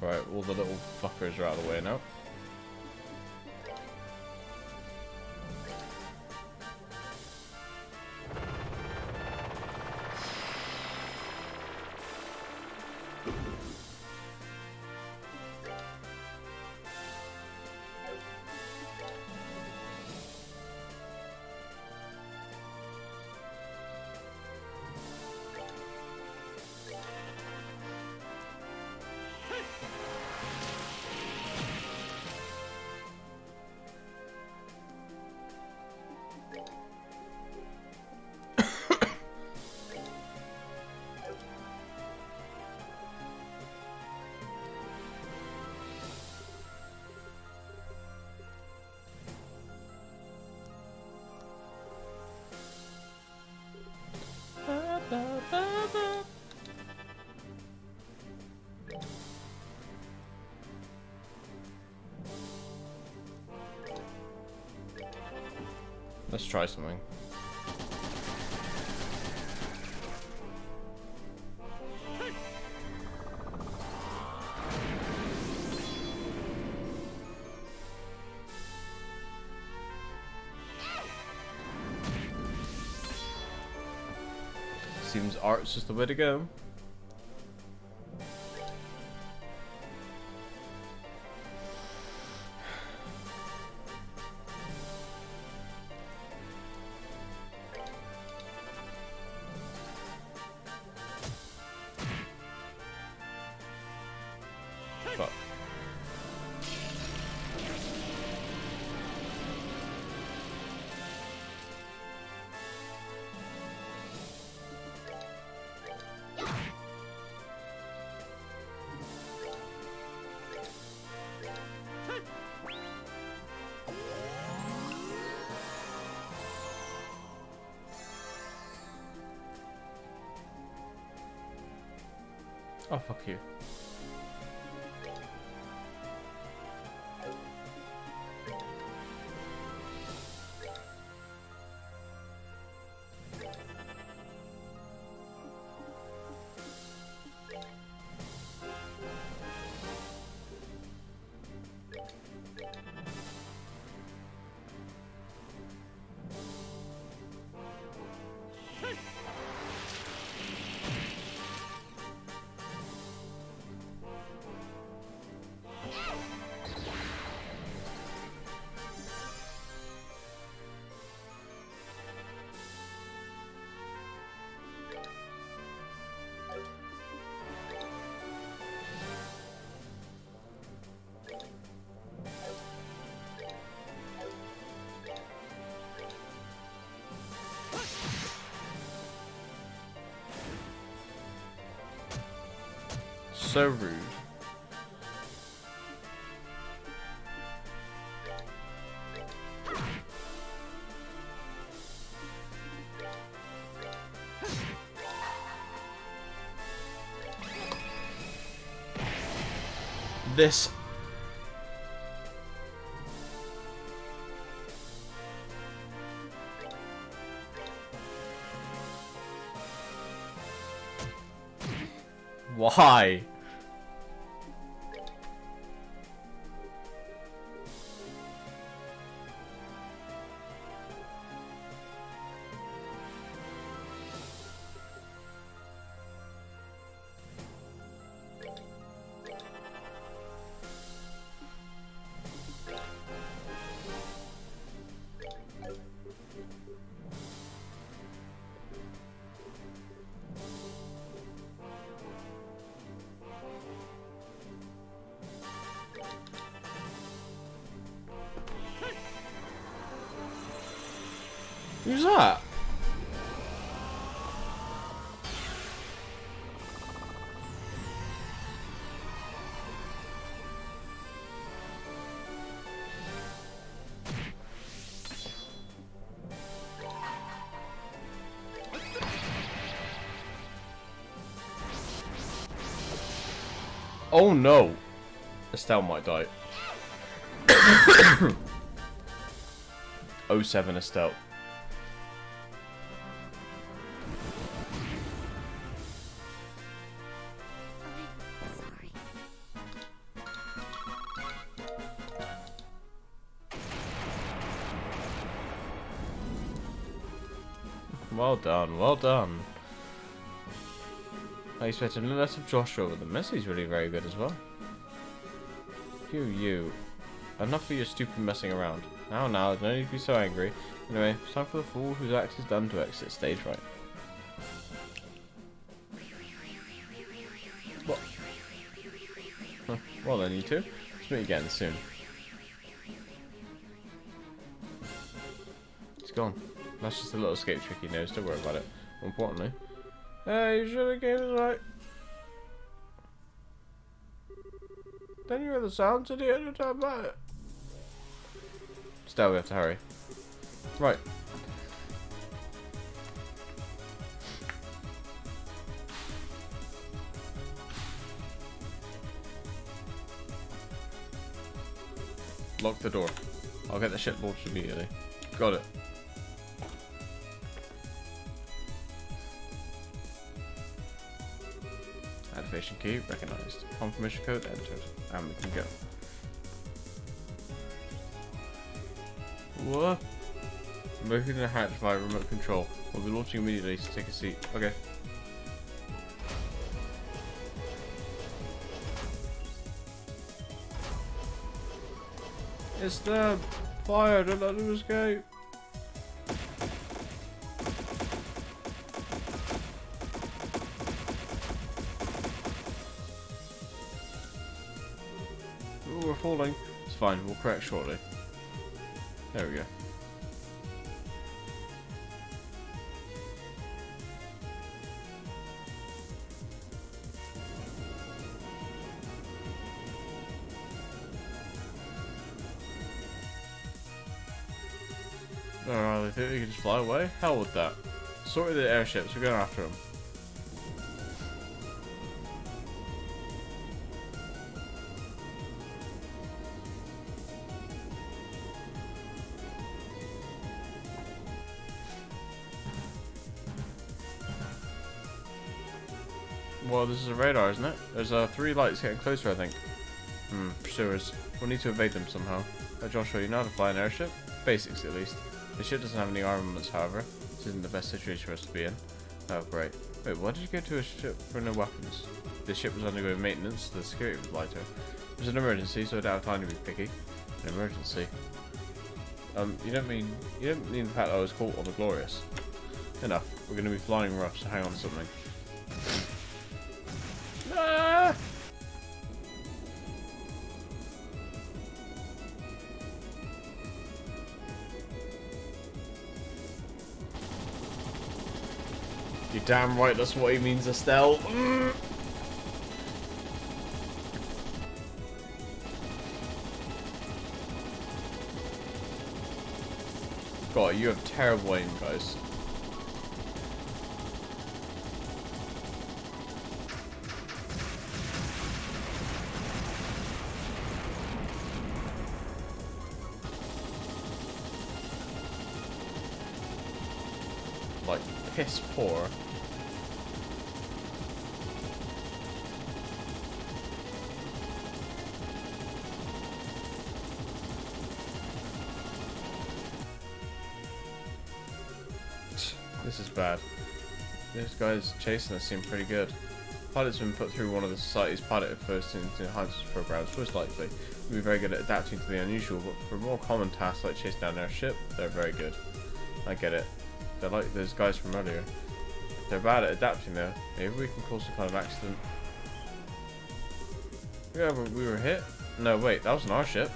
Right, all the little fuckers are out of the way now. Let's try something. Seems art's just the way to go. Fuck. Oh, fuck you. So rude. This. Why? Who's that? Oh no! Estelle might die. 07 Estelle. I'm sorry. Well done, well done. I expected less of Joshua, but the Messy's really very good as well. You. Enough of your stupid messing around. Now, there's no need to be so angry. Anyway, it's time for the fool whose act is done to exit stage right. What? Huh. Well then, you two. Let's meet again soon. It's gone. That's just a little escape trick he knows, don't worry about it. More importantly. Hey, you should have gained it right. Then you hear the sounds at the end of time about it. Still, we have to hurry. Right. Lock the door. I'll get the shit launched immediately. Got it. Activation key recognized. Confirmation code entered. And we can go. What? Moving the hatch via remote control. We'll be launching immediately, so take a seat. Okay. It's them! Fire! Don't let them escape! Ooh, we're falling. It's fine, we'll correct shortly. There we go. Oh, they think they can just fly away? Hell with that. Sorted the airships, we're going after them. Well, this is a radar, isn't it? There's 3 lights getting closer, I think. Pursuers. We'll need to evade them somehow. Joshua, you know how to fly an airship? Basics, at least. The ship doesn't have any armaments, however. This isn't the best situation for us to be in. Oh, great. Wait, why did you go to a ship for no weapons? The ship was undergoing maintenance, the security was lighter. It was an emergency, so I don't have time to be picky. An emergency? You don't mean the fact that I was caught on the Glorious. Enough. We're going to be flying rough, so hang on to something. Ah! You're damn right, that's what he means, Estelle. God, you have terrible aim, guys. Like, piss poor. This is bad. This guy's chasing us seem pretty good. Pilot's been put through one of the society's piloted first into enhancement programs, most likely. They'll be very good at adapting to the unusual, but for more common tasks like chasing down their ship, they're very good. I get it. They're like those guys from earlier. If they're bad at adapting though, maybe we can cause some kind of accident. Yeah, we were hit? No, wait, that wasn't our ship.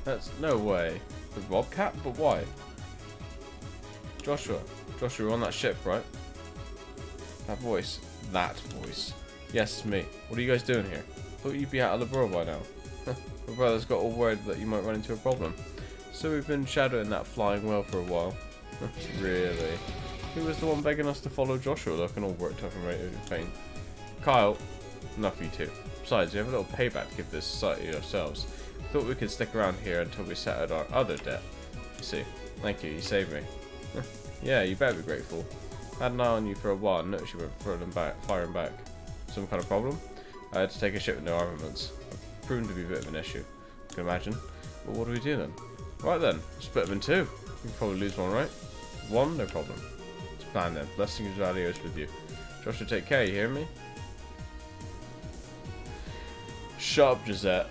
That's no way. The Bobcat? But why? Joshua, you're on that ship, right? That voice. That voice. Yes, it's me. What are you guys doing here? Thought you'd be out of the burrow by now. My brother's got all worried that you might run into a problem. So we've been shadowing that flying whale for a while. Really? Who was the one begging us to follow Joshua, looking all worked up and ready to faint? Kyle. Enough for you two. Besides, we have a little payback to give this society ourselves. Thought we could stick around here until we settled our other debt. You see. Thank you, you saved me. Yeah, you better be grateful. I had an eye on you for a while and noticed you were firing back. Some kind of problem? I had to take a ship with no armaments. Proven to be a bit of an issue. You can imagine. But what do we do then? Right then, split them in 2. You can probably lose one, right? 1, no problem. It's a plan then. Blessings of Valios with you. Joshua, take care, you hear me? Shut up, Gisette.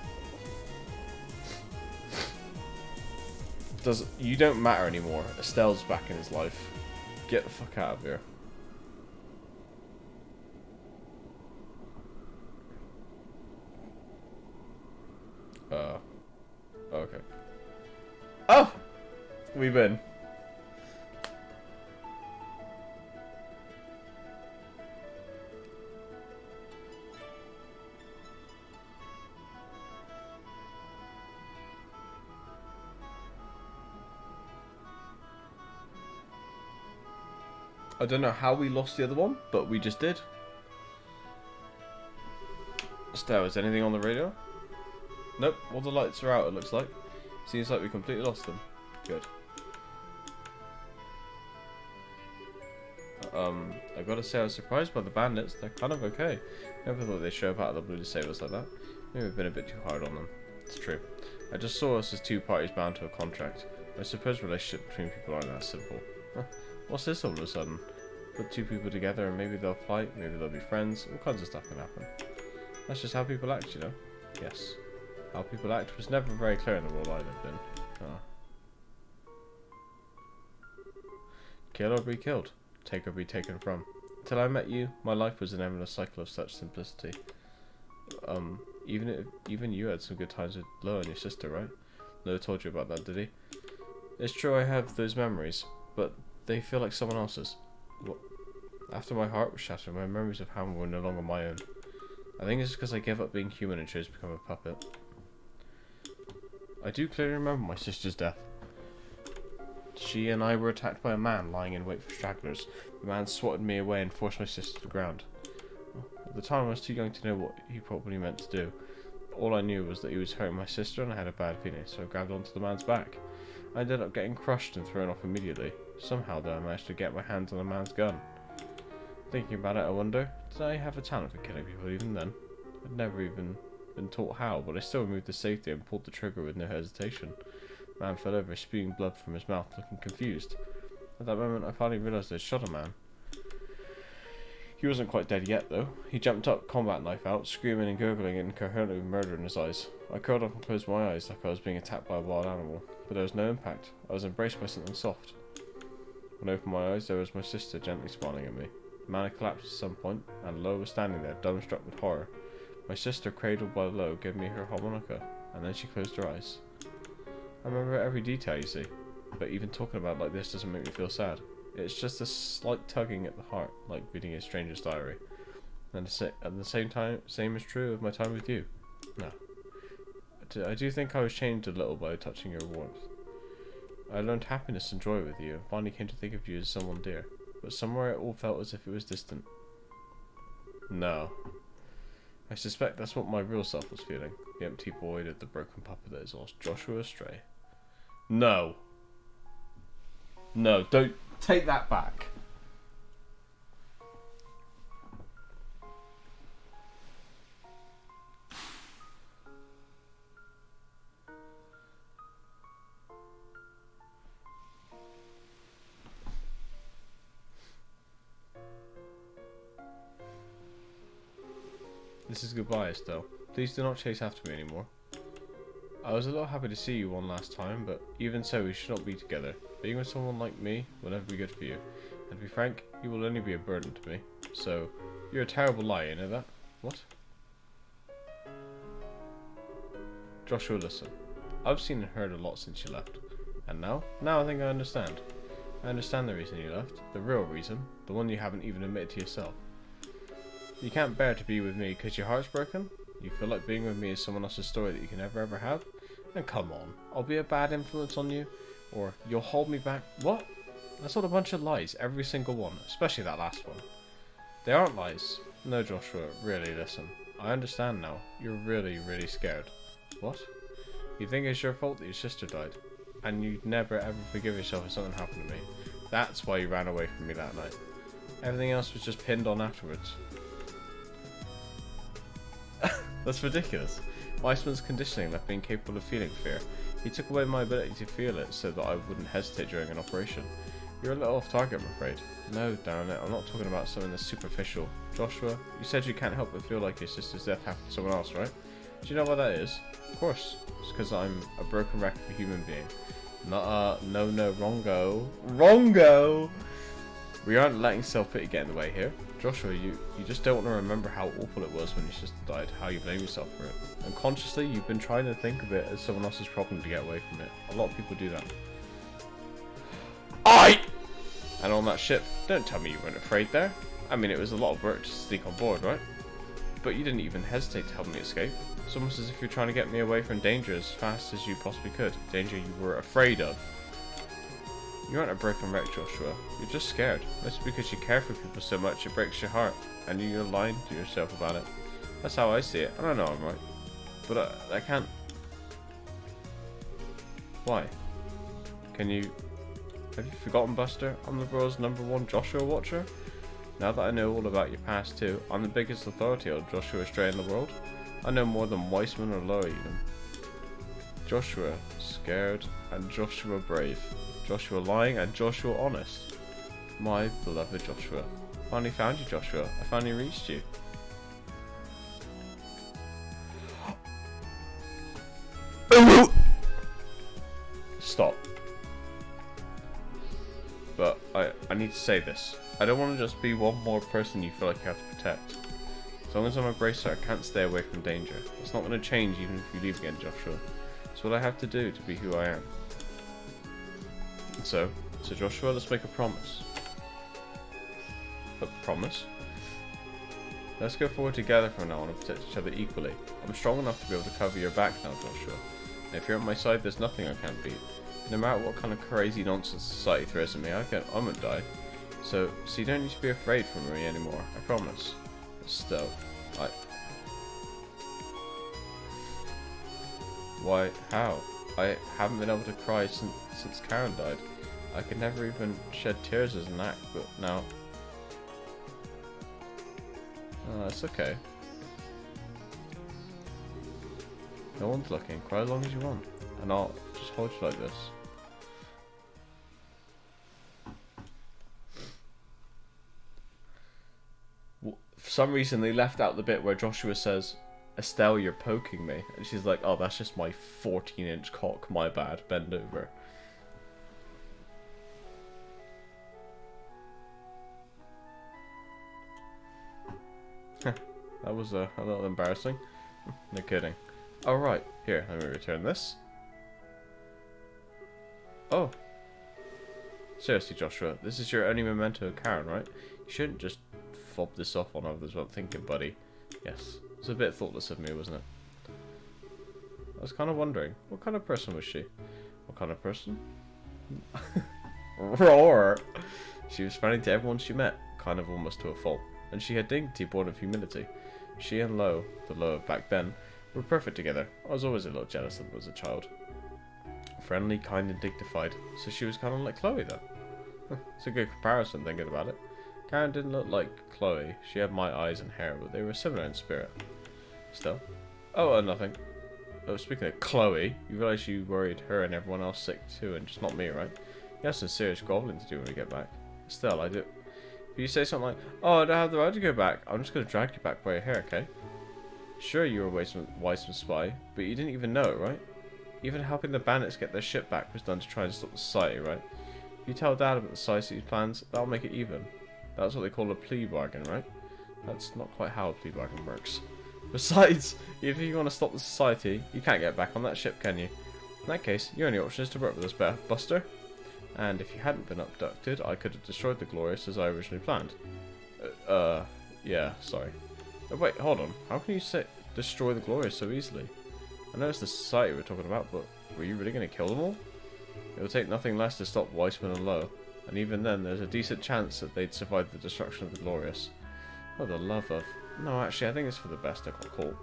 You don't matter anymore. Estelle's back in his life. Get the fuck out of here. Okay. Oh! We win. I don't know how we lost the other one, but we just did. Stell, is anything on the radio? Nope, all the lights are out, it looks like. Seems like we completely lost them. Good. I gotta say I was surprised by the bandits. They're kind of okay. Never thought they'd show up out of the blue to save us like that. Maybe we've been a bit too hard on them. It's true. I just saw us as two parties bound to a contract. I suppose relationship between people aren't that simple. Huh. What's this all of a sudden? Put two people together and maybe they'll fight, maybe they'll be friends, all kinds of stuff can happen. That's just how people act, you know? Yes. How people act was never very clear in the world I lived in. Ah. Kill or be killed. Take or be taken from. Till I met you, my life was an endless cycle of such simplicity. Even you had some good times with Lo and your sister, right? Lo told you about that, did he? It's true I have those memories, but they feel like someone else's. What? After my heart was shattered, my memories of Ham were no longer my own. I think it's because I gave up being human and chose to become a puppet. I do clearly remember my sister's death. She and I were attacked by a man lying in wait for stragglers. The man swatted me away and forced my sister to the ground. At the time I was too young to know what he probably meant to do. All I knew was that he was hurting my sister and I had a bad feeling, so I grabbed onto the man's back. I ended up getting crushed and thrown off immediately. Somehow though I managed to get my hands on the man's gun. Thinking about it I wonder, did I have a talent for killing people even then? I'd never even been taught how, but I still removed the safety and pulled the trigger with no hesitation. The man fell over, spewing blood from his mouth, looking confused. At that moment I finally realised I'd shot a man. He wasn't quite dead yet though. He jumped up, combat knife out, screaming and gurgling incoherently with murder in his eyes. I curled up and closed my eyes like I was being attacked by a wild animal, but there was no impact. I was embraced by something soft. When I opened my eyes there was my sister gently smiling at me. The man had collapsed at some point, and Lo was standing there, dumbstruck with horror. My sister, cradled by Lo, gave me her harmonica, and then she closed her eyes. I remember every detail, you see, but even talking about it like this doesn't make me feel sad. It's just a slight tugging at the heart, like reading a stranger's diary. And at the same time, same is true of my time with you. No. I do think I was changed a little by touching your warmth. I learned happiness and joy with you, and finally came to think of you as someone dear. But somewhere it all felt as if it was distant. No. I suspect that's what my real self was feeling. The empty void of the broken puppet that is lost Joshua astray. No. No, don't take that back. This is goodbye, Estelle. Please do not chase after me anymore. I was a little happy to see you one last time, but even so we should not be together. Being with someone like me will never be good for you. And to be frank, you will only be a burden to me. So, you're a terrible liar, you know that? What? Joshua, listen. I've seen and heard a lot since you left. And now? Now I think I understand. I understand the reason you left. The real reason. The one you haven't even admitted to yourself. You can't bear to be with me because your heart's broken? You feel like being with me is someone else's story that you can never ever have? And come on, I'll be a bad influence on you? Or you'll hold me back? What? That's all a bunch of lies, every single one, especially that last one. They aren't lies. No, Joshua, really listen. I understand now. You're really, really scared. What? You think it's your fault that your sister died? And you'd never ever forgive yourself if something happened to me. That's why you ran away from me that night. Everything else was just pinned on afterwards. That's ridiculous. Weissman's conditioning left me incapable of feeling fear. He took away my ability to feel it so that I wouldn't hesitate during an operation. You're a little off target, I'm afraid. No, darn it, I'm not talking about something that's superficial. Joshua, you said you can't help but feel like your sister's death happened to someone else, right? Do you know why that is? Of course. It's because I'm a broken wreck of a human being. Not no, wrongo. Wrongo! We aren't letting self-pity get in the way here. Joshua, you just don't want to remember how awful it was when your sister died, how you blame yourself for it. Unconsciously, you've been trying to think of it as someone else's problem to get away from it. A lot of people do that. And on that ship, don't tell me you weren't afraid there. I mean, it was a lot of work to sneak on board, right? But you didn't even hesitate to help me escape. It's almost as if you're trying to get me away from danger as fast as you possibly could. Danger you were afraid of. You aren't a broken wreck, Joshua. You're just scared. That's because you care for people so much it breaks your heart, and you're lying to yourself about it. That's how I see it. I don't know I'm right, but I can't. Why? Can you? Have you forgotten, Buster? I'm the world's #1 Joshua watcher. Now that I know all about your past too, I'm the biggest authority on Joshua Stray in the world. I know more than Weissman or Lowe even. Joshua scared and Joshua brave. Joshua lying and Joshua honest. My beloved Joshua. Finally found you, Joshua. I finally reached you. Stop. But I need to say this. I don't want to just be one more person you feel like you have to protect. As long as I'm a bracer, I can't stay away from danger. It's not going to change even if you leave again, Joshua. It's what I have to do to be who I am. And so Joshua, let's make a promise. A promise? Let's go forward together from now on and protect each other equally. I'm strong enough to be able to cover your back now, Joshua. And if you're at my side, there's nothing I can't beat. No matter what kind of crazy nonsense society throws at me, I won't die. So you don't need to be afraid for me anymore, I promise. Still, Why? How? I haven't been able to cry since Karen died. I could never even shed tears as an act, but now... Oh, it's okay. No one's looking. Cry as long as you want. And I'll just hold you like this. For some reason they left out the bit where Joshua says, Estelle, you're poking me. And she's like, oh, that's just my 14-inch cock, my bad, bend over. That was a little embarrassing. No kidding. Alright, here, let me return this. Oh. Seriously, Joshua, this is your only memento of Karen, right? You shouldn't just fob this off on others without thinking, buddy. Yes, it was a bit thoughtless of me, wasn't it? I was kind of wondering, what kind of person was she? What kind of person? Roar! She was friendly to everyone she met, kind of almost to a fault. And she had dignity born of humility. She and Lowe, the Lowe of back then, were perfect together. I was always a little jealous of them as a child. Friendly, kind and dignified, so she was kind of like Chloe then. It's a good comparison thinking about it. Karen didn't look like Chloe. She had my eyes and hair, but they were similar in spirit. Still. Oh, nothing. Oh, speaking of Chloe, you realise you worried her and everyone else sick too, and just not me, right? You have some serious groveling to do when we get back. Still, I do. If you say something like, oh, I don't have the right to go back, I'm just going to drag you back by your hair, okay? Sure, you were a Weissman spy, but you didn't even know it, right? Even helping the bandits get their ship back was done to try and stop the society, right? If you tell Dad about the society's plans, that'll make it even. That's what they call a plea bargain, right? That's not quite how a plea bargain works. Besides, if you want to stop the society, you can't get back on that ship, can you? In that case, your only option is to work with us, Buster. And if you hadn't been abducted, I could have destroyed the Glorious as I originally planned. Yeah, sorry. Oh, wait, hold on. How can you say destroy the Glorious so easily? I know it's the society we're talking about, but were you really going to kill them all? It would take nothing less to stop Weissman and Lowe, and even then there's a decent chance that they'd survive the destruction of the Glorious. Oh, the love of... No, actually, I think it's for the best I got caught.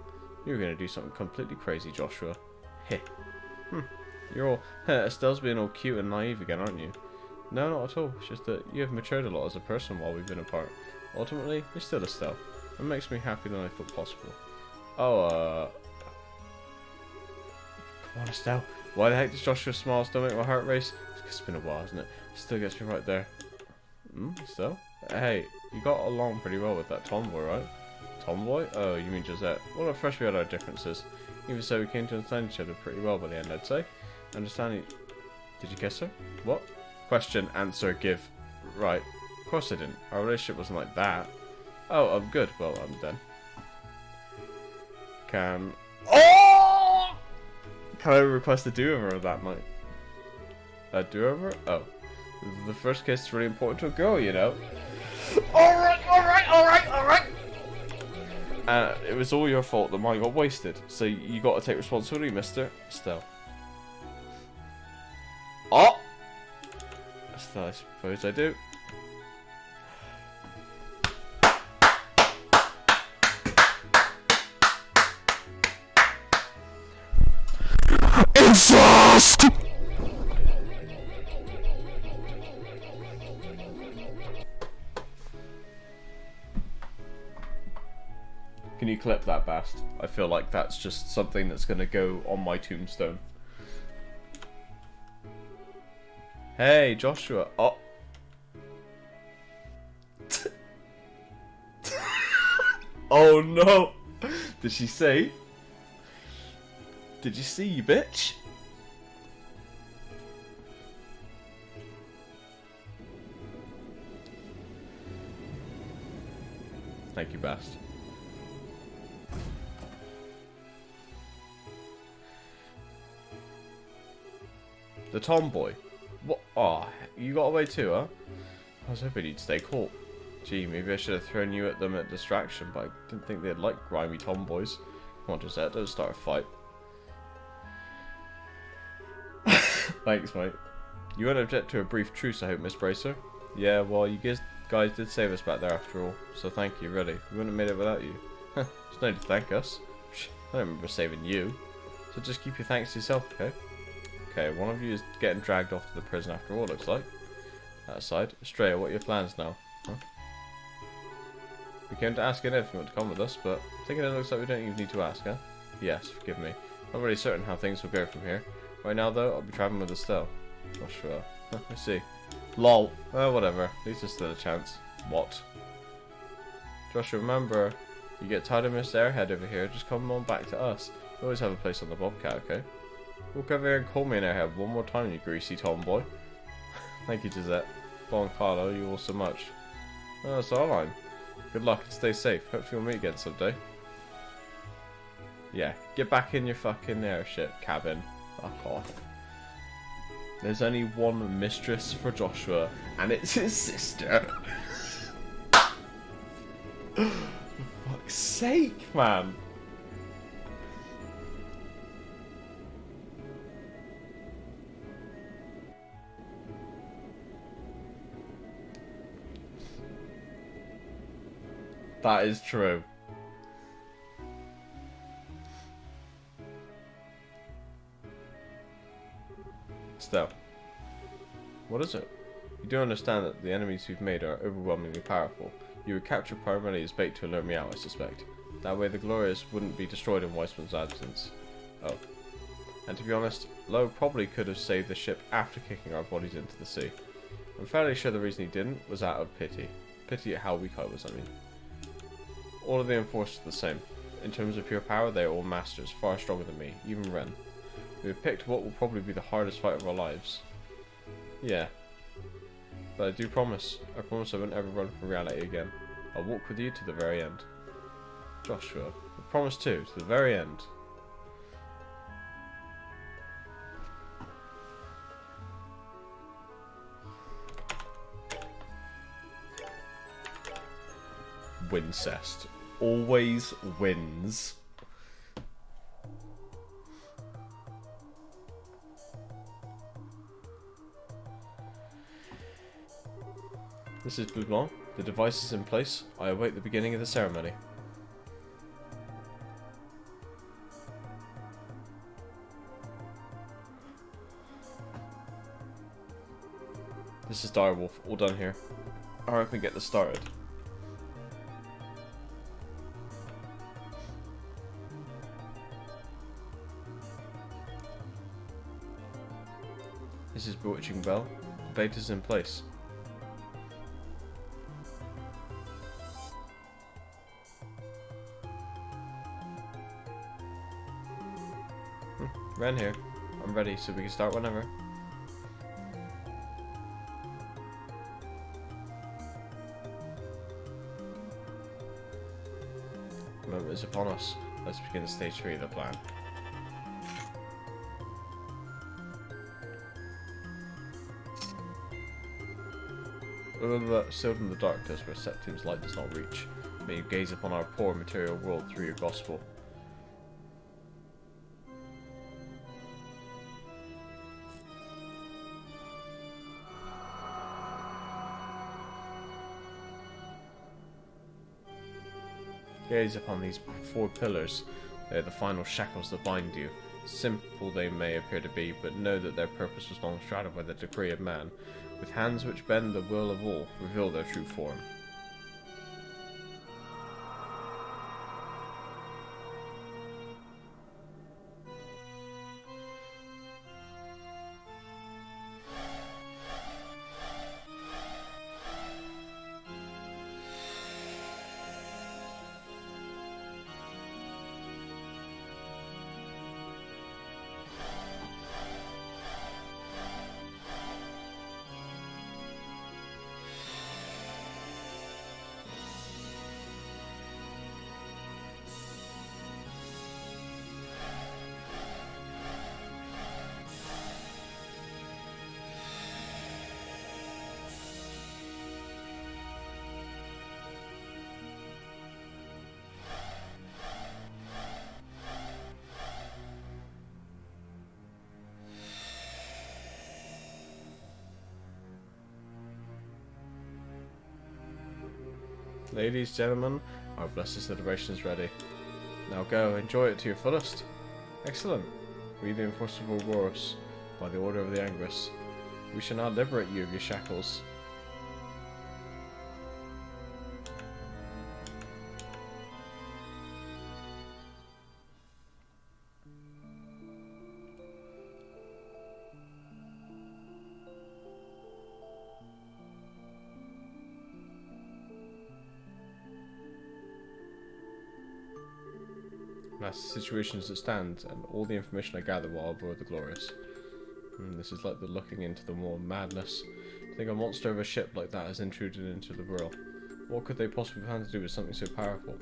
You're going to do something completely crazy, Joshua. Heh. You're all... Estelle's being all cute and naive again, aren't you? No, not at all. It's just that you have matured a lot as a person while we've been apart. Ultimately, you're still Estelle. It makes me happier than I thought possible. Oh, Come on, Estelle. Why the heck does Joshua smile still make my heart race? It's been a while, isn't it? Still gets me right there. Estelle? Hey, you got along pretty well with that tomboy, right? Tomboy? Oh, you mean Josette. Well, at first we had our differences. Even so, we came to understand each other pretty well by the end, I'd say. Understanding... Did you kiss her? What? Question, answer, give. Right. Of course I didn't. Our relationship wasn't like that. Oh, I'm good. Well, I'm done. Can I request a do-over that night? A do-over? Oh. The first kiss is really important to a girl, you know. Alright! It was all your fault that mine got wasted. So you got to take responsibility, mister. Estelle. Oh! I suppose I do. Incest! Can you clip that, Bast? I feel like that's just something that's gonna go on my tombstone. Hey, Joshua. Oh. Oh no! Did she say? Did you see, you bitch? Thank you, Bast. The tomboy. What? Oh, you got away too, huh? I was hoping you'd stay cool. Gee, maybe I should have thrown you at them at distraction, but I didn't think they'd like grimy tomboys. Come on, Josette, don't start a fight. Thanks, mate. You won't object to a brief truce, I hope, Miss Bracer? Yeah, well, you guys did save us back there after all, so thank you, really. We wouldn't have made it without you. There's no need to thank us. I don't remember saving you. So just keep your thanks to yourself, okay? Okay, one of you is getting dragged off to the prison after all, looks like. That aside, Estrella, what are your plans now? Huh? We came to ask if you want to come with us, but I'm thinking it looks like we don't even need to ask, huh? Yes, forgive me. Not really certain how things will go from here. Right now, though, I'll be traveling with Estelle. Not sure. I see. Lol. Whatever. At least there's still a chance. What? Joshua, remember, you get tired of Miss Airhead over here, just come on back to us. We always have a place on the Bobcat, okay? Walk over here and call me an airhead one more time, you greasy tomboy. Thank you, Gisette. Bon Carlo, you all so much. Oh, that's all I'm. Good luck and stay safe. Hopefully we'll meet again someday. Yeah, get back in your fucking airship cabin. Fuck off. There's only one mistress for Joshua, and it's his sister. For fuck's sake, man. That is true. Still. What is it? You do understand that the enemies we've made are overwhelmingly powerful. You would capture primarily as bait to alert me out, I suspect. That way the Glorious wouldn't be destroyed in Weissman's absence. Oh. And to be honest, Lowe probably could have saved the ship after kicking our bodies into the sea. I'm fairly sure the reason he didn't was out of pity. Pity at how weak I was, I mean. All of the enforcers are the same. In terms of pure power, they are all masters, far stronger than me, even Ren. We have picked what will probably be the hardest fight of our lives. Yeah. But I promise I won't ever run from reality again. I'll walk with you to the very end. Joshua, I promise too, to the very end. Wincest. Always wins. This is Blue Blanc. The device is in place. I await the beginning of the ceremony. This is Direwolf. All done here. Hurry up and get this started. This is Bewitching Bell. The bait is in place. Ren here. I'm ready, so we can start whenever. The moment is upon us. Let's begin stage 3 of the plan. Sealed in the darkness where Septium's light does not reach. May you gaze upon our poor material world through your gospel. Gaze upon these 4 pillars. They are the final shackles that bind you. Simple they may appear to be, but know that their purpose was long shrouded by the decree of man. With hands which bend the will of all, reveal their true form. Ladies, gentlemen, our blessed celebration is ready. Now go, enjoy it to your fullest. Excellent. We the enforcers of Ouroboros, by the order of the Angress. We shall now liberate you of your shackles. That's the situation as it stands, and all the information I gather while aboard the Glorious. This is like the looking into the more madness. To think a monster of a ship like that has intruded into the world. What could they possibly plan to do with something so powerful?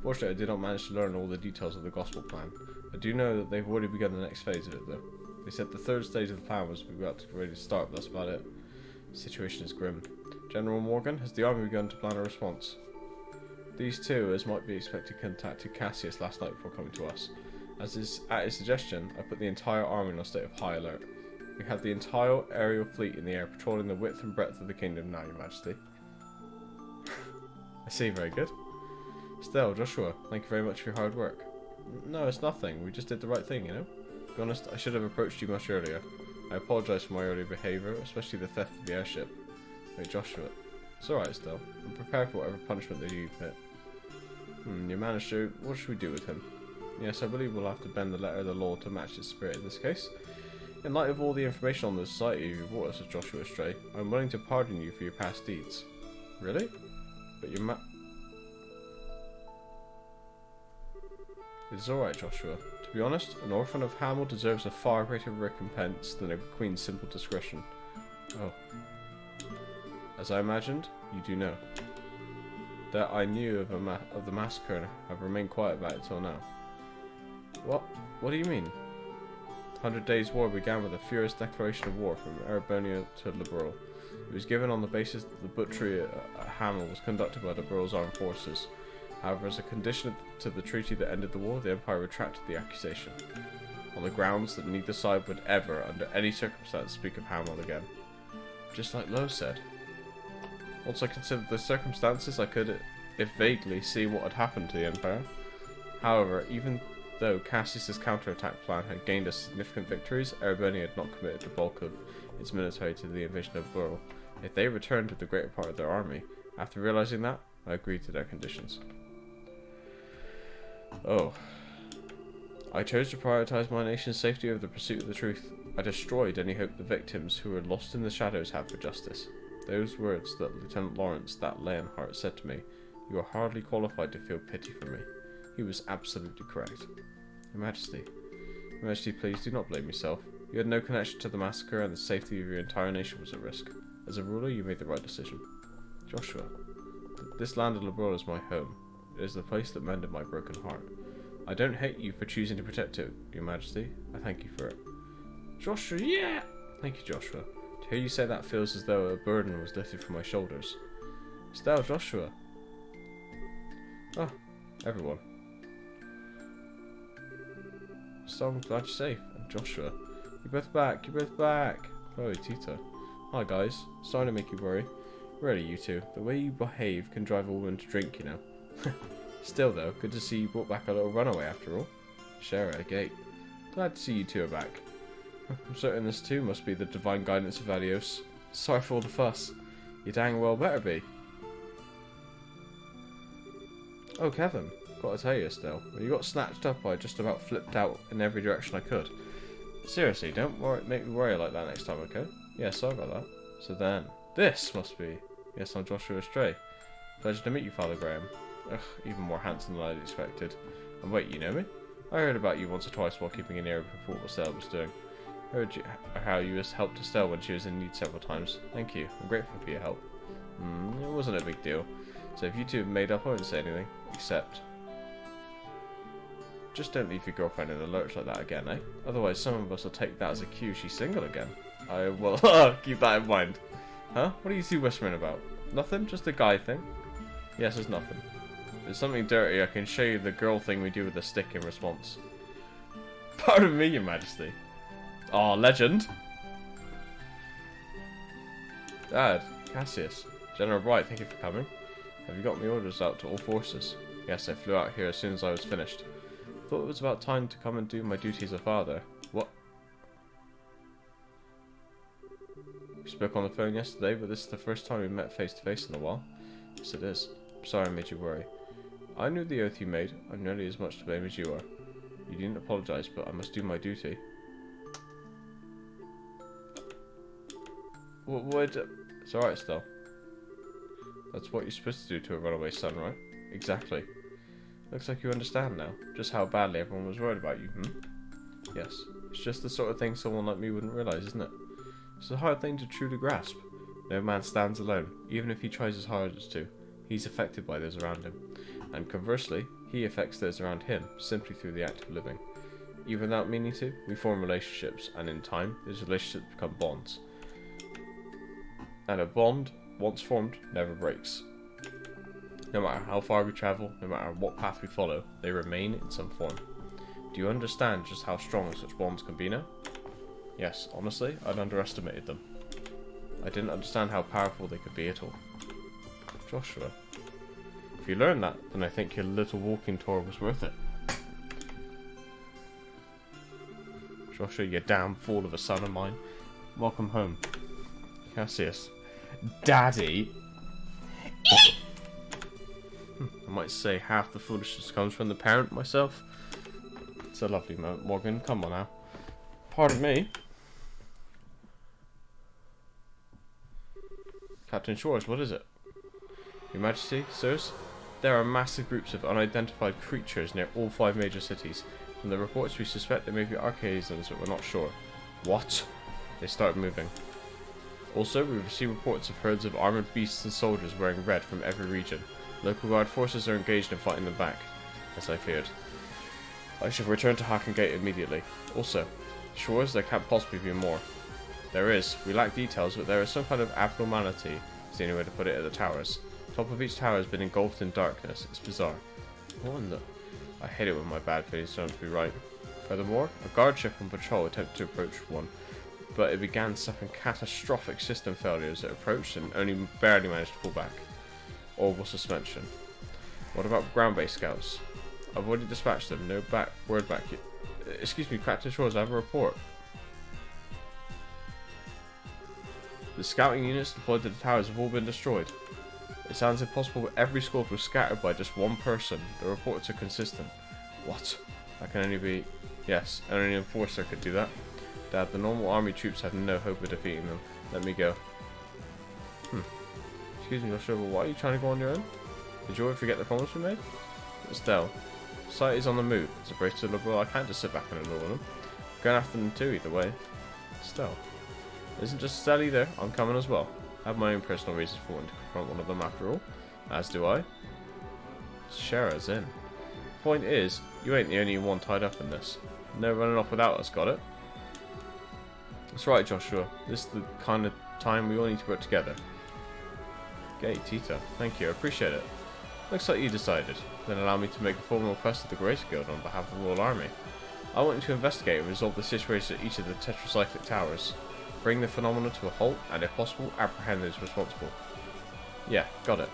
Fortunately, I did not manage to learn all the details of the gospel plan. I do know that they've already begun the next phase of it, though. They said the 3rd stage of the plan was about to be ready to start, but that's about it. The situation is grim. General Morgan, has the army begun to plan a response? These two, as might be expected, contacted Cassius last night before coming to us. At his suggestion, I put the entire army in a state of high alert. We have the entire aerial fleet in the air patrolling the width and breadth of the kingdom now, Your Majesty. I see, very good. Still, Joshua, thank you very much for your hard work. No, it's nothing. We just did the right thing, you know? To be honest, I should have approached you much earlier. I apologise for my early behaviour, especially the theft of the airship. Wait, Joshua. It's alright still. I'm prepared for whatever punishment that you hit. Your manager, what should we do with him? Yes, I believe we'll have to bend the letter of the law to match its spirit in this case. In light of all the information on the society you brought us as Joshua Stray, I'm willing to pardon you for your past deeds. Really? But your It's alright, Joshua. To be honest, an orphan of Hamel deserves a far greater recompense than a queen's simple discretion. Oh. As I imagined, you do know. That I knew of the massacre and have remained quiet about it till now. What? What do you mean? 100 Days' War began with a furious declaration of war from Erebonia to Liberal. It was given on the basis that the butchery at Hamel was conducted by the Liberal's armed forces. However, as a condition to the treaty that ended the war, the Empire retracted the accusation, on the grounds that neither side would ever, under any circumstance, speak of Hamel again. Just like Lowe said. Once I considered the circumstances, I could, if vaguely, see what had happened to the Empire. However, even though Cassius's counterattack plan had gained us significant victories, Erebonia had not committed the bulk of its military to the invasion of Burl. If they returned with the greater part of their army, after realizing that, I agreed to their conditions. Oh. I chose to prioritize my nation's safety over the pursuit of the truth. I destroyed any hope the victims who were lost in the shadows had for justice. Those words that Lieutenant Lawrence, that Leonhardt, said to me, "You are hardly qualified to feel pity for me." He was absolutely correct. Your Majesty. Your Majesty, please do not blame yourself. You had no connection to the massacre and the safety of your entire nation was at risk. As a ruler, you made the right decision. Joshua, this land of Liberal is my home. It is the place that mended my broken heart. I don't hate you for choosing to protect it, Your Majesty. I thank you for it. Joshua, yeah! Thank you, Joshua. To hear you say that feels as though a burden was lifted from my shoulders. Still, Joshua. Ah, everyone. So I'm glad you're safe. And Joshua. You're both back, you're both back. Chloe, Tita. Hi guys, sorry to make you worry. Really, you two. The way you behave can drive a woman to drink, you know. Still though, good to see you brought back a little runaway after all. Shara, Gate. Glad to see you two are back. I'm certain this too must be the divine guidance of Adios. Sorry for all the fuss. You dang well better be. Oh, Kevin. Gotta tell you still, when you got snatched up, I just about flipped out in every direction I could. Seriously, don't make me worry like that next time, okay? Yeah, sorry about that. So then, this must be... Yes, I'm Joshua Stray. Pleasure to meet you, Father Graham. Ugh, even more handsome than I'd expected. And wait, you know me? I heard about you once or twice while keeping an ear open for what Estelle was doing. Heard how you just helped Estelle when she was in need several times. Thank you. I'm grateful for your help. It wasn't a big deal. So if you two have made up, I won't say anything. Except... just don't leave your girlfriend in the lurch like that again, eh? Otherwise some of us will take that as a cue she's single again. I will keep that in mind. Huh? What are you two whispering about? Nothing? Just a guy thing? Yes, it's nothing. If there's something dirty, I can show you the girl thing we do with the stick in response. Pardon me, Your Majesty. Aw, legend. Dad, Cassius, General Bright, thank you for coming. Have you got my orders out to all forces? Yes, I flew out here as soon as I was finished. Thought it was about time to come and do my duty as a father. What? We spoke on the phone yesterday, but this is the first time we've met face to face in a while. Yes, it is. I'm sorry I made you worry. I knew the oath you made. I'm nearly as much to blame as you are. You didn't apologize, but I must do my duty. What? It's alright, still. That's what you're supposed to do to a runaway son, right? Exactly. Looks like you understand now, just how badly everyone was worried about you, Yes, it's just the sort of thing someone like me wouldn't realise, isn't it? It's a hard thing to truly grasp. No man stands alone, even if he tries his hardest to. He's affected by those around him. And conversely, he affects those around him, simply through the act of living. Even without meaning to, we form relationships, and in time, those relationships become bonds. And a bond, once formed, never breaks. No matter how far we travel, no matter what path we follow, they remain in some form. Do you understand just how strong such bonds can be now? Yes, honestly, I'd underestimated them. I didn't understand how powerful they could be at all. Joshua, if you learn that, then I think your little walking tour was worth it. Joshua, you damn fool of a son of mine. Welcome home. Cassius. Daddy! I might say half the foolishness comes from the parent myself. It's a lovely moment, Morgan. Come on now. Pardon me. Captain Shores, what is it? Your Majesty, sirs? There are massive groups of unidentified creatures near all 5 major cities. From the reports, we suspect they may be archaisms, but we're not sure. What? They start moving. Also, we've received reports of herds of armoured beasts and soldiers wearing red from every region. Local guard forces are engaged in fighting them back, as I feared. I shall return to Hacken Gate immediately. Also, Shores, there can't possibly be more. There is. We lack details, but there is some kind of abnormality, is the only way to put it, at the towers. The top of each tower has been engulfed in darkness. It's bizarre. What in the... I hate it when my bad feelings turn out to be right. Furthermore, a guard ship on patrol attempted to approach one, but it began suffering catastrophic system failures. It approached and only barely managed to pull back. Orbital suspension. What about ground-based scouts? I've already dispatched them. No word back yet. Excuse me, Captain Shores, I have a report. The scouting units deployed to the towers have all been destroyed. It sounds impossible, but every squad was scattered by just one person. The reports are consistent. What? That can only be... Yes, only an enforcer could do that. Dad, the normal army troops have no hope of defeating them. Let me go. Excuse me, Joshua, why are you trying to go on your own? Did you already forget the promise we made? Estelle, society's on the move. It's a brace to the liberal. I can't just sit back and ignore them. I'm going after them too, either way. Estelle. Isn't just Estelle either. I'm coming as well. I have my own personal reasons for wanting to confront one of them after all. As do I. Shara's in. Point is, you ain't the only one tied up in this. No running off without us, got it? That's right, Joshua. This is the kind of time we all need to work together. Okay, Tita. Thank you, I appreciate it. Looks like you decided. Then allow me to make a formal request of the Grace Guild on behalf of the Royal Army. I want you to investigate and resolve the situation at each of the tetracyclic towers. Bring the phenomena to a halt, and if possible, apprehend those responsible. Yeah, got it.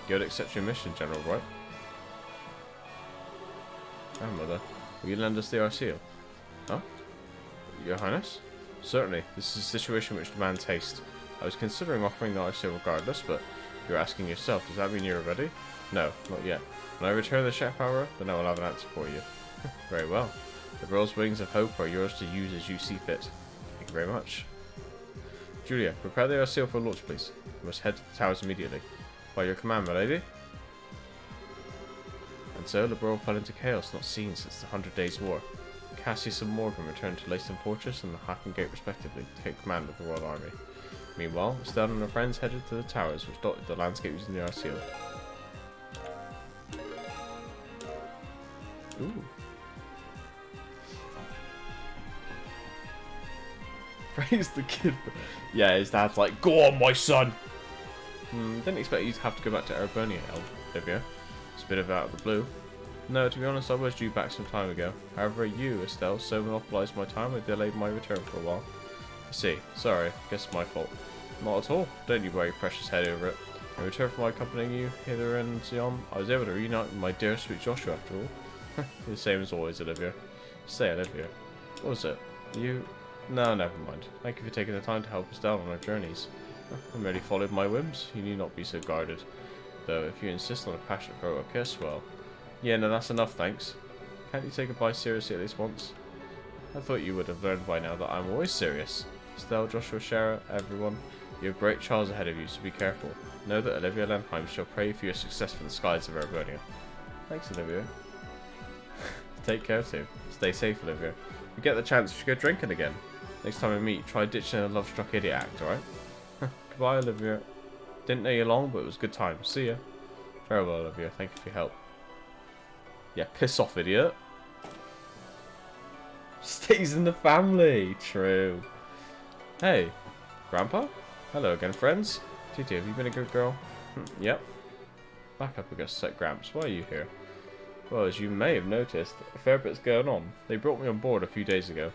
Guild accepts your mission, General Bright. Grandmother, will you lend us the RCO? Huh? Your Highness? Certainly, this is a situation which demands haste. I was considering offering the RCO regardless, but you're asking yourself, does that mean you're ready? No, not yet. When I return the Shat Power, then I will have an answer for you. Very well. The Royal's wings of hope are yours to use as you see fit. Thank you very much. Julia, prepare the RCO for launch, please. We must head to the towers immediately. By your command, my lady. And so, the world fell into chaos not seen since the 100 Days' War. Cassius and Morgan returned to Laceham Fortress and the Hacken Gate respectively to take command of the Royal Army. Meanwhile, Estelle and her friends headed to the towers which dotted the landscape using the RCO. Ooh. Praise the kid. Yeah, his dad's like, go on, my son! Didn't expect you to have to go back to Erebonia, Olivia. It's a bit of out of the blue. No, to be honest, I was due back some time ago. However, you, Estelle, so monopolised my time I delayed my return for a while. I see. Sorry. Guess it's my fault. Not at all. Don't you worry your precious head over it. In return for my accompanying you hither and yon, I was able to reunite with my dear sweet Joshua after all. The same as always, Olivia. Say, Olivia. What was it? You... No, never mind. Thank you for taking the time to help us down on our journeys. I merely followed my whims. You need not be so guarded. Though, if you insist on a passionate farewell kiss, well... Yeah, no, that's enough, thanks. Can't you take goodbye seriously at least once? I thought you would have learned by now that I'm always serious. Estelle, Joshua, Shara, everyone, you have great trials ahead of you, so be careful. Know that Olivia Lenheim shall pray for your success for the skies of Erebonia. Thanks, Olivia. Take care too. Stay safe, Olivia. If you get the chance, you should go drinking again. Next time we meet, try ditching a love-struck idiot act, alright? Goodbye, Olivia. Didn't know you long, but it was a good time. See ya. Farewell, Olivia. Thank you for your help. Yeah, piss off, idiot. Stays in the family. True. Hey, Grandpa? Hello again, friends. TT, have you been a good girl? Yep. Back up a sec, Gramps. Why are you here? Well, as you may have noticed, a fair bit's going on. They brought me on board a few days ago.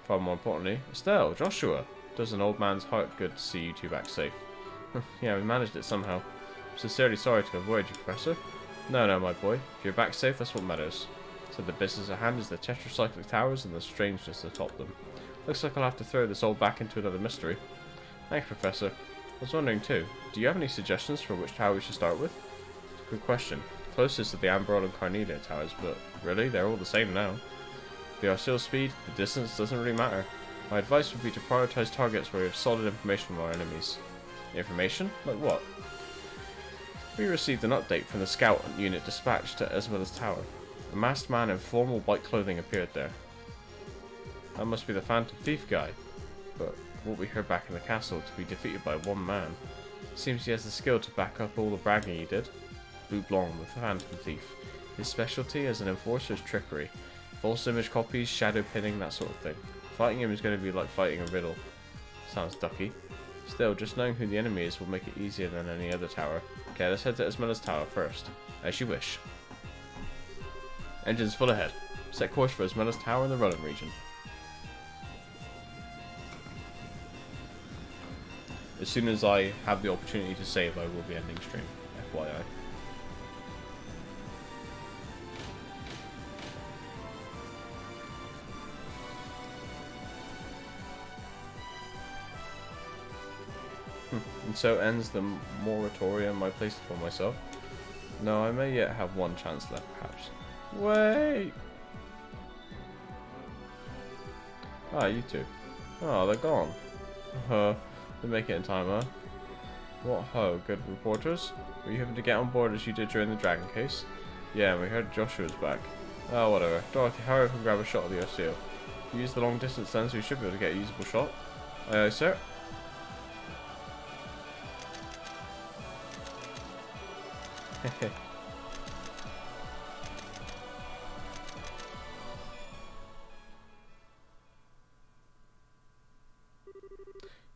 Far more importantly, Estelle, Joshua. Does an old man's heart good to see you two back safe. Yeah, we managed it somehow. I'm sincerely sorry to have worried you, Professor. No, my boy. If you're back safe, that's what matters. So the business at hand is the tetracyclic towers and the strangeness atop them. Looks like I'll have to throw this all back into another mystery. Thanks, Professor. I was wondering too, do you have any suggestions for which tower we should start with? It's a good question. Closest to the Amberol and Carnelia towers, but really, they're all the same now. If they are still speed, the distance doesn't really matter. My advice would be to prioritize targets where we have solid information from our enemies. Information? Like what? We received an update from the scout unit dispatched to Esmeralda's tower. A masked man in formal white clothing appeared there. That must be the Phantom Thief guy, but what we heard back in the castle to be defeated by one man. Seems he has the skill to back up all the bragging he did. Boot Blanc, the Phantom Thief. His specialty as an enforcer is trickery. False image copies, shadow pinning, that sort of thing. Fighting him is going to be like fighting a riddle. Sounds ducky. Still, just knowing who the enemy is will make it easier than any other tower. Okay, let's head to Esmeralda's tower first. As you wish. Engines full ahead. Set course for Esmeralda's tower in the Roland region. As soon as I have the opportunity to save, I will be ending stream. FYI. And so ends the moratorium I placed upon myself. No, I may yet have one chance left, perhaps. Wait! Ah, you two. Oh, they're gone. They make it in time, huh? What ho, good reporters? Were you having to get on board as you did during the dragon case? Yeah, we heard Joshua's back. Oh, whatever. Dorothy, hurry up and grab a shot of the RCO. If you use the long distance lens, we should be able to get a usable shot. Aye, aye, sir.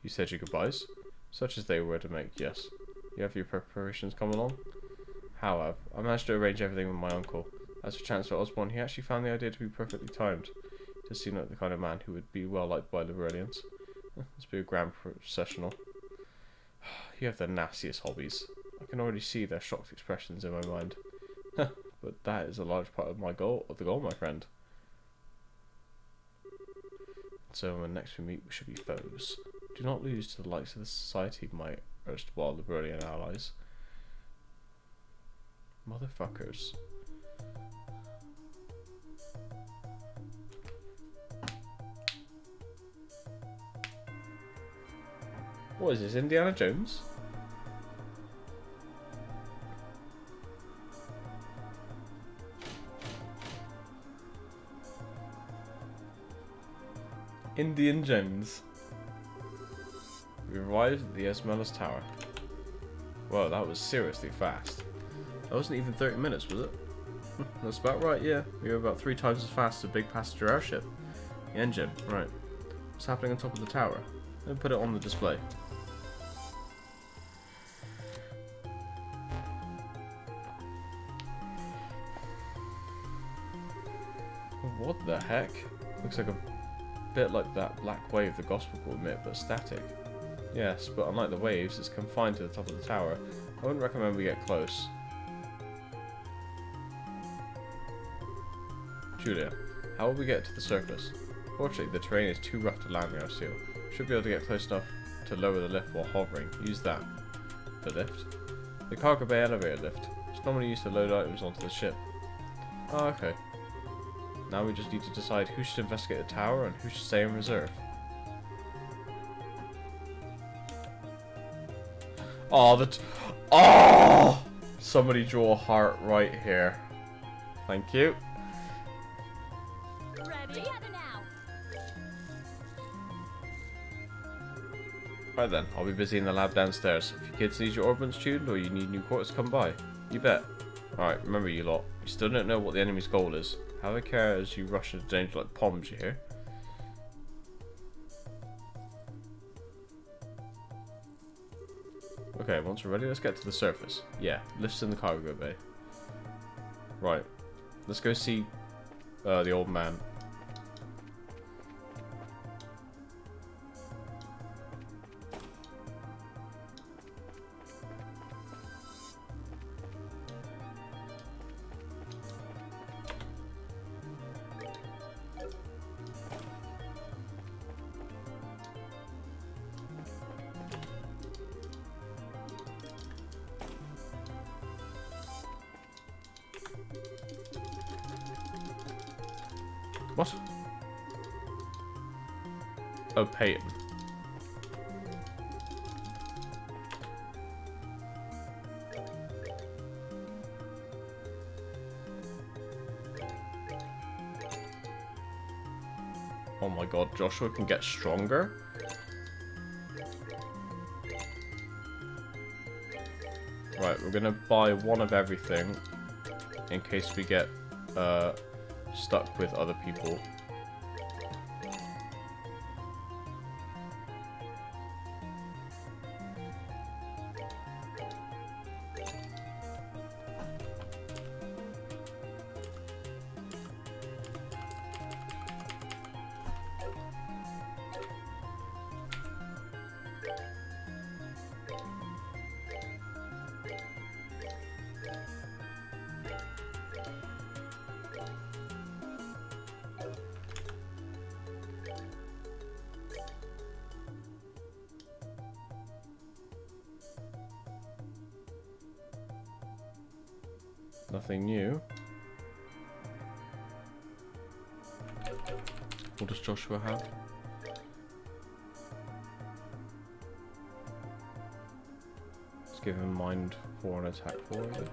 You said your goodbyes? Such as they were to make, yes. You have your preparations come along? How have? I managed to arrange everything with my uncle. As for Chancellor Osborne, he actually found the idea to be perfectly timed. He does seem like the kind of man who would be well liked by the Varillians. Let's be a grand processional. You have the nastiest hobbies. I can already see their shocked expressions in my mind. but that is a large part of the goal, my friend. So when next we meet, we should be foes. Do not lose to the likes of the society of my erstwhile Liberalian allies. Motherfuckers. What is this, Indiana Jones? Indian Jones. We arrived at the Esmeralda's Tower. Whoa, that was seriously fast. That wasn't even 30 minutes, was it? That's about right, yeah. We were about 3 times as fast as a big passenger airship. The engine, right. What's happening on top of the tower? Let me put it on the display. What the heck? Looks like a bit like that black wave the gospel will emit, but static. Yes, but unlike the waves, it's confined to the top of the tower. I wouldn't recommend we get close. Julia, how will we get to the surface? Fortunately, the terrain is too rough to land near our seal. Should be able to get close enough to lower the lift while hovering. Use that. The lift? The cargo bay elevator lift. It's normally used to load items onto the ship. Oh, okay. Now we just need to decide who should investigate the tower and who should stay in reserve. Oh, oh! Somebody draw a heart right here. Thank you. Ready? Together now. Right then, I'll be busy in the lab downstairs. If you kids need your ordnance tuned or you need new quarters, come by. You bet. Alright, remember you lot. You still don't know what the enemy's goal is. Have a care as you rush into danger like palms, you hear? Okay, once we're ready, let's get to the surface. Yeah, lifts in the cargo bay. Right, let's go see the old man. What? Oh, Peyton. Oh my god, Joshua can get stronger? Right, we're gonna buy one of everything in case we get stuck with other people. Nothing new. What does Joshua have? Let's give him mind 4 and attack 4, I guess.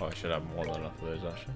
Oh, I should have more than enough of those actually.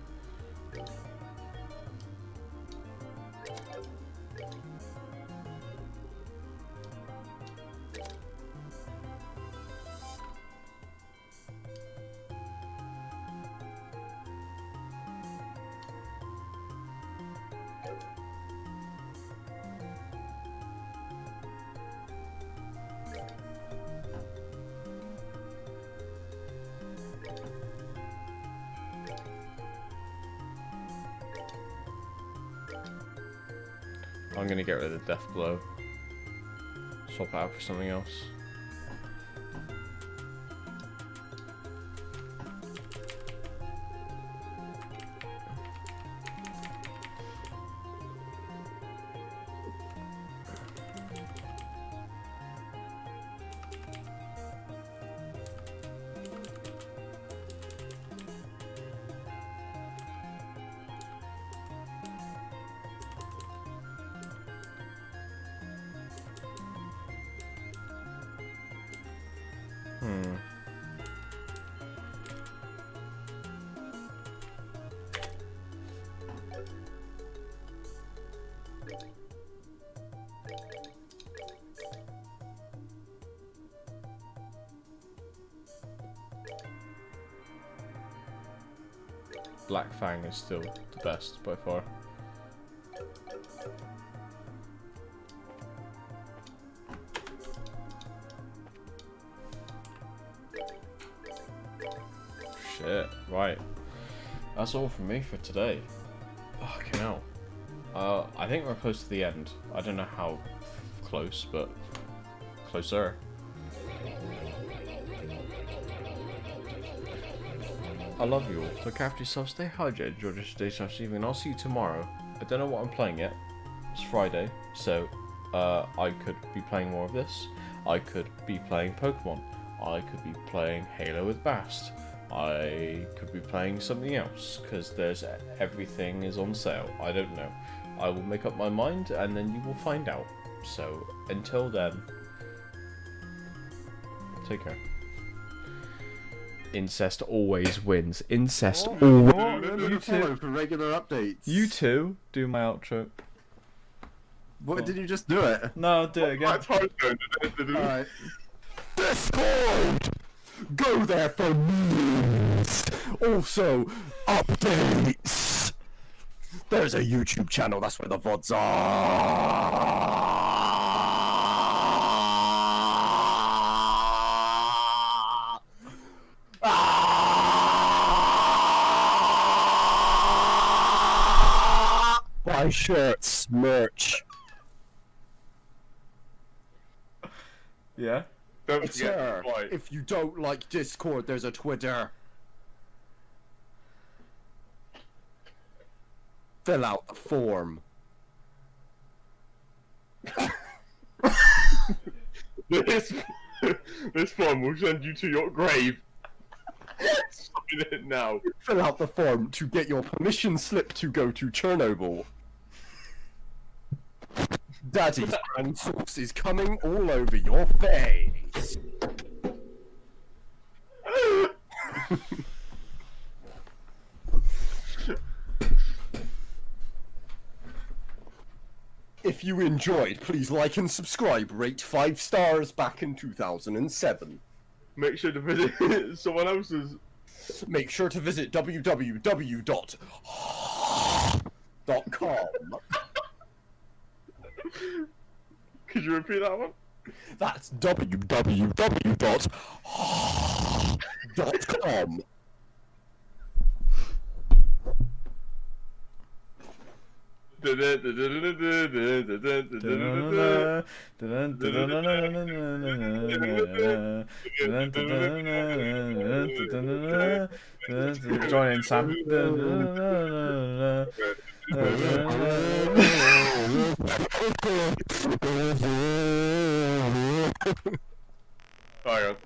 I'm gonna get rid of the death blow. swap it out for something else. Black Fang is still the best by far. Shit, right. That's all from me for today. Fucking hell. I think we're close to the end. I don't know how close, but closer. I love you all. Look after yourself, stay hydrated, enjoy your day, evening. I'll see you tomorrow. I don't know what I'm playing yet. It's Friday, so I could be playing more of this. I could be playing Pokemon. I could be playing Halo with Bast. I could be playing something else, because everything is on sale. I don't know. I will make up my mind, and then you will find out. So, until then, take care. Incest always wins. Incest always. You follow for regular updates. You two do my outro. What, did you just do it? No, I'll do it again. Alright. Discord! Go there for news! Also, updates! There's a YouTube channel, that's where the VODs are! Buy shirts, merch. Yeah? Don't Twitter. forget, If you don't like Discord, there's a Twitter. Fill out the form. this form will send you to your grave. Sign it now. Fill out the form to get your permission slip to go to Chernobyl. Daddy's brown sauce is coming all over your face. If you enjoyed, please like and subscribe. Rate 5 stars back in 2007. Make sure to visit someone else's. Make sure to visit www.com. Could you repeat that one? That's www.com. Join in, Sam. Hang on.